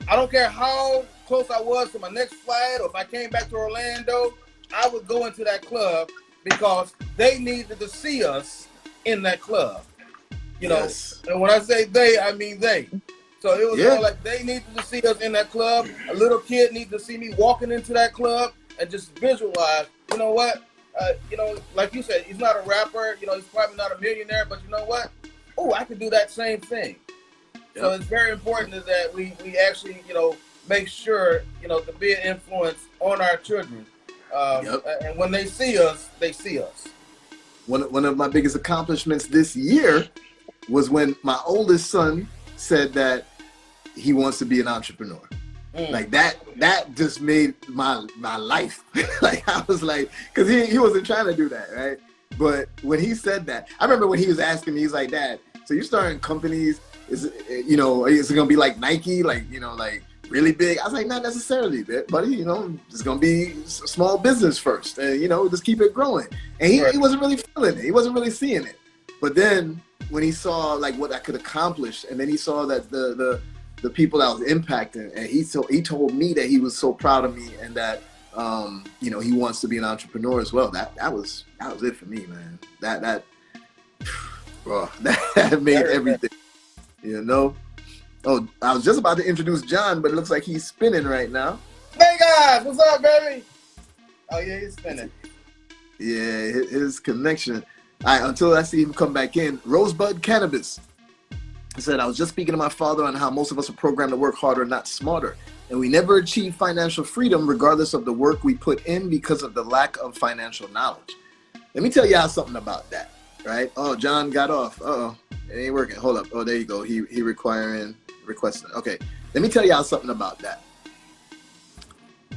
I don't care how close I was to my next flight, or if I came back to Orlando, I would go into that club because they needed to see us in that club. You know, and when I say they, I mean they. So it was all like they needed to see us in that club. A little kid needed to see me walking into that club and just visualize, you know what? You know, like you said, he's not a rapper. You know, he's probably not a millionaire, but you know what? Oh, I could do that same thing. Yep. So it's very important that we actually, you know, make sure, you know, to be an influence on our children. And when they see us, they see us. One of my biggest accomplishments this year was when my oldest son said that he wants to be an entrepreneur. Like that just made my life. Like I was like, because he wasn't trying to do that, right? But when he said that, I remember when he was asking me, he's like, Dad, so you're starting companies, is it gonna be like Nike, like, you know, like really big? I was like, not necessarily, buddy, you know, it's gonna be a small business first, and you know, just keep it growing. And he wasn't really feeling it, he wasn't really seeing it. But then when he saw like what I could accomplish, and then he saw that the people that I was impacting, and he told me that he was so proud of me, and that you know, he wants to be an entrepreneur as well. That was it for me, man. That made everything, you know. Oh, I was just about to introduce John, but it looks like he's spinning right now. Hey guys, what's up, baby? Oh yeah, he's spinning. Yeah, his connection. All right, until I see him come back in. Rosebud Cannabis said, I was just speaking to my father on how most of us are programmed to work harder, not smarter. And we never achieve financial freedom regardless of the work we put in because of the lack of financial knowledge. Let me tell y'all something about that, right? Oh, John got off. Uh-oh, it ain't working. Hold up. Oh, there you go. He requesting. Okay, let me tell y'all something about that.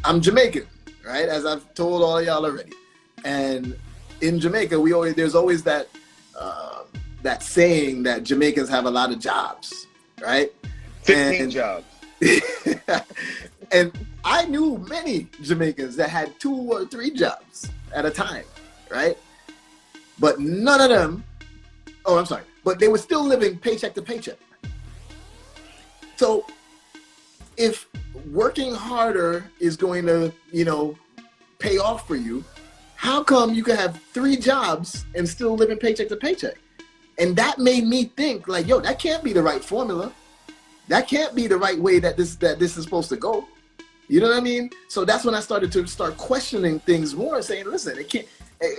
I'm Jamaican, right? As I've told all y'all already. And in Jamaica, there's always that saying that Jamaicans have a lot of jobs, right? 15 jobs. And I knew many Jamaicans that had 2 or 3 jobs at a time, right? But none of them, but they were still living paycheck to paycheck. So if working harder is going to, you know, pay off for you, how come you can have 3 jobs and still living paycheck to paycheck? And that made me think, like, yo, that can't be the right formula. That can't be the right way that this is supposed to go. You know what I mean? So that's when I started to questioning things more and saying, listen, it can't.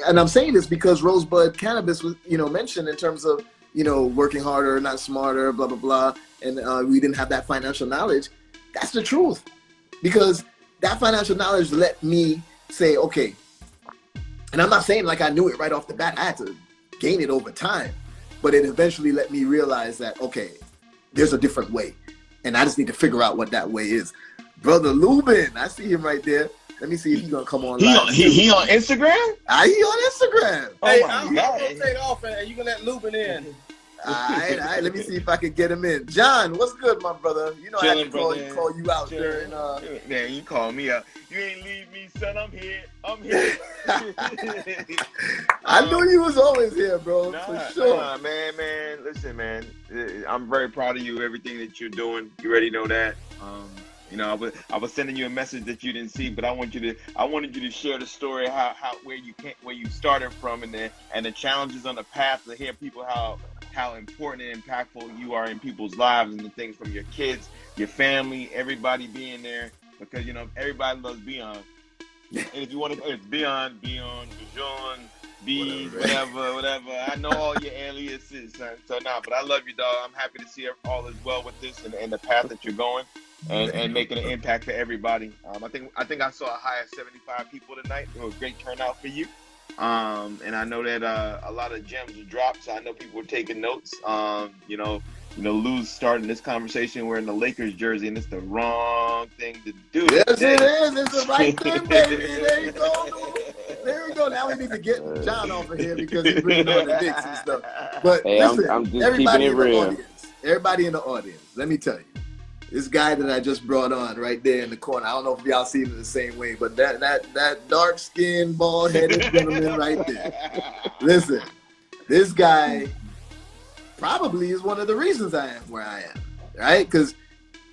And I'm saying this because Rosebud Cannabis was, you know, mentioned in terms of, you know, working harder, not smarter, blah, blah, blah. And we didn't have that financial knowledge. That's the truth. Because that financial knowledge let me say, okay, and I'm not saying like I knew it right off the bat. I had to gain it over time. But it eventually let me realize that, okay, there's a different way. And I just need to figure out what that way is. Brother Lubin, I see him right there. Let me see if he's going to come on live. He on Instagram? He on Instagram. Hey, I'm going to take off and you can let Lubin in. All right. Let me see if I can get him in. John, what's good, my brother? You know, I had to call you out during. Man, you call me out. You ain't leave me, son. I'm here. I knew you was always here, bro. For sure. Man. Listen, man. I'm very proud of you. Everything that you're doing. You already know that. You know, I was sending you a message that you didn't see, but I wanted you to share the story how where you started from and the challenges on the path, to hear people how important and impactful you are in people's lives, and the things from your kids, your family, everybody being there, because you know everybody loves Beyond. And if you want to, it's Beyond, Bijon, Beez, whatever. I know all your aliases, son. So but I love you, dog. I'm happy to see all is well with this and the path that you're going, and making an impact for everybody. I think I saw a high of 75 people tonight. It was a great turnout for you. And I know that a lot of gems were dropped, so I know people were taking notes. Lou's starting this conversation wearing the Lakers jersey, and it's the wrong thing to do. Yes, it is. It's the right thing, baby. There you go. There we go. Now we need to get John off of here because he's bringing on the Knicks and stuff. But hey, listen, I'm just everybody keeping it real. Everybody in the audience, let me tell you, this guy that I just brought on right there in the corner, I don't know if y'all see it the same way, but that dark-skinned, bald-headed gentleman right there. Listen, this guy probably is one of the reasons I am where I am, right? Because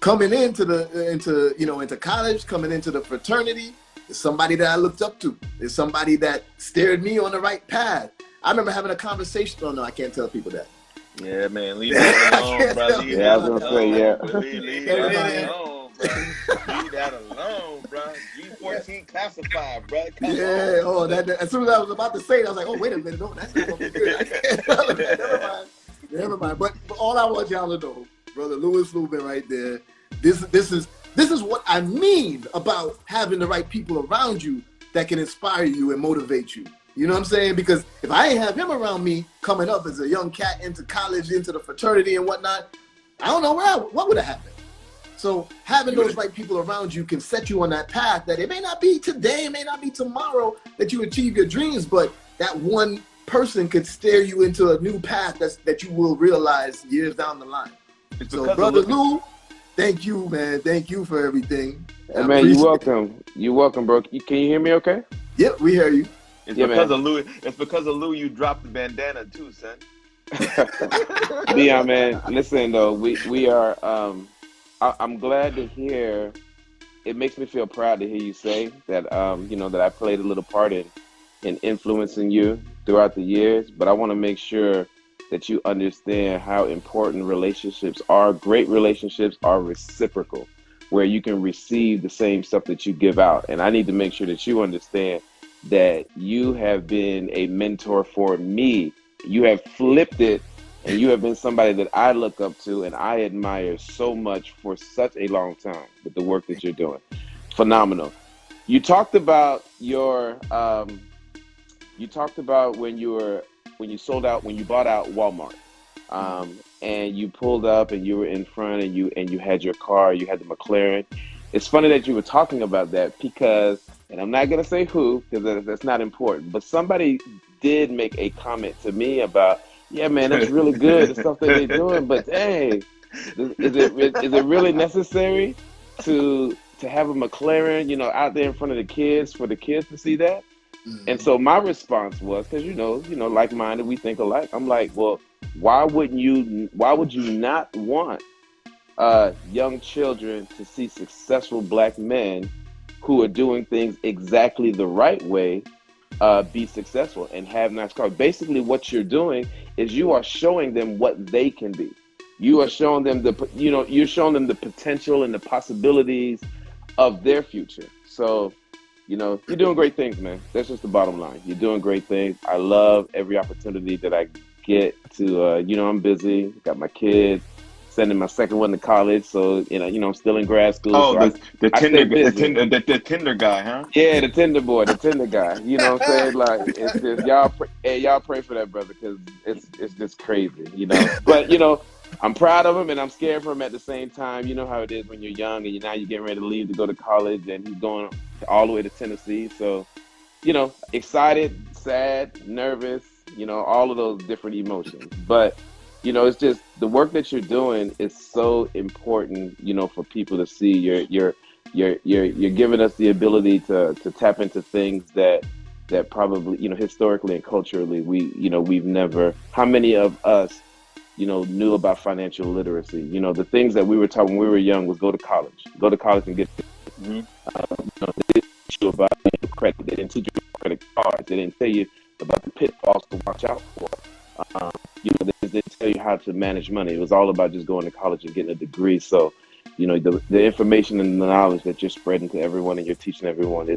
coming into college, coming into the fraternity, is somebody that I looked up to. Is somebody that steered me on the right path. I remember having a conversation. Oh no, I can't tell people that. Yeah, man, leave that alone, bro. Leave that alone, bro. Leave that alone, bro. G14 classified, bro. Come on. As soon as I was about to say it, I was like, oh, wait a minute, no, that's not gonna be good. Never mind. But all I want y'all to know, Brother Louis Lubin right there, this is what I mean about having the right people around you that can inspire you and motivate you. You know what I'm saying? Because if I ain't have him around me coming up as a young cat into college, into the fraternity and whatnot, I don't know what would have happened. So having those right people around you can set you on that path that it may not be today, it may not be tomorrow that you achieve your dreams, but that one person could steer you into a new path that you will realize years down the line. So Brother Lou, thank you, man. Thank you for everything. Hey, man, you're welcome. You're welcome, bro. Can you hear me okay? Yep, we hear you. It's because of Lou. It's because of Lou you dropped the bandana too, son. Yeah, man. Listen though, we are. I'm glad to hear. It makes me feel proud to hear you say that. That I played a little part in influencing you throughout the years. But I want to make sure that you understand how important relationships are. Great relationships are reciprocal, where you can receive the same stuff that you give out. And I need to make sure that you understand that you have been a mentor for me. You have flipped it, and you have been somebody that I look up to and I admire so much for such a long time with the work that you're doing. Phenomenal. You talked about when you bought out Walmart, and you pulled up and you were in front and you had your car, you had the McLaren. It's funny that you were talking about that because, and I'm not going to say who, because that's not important, but somebody did make a comment to me about, yeah, man, that's really good, the stuff that they're doing, but hey, is it really necessary to have a McLaren, out there in front of the kids, for the kids to see that? And so my response was, because like-minded, we think alike. I'm like, well, why would you not want young children to see successful black men who are doing things exactly the right way be successful and have nice cars? Basically, what you're doing is you are showing them what they can be. You are showing them you're showing them the potential and the possibilities of their future. So, you're doing great things, man. That's just the bottom line. You're doing great things. I love every opportunity that I get to, I'm busy, got my kids, sending my second one to college. So, I'm still in grad school. Oh, so the Tinder guy, huh? Yeah, the Tinder boy, the Tinder guy. You know what I'm saying? Like, it's just, y'all pray for that brother, because it's just crazy, But, I'm proud of him and I'm scared for him at the same time. You know how it is when you're young and now you're getting ready to leave to go to college, and he's going all the way to Tennessee. So, excited, sad, nervous, all of those different emotions. But, it's just the work that you're doing is so important, for people to see. You're giving us the ability to tap into things that probably, historically and culturally, we've never. How many of us knew about financial literacy. The things that we were taught when we were young was go to college and get. They didn't teach you about credit. They didn't teach you about credit cards. They didn't tell you about the pitfalls to watch out for. They didn't tell you how to manage money. It was all about just going to college and getting a degree. So, the information and the knowledge that you're spreading to everyone and you're teaching everyone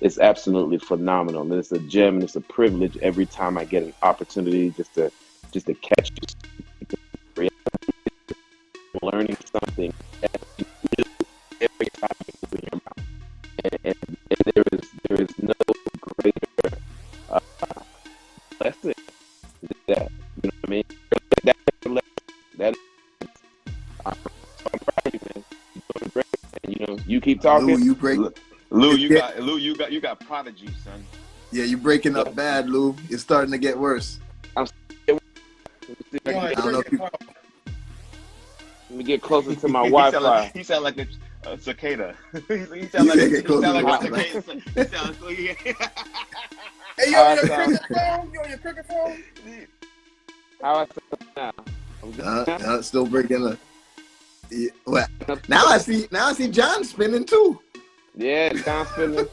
it's absolutely phenomenal. And it's a gem and it's a privilege every time I get an opportunity just to catch you learning something every time you open your mouth. And there is no greater lesson than that. You know what I mean? That I'm proud of you, man. You're doing great. And you keep talking. Lou, you got prodigy, son. Yeah, you breaking up bad, Lou. It's starting to get worse. I don't know if you... Let me get closer to my Wi-Fi. He sound like a cicada. He sound like a cicada. Hey, you on your cricket phone? You on your cricket phone? How I sound now? Still breaking up. Yeah, well, now I see John spinning too. Yeah, John spinning.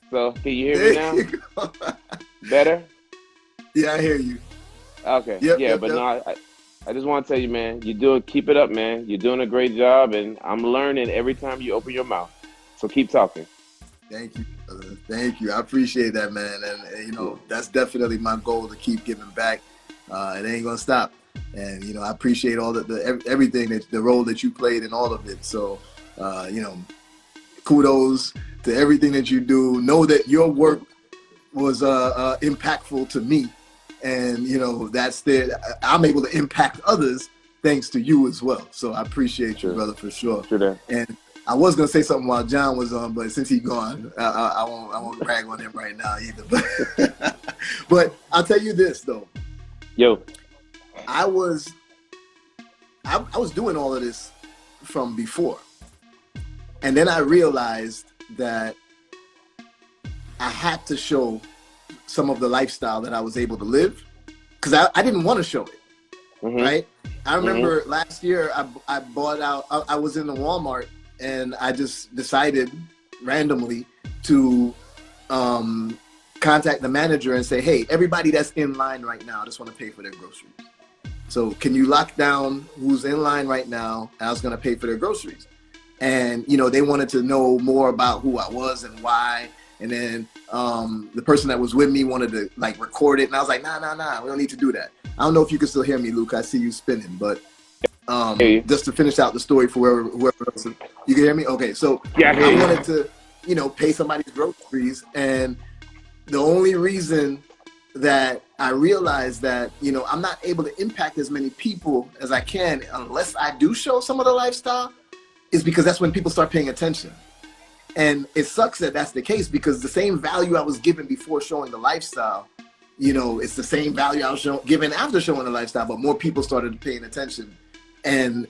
So, can you hear me now? Better? Yeah, I hear you. Okay. Yep. No, I just want to tell you, man, keep it up, man. You're doing a great job, and I'm learning every time you open your mouth. So keep talking. Thank you, brother. Thank you. I appreciate that, man. And that's definitely my goal, to keep giving back. It ain't gonna stop. And I appreciate all everything, the role that you played in all of it. So kudos to everything that you do. Know that your work was impactful to me, and I'm able to impact others thanks to you as well. So I appreciate you, brother, for sure. And I was gonna say something while John was on, but since he's gone, I won't brag on him right now either. But I'll tell you this though. Yo, I was doing all of this from before, and then I realized that I had to show some of the lifestyle that I was able to live, because I didn't want to show it. Right? I remember last year I bought out. I was in the Walmart, and I just decided randomly to contact the manager and say, hey, everybody that's in line right now, I just want to pay for their groceries. So can you lock down who's in line right now? And I was going to pay for their groceries. And, they wanted to know more about who I was and why. And then the person that was with me wanted to record it. And I was like, nah, we don't need to do that. I don't know if you can still hear me, Luke. I see you spinning, but just to finish out the story for whoever else. You can hear me? Okay. So I wanted to, pay somebody's groceries. And the only reason that I realized that, I'm not able to impact as many people as I can unless I do show some of the lifestyle, is because that's when people start paying attention. And it sucks that that's the case, because the same value I was given before showing the lifestyle, it's the same value I was given after showing the lifestyle, but more people started paying attention. And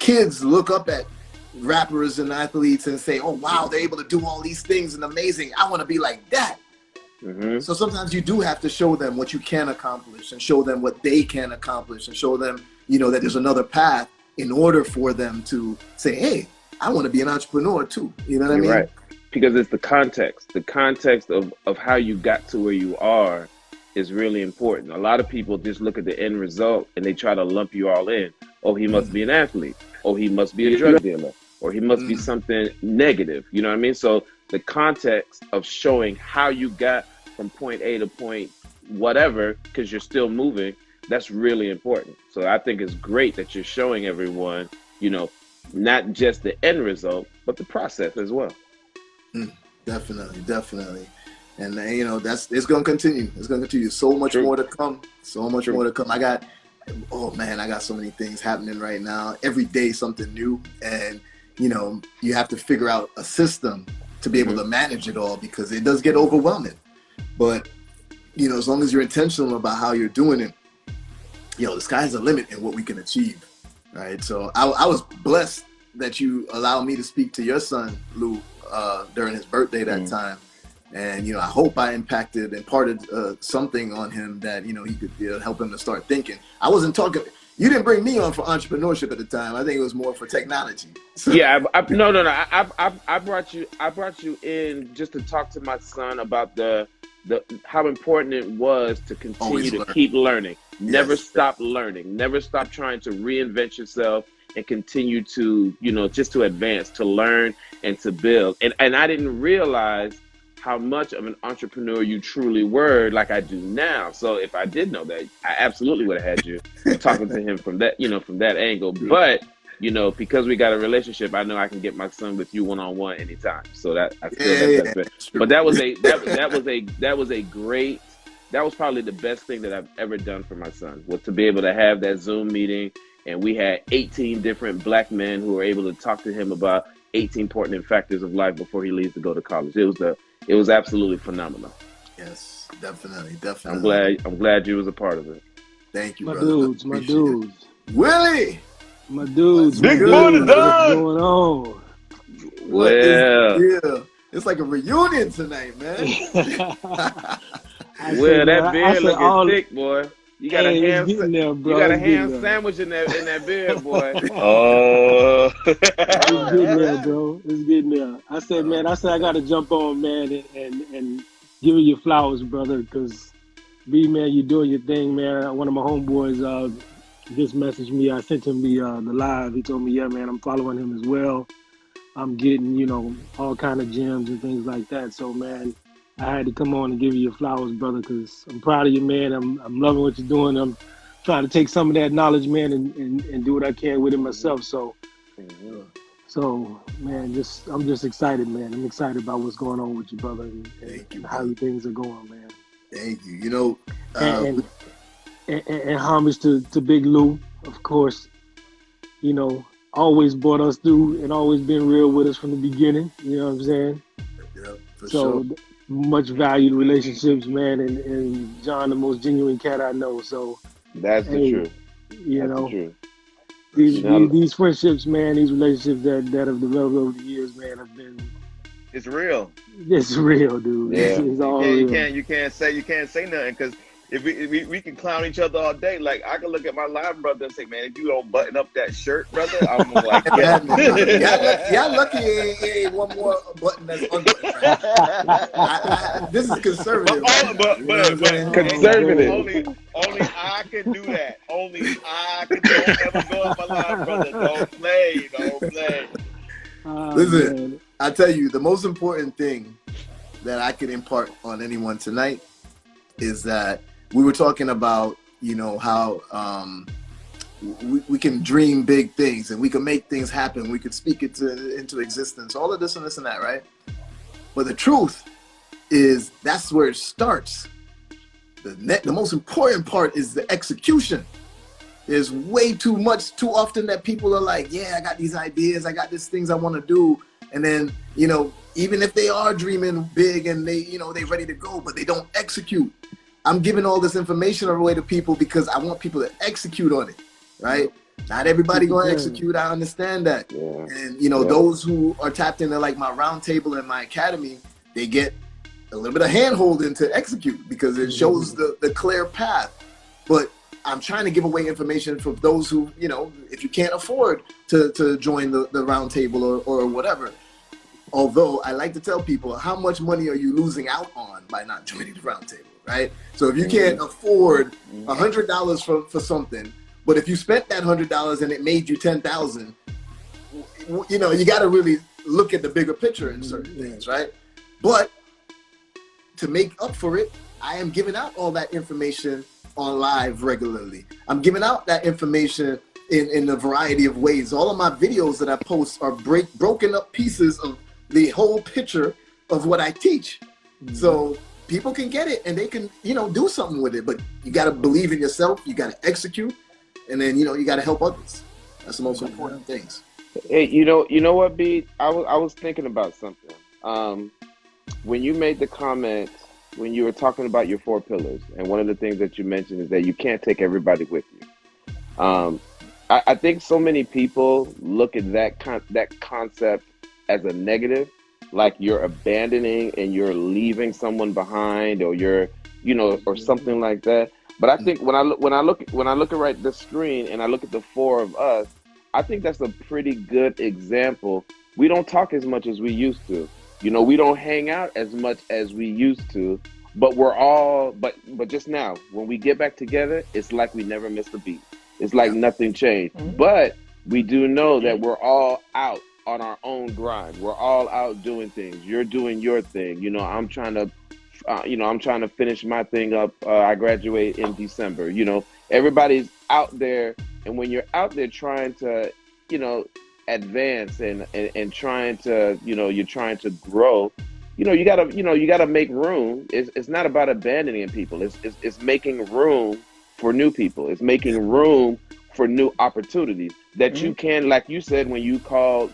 kids look up at rappers and athletes and say, oh, wow, they're able to do all these things and amazing. I want to be like that. So sometimes you do have to show them what you can accomplish, and show them what they can accomplish, and show them, that there's another path, in order for them to say, hey, I want to be an entrepreneur too. You know what I mean? Right. Because it's the context of how you got to where you are is really important. A lot of people just look at the end result and they try to lump you all in. Oh, he must be an athlete. Oh, he must be a drug dealer. Or he must be something negative. You know what I mean? So the context of showing how you got from point A to point whatever, because you're still moving, that's really important. So I think it's great that you're showing everyone, not just the end result, but the process as well. Definitely. And it's going to continue. It's going to continue. So much more to come. More to come. I got so many things happening right now. Every day something new. And, you have to figure out a system to be able to manage it all, because it does get overwhelming. But, as long as you're intentional about how you're doing it, the sky's the limit in what we can achieve. Right. So I was blessed that you allowed me to speak to your son, Lou, during his birthday that time. And, I hope I imparted something on him that, he could help him to start thinking. I wasn't talking, you didn't bring me on for entrepreneurship at the time. I think it was more for technology. So. Yeah, no. I brought you in just to talk to my son about the how important it was to continue to keep learning. Never stop learning. Never stop trying to reinvent yourself and continue to, just to advance, to learn and to build. And I didn't realize how much of an entrepreneur you truly were like I do now. So if I did know that, I absolutely would have had you talking to him from that, from that angle. But, because we got a relationship, I know I can get my son with you one-on-one anytime. So that I feel that's but that was probably the best thing that I've ever done for my son, was to be able to have that Zoom meeting. And we had 18 different Black men who were able to talk to him about 18 important factors of life before he leaves to go to college. It was absolutely phenomenal. Yes, definitely. I'm glad you was a part of it. Thank you, my brother. dudes. Willie! My dudes. Big Money What's done! going on? What is the deal? It's like a reunion tonight, man. That beard looking thick, boy. You got a ham sandwich in that beard, boy. Oh. It's getting there, bro. It's getting there. I said, I got to jump on, man, and give you your flowers, brother, because, B, man, you're doing your thing, man. One of my homeboys just messaged me. I sent him the live. He told me, yeah, man, I'm following him as well. I'm getting, all kind of gems and things like that. So, man, I had to come on and give you your flowers, brother, because I'm proud of you, man. I'm loving what you're doing. I'm trying to take some of that knowledge, man, and do what I can with it myself. So, man, I'm just excited, man. I'm excited about what's going on with you, brother, and how things are going, man. Thank you. And homage to Big Lou, of course. Always brought us through and always been real with us from the beginning. You know what I'm saying? Yeah, for sure. Much valued relationships, man, and John, the most genuine cat I know. So that's the truth. These friendships, man, these relationships that have developed over the years, man, have been. It's real. It's real, dude. Yeah. It's all real. You can't say nothing, because if we can clown each other all day. Like, I can look at my live brother and say, man, if you don't button up that shirt, brother, I'm like, y'all lucky ain't one more button that's unbuttoned. Right? This is conservative. But conservative. Only I can do that. Only I can. Don't ever go up my live brother. Don't play. Listen, man. I tell you, the most important thing that I could impart on anyone tonight is that we were talking about, how we can dream big things and we can make things happen. We could speak it into existence, all of this and this and that, right? But the truth is that's where it starts. The most important part is the execution. There's way too often that people are like, yeah, I got these ideas, I got these things I want to do. And then, even if they are dreaming big and they ready to go, but they don't execute. I'm giving all this information away to people because I want people to execute on it, right? Not everybody going to execute. I understand that. Yeah. And, those who are tapped into like my roundtable and my academy, they get a little bit of hand-holding to execute because it shows the clear path. But I'm trying to give away information for those who, if you can't afford to join the roundtable or whatever. Although I like to tell people, how much money are you losing out on by not joining the roundtable, right? So if you can't afford $100 for something, but if you spent that $100 and it made you $10,000, you got to really look at the bigger picture in certain things, right? But to make up for it, I am giving out all that information on live regularly. I'm giving out that information in a variety of ways. All of my videos that I post are broken up pieces of the whole picture of what I teach. So people can get it and they can, do something with it, but you got to believe in yourself. You got to execute, and then, you got to help others. That's the most important things. Hey, you know what, B? I was thinking about something. When you made the comment, when you were talking about your 4 pillars, and one of the things that you mentioned is that you can't take everybody with you. I think so many people look at that concept as a negative, like you're abandoning and you're leaving someone behind, or you're, or something like that. But I think when I look at right the screen and I look at the four of us, I think that's a pretty good example. We don't talk as much as we used to. We don't hang out as much as we used to. But we're all, but just now, when we get back together, it's like we never missed a beat. It's like nothing changed. But we do know that we're all out on our own grind. We're all out doing things. You're doing your thing. I'm trying to finish my thing up. I graduate in December. Everybody's out there, and when you're out there trying to, advance and trying to, you're trying to grow. You gotta make room. It's not about abandoning people. It's making room for new people. It's making room for new opportunities that you can, like you said, when you called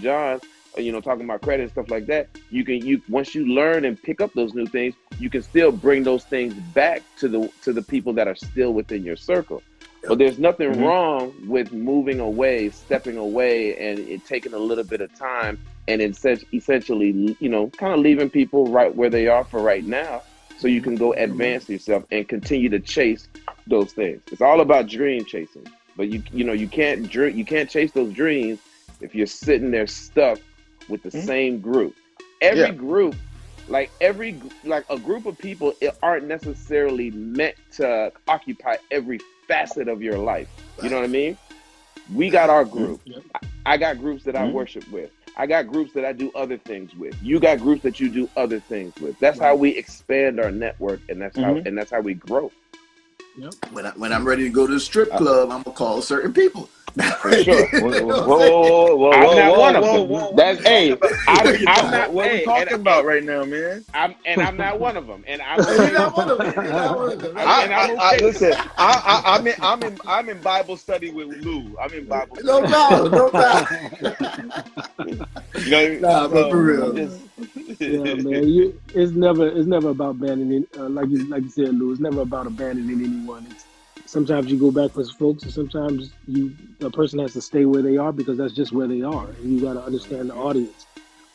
John, talking about credit and stuff like that, you once you learn and pick up those new things, you can still bring those things back to the people that are still within your circle. But there's nothing wrong with moving away, stepping away, and it taking a little bit of time, and essentially, kind of leaving people right where they are for right now, so you can go advance yourself and continue to chase those things. It's all about dream chasing, but you can't chase those dreams if you're sitting there stuck with the same group. Every group, like a group of people, aren't necessarily meant to occupy every facet of your life. You know what I mean? We got our group. I got groups that I worship with. I got groups that I do other things with. You got groups that you do other things with. That's how we expand our network, and that's how we grow. When I'm ready to go to the strip club, I'm gonna call certain people. For sure. Whoa, I'm not one of them. That's I'm not. What are we talking about right now, man? I'm not one of them. And You're not one of them. You're not one of them. Listen, I'm in Bible study with Lou. I'm in Bible study. No doubt. But for real. Yeah, man. It's never about abandoning. Like you said, Lou. It's never about abandoning anyone. Sometimes you go back with folks, and sometimes a person has to stay where they are because that's just where they are. And you got to understand the audience.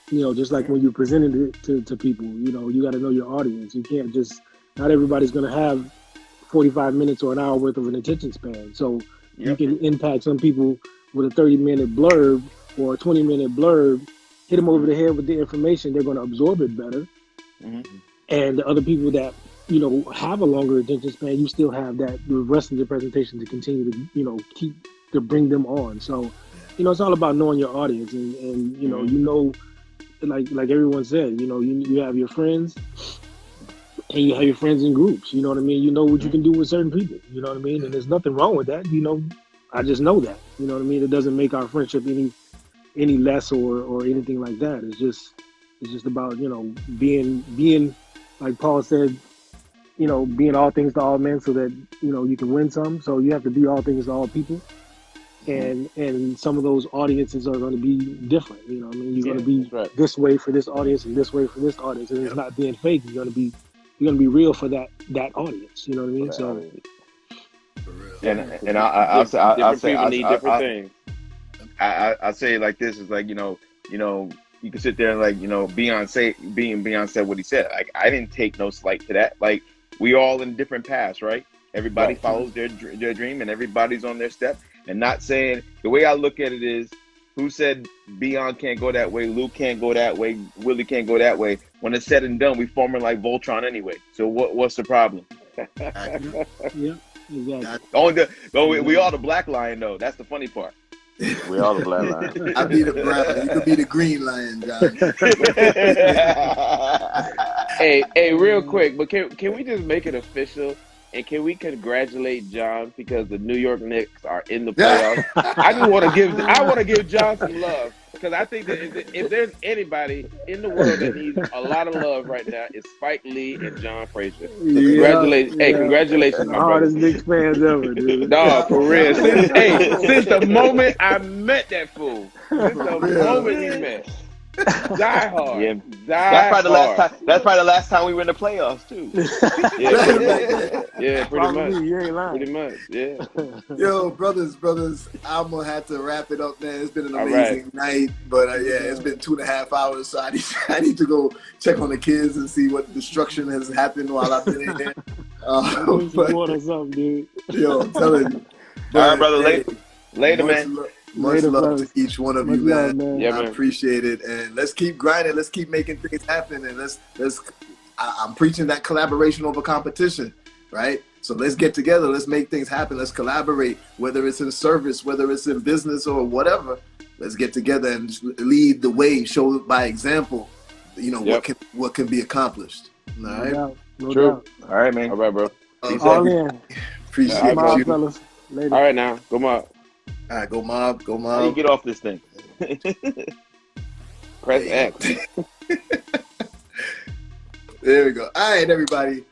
Just like when you're presenting it to people, you got to know your audience. You can't not everybody's going to have 45 minutes or an hour worth of an attention span. So you can impact some people with a 30-minute blurb or a 20-minute blurb, hit them over the head with the information. They're going to absorb it better. And the other people that have a longer attention span, you still have the rest of the presentation to continue to, keep to bring them on. So, it's all about knowing your audience and like everyone said, you have your friends and you have your friends in groups, you know what I mean? You know what you can do with certain people, you know what I mean? And there's nothing wrong with that. I just know that, you know what I mean? It doesn't make our friendship any less or anything like that. It's just about, being like Paul said, being all things to all men so that, you can win some. So you have to be all things to all people. And some of those audiences are going to be different. You know what I mean? You're going to be this way for this audience and this way for this audience. And it's not being fake. You're going to be real for that audience. You know what I mean? So. And I'll say people need different things. I say it like this, is like, you can sit there and like, Beyonce said what he said. Like, I didn't take no slight to that. Like, we all in different paths, right? Everybody follows their dream and everybody's on their step. And not saying, the way I look at it is, who said Beyond can't go that way, Luke can't go that way, Willie can't go that way? When it's said and done, we forming like Voltron anyway. So what's the problem? Yeah, exactly. We all the black lion though. That's the funny part. We all the black lion. I'll be the brown. You could be the green lion, John. Hey, real quick, but can we just make it official? And can we congratulate John because the New York Knicks are in the playoffs? I want to give John some love because I think that if there's anybody in the world that needs a lot of love right now, it's Spike Lee and John Frazier. Congratulations, congratulations, my brother. Hardest Knicks fans ever, dude. No, for real. Since the moment I met that fool, since the moment we met. Die hard. Yeah. Die hard. That's probably the last time we were in the playoffs too. Yeah, pretty much. You ain't lying. Pretty much, yeah. Yo, brothers, I'm gonna have to wrap it up, man. It's been an amazing night, but yeah, it's been 2.5 hours, so I need to go check on the kids and see what destruction has happened while I've been in here. Water something, dude. Yo, I'm telling you. All right, brother. Later, man. Much love to each one of you, man. Yeah, I appreciate it, and let's keep grinding. Let's keep making things happen, and let's. I'm preaching that collaboration over competition, right? So let's get together. Let's make things happen. Let's collaborate, whether it's in service, whether it's in business or whatever. Let's get together and just lead the way, show by example. You know what can be accomplished. All right. No doubt. All right, man. All right, bro. All in. Appreciate you, fellas. Later. All right, now go mob. All right, go mob. How do you get off this thing? Press X. There we go. All right, everybody.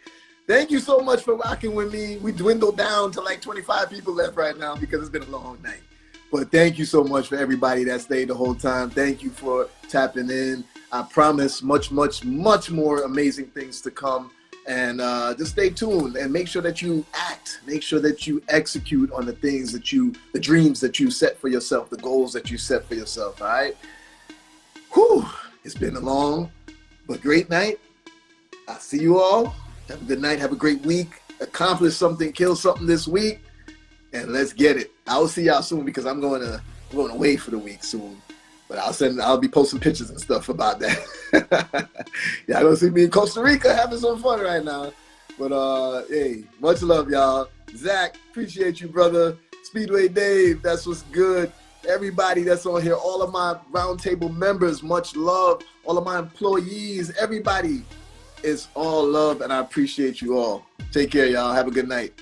Thank you so much for rocking with me. We dwindled down to like 25 people left right now because it's been a long night. But thank you so much for everybody that stayed the whole time. Thank you for tapping in. I promise much more amazing things to come. And just stay tuned and make sure that you act. Make sure that you execute on the things the dreams that you set for yourself, the goals that you set for yourself, all right? Whew, it's been a long but great night. I'll see you all. Have a good night. Have a great week. Accomplish something, kill something this week, and let's get it. I'll see y'all soon because I'm going away for the week soon. But I'll be posting pictures and stuff about that. Y'all gonna see me in Costa Rica having some fun right now. But hey, much love, y'all. Zach, appreciate you, brother. Speedway Dave, that's what's good. Everybody that's on here, all of my roundtable members, much love. All of my employees, everybody, it's all love, and I appreciate you all. Take care, y'all. Have a good night.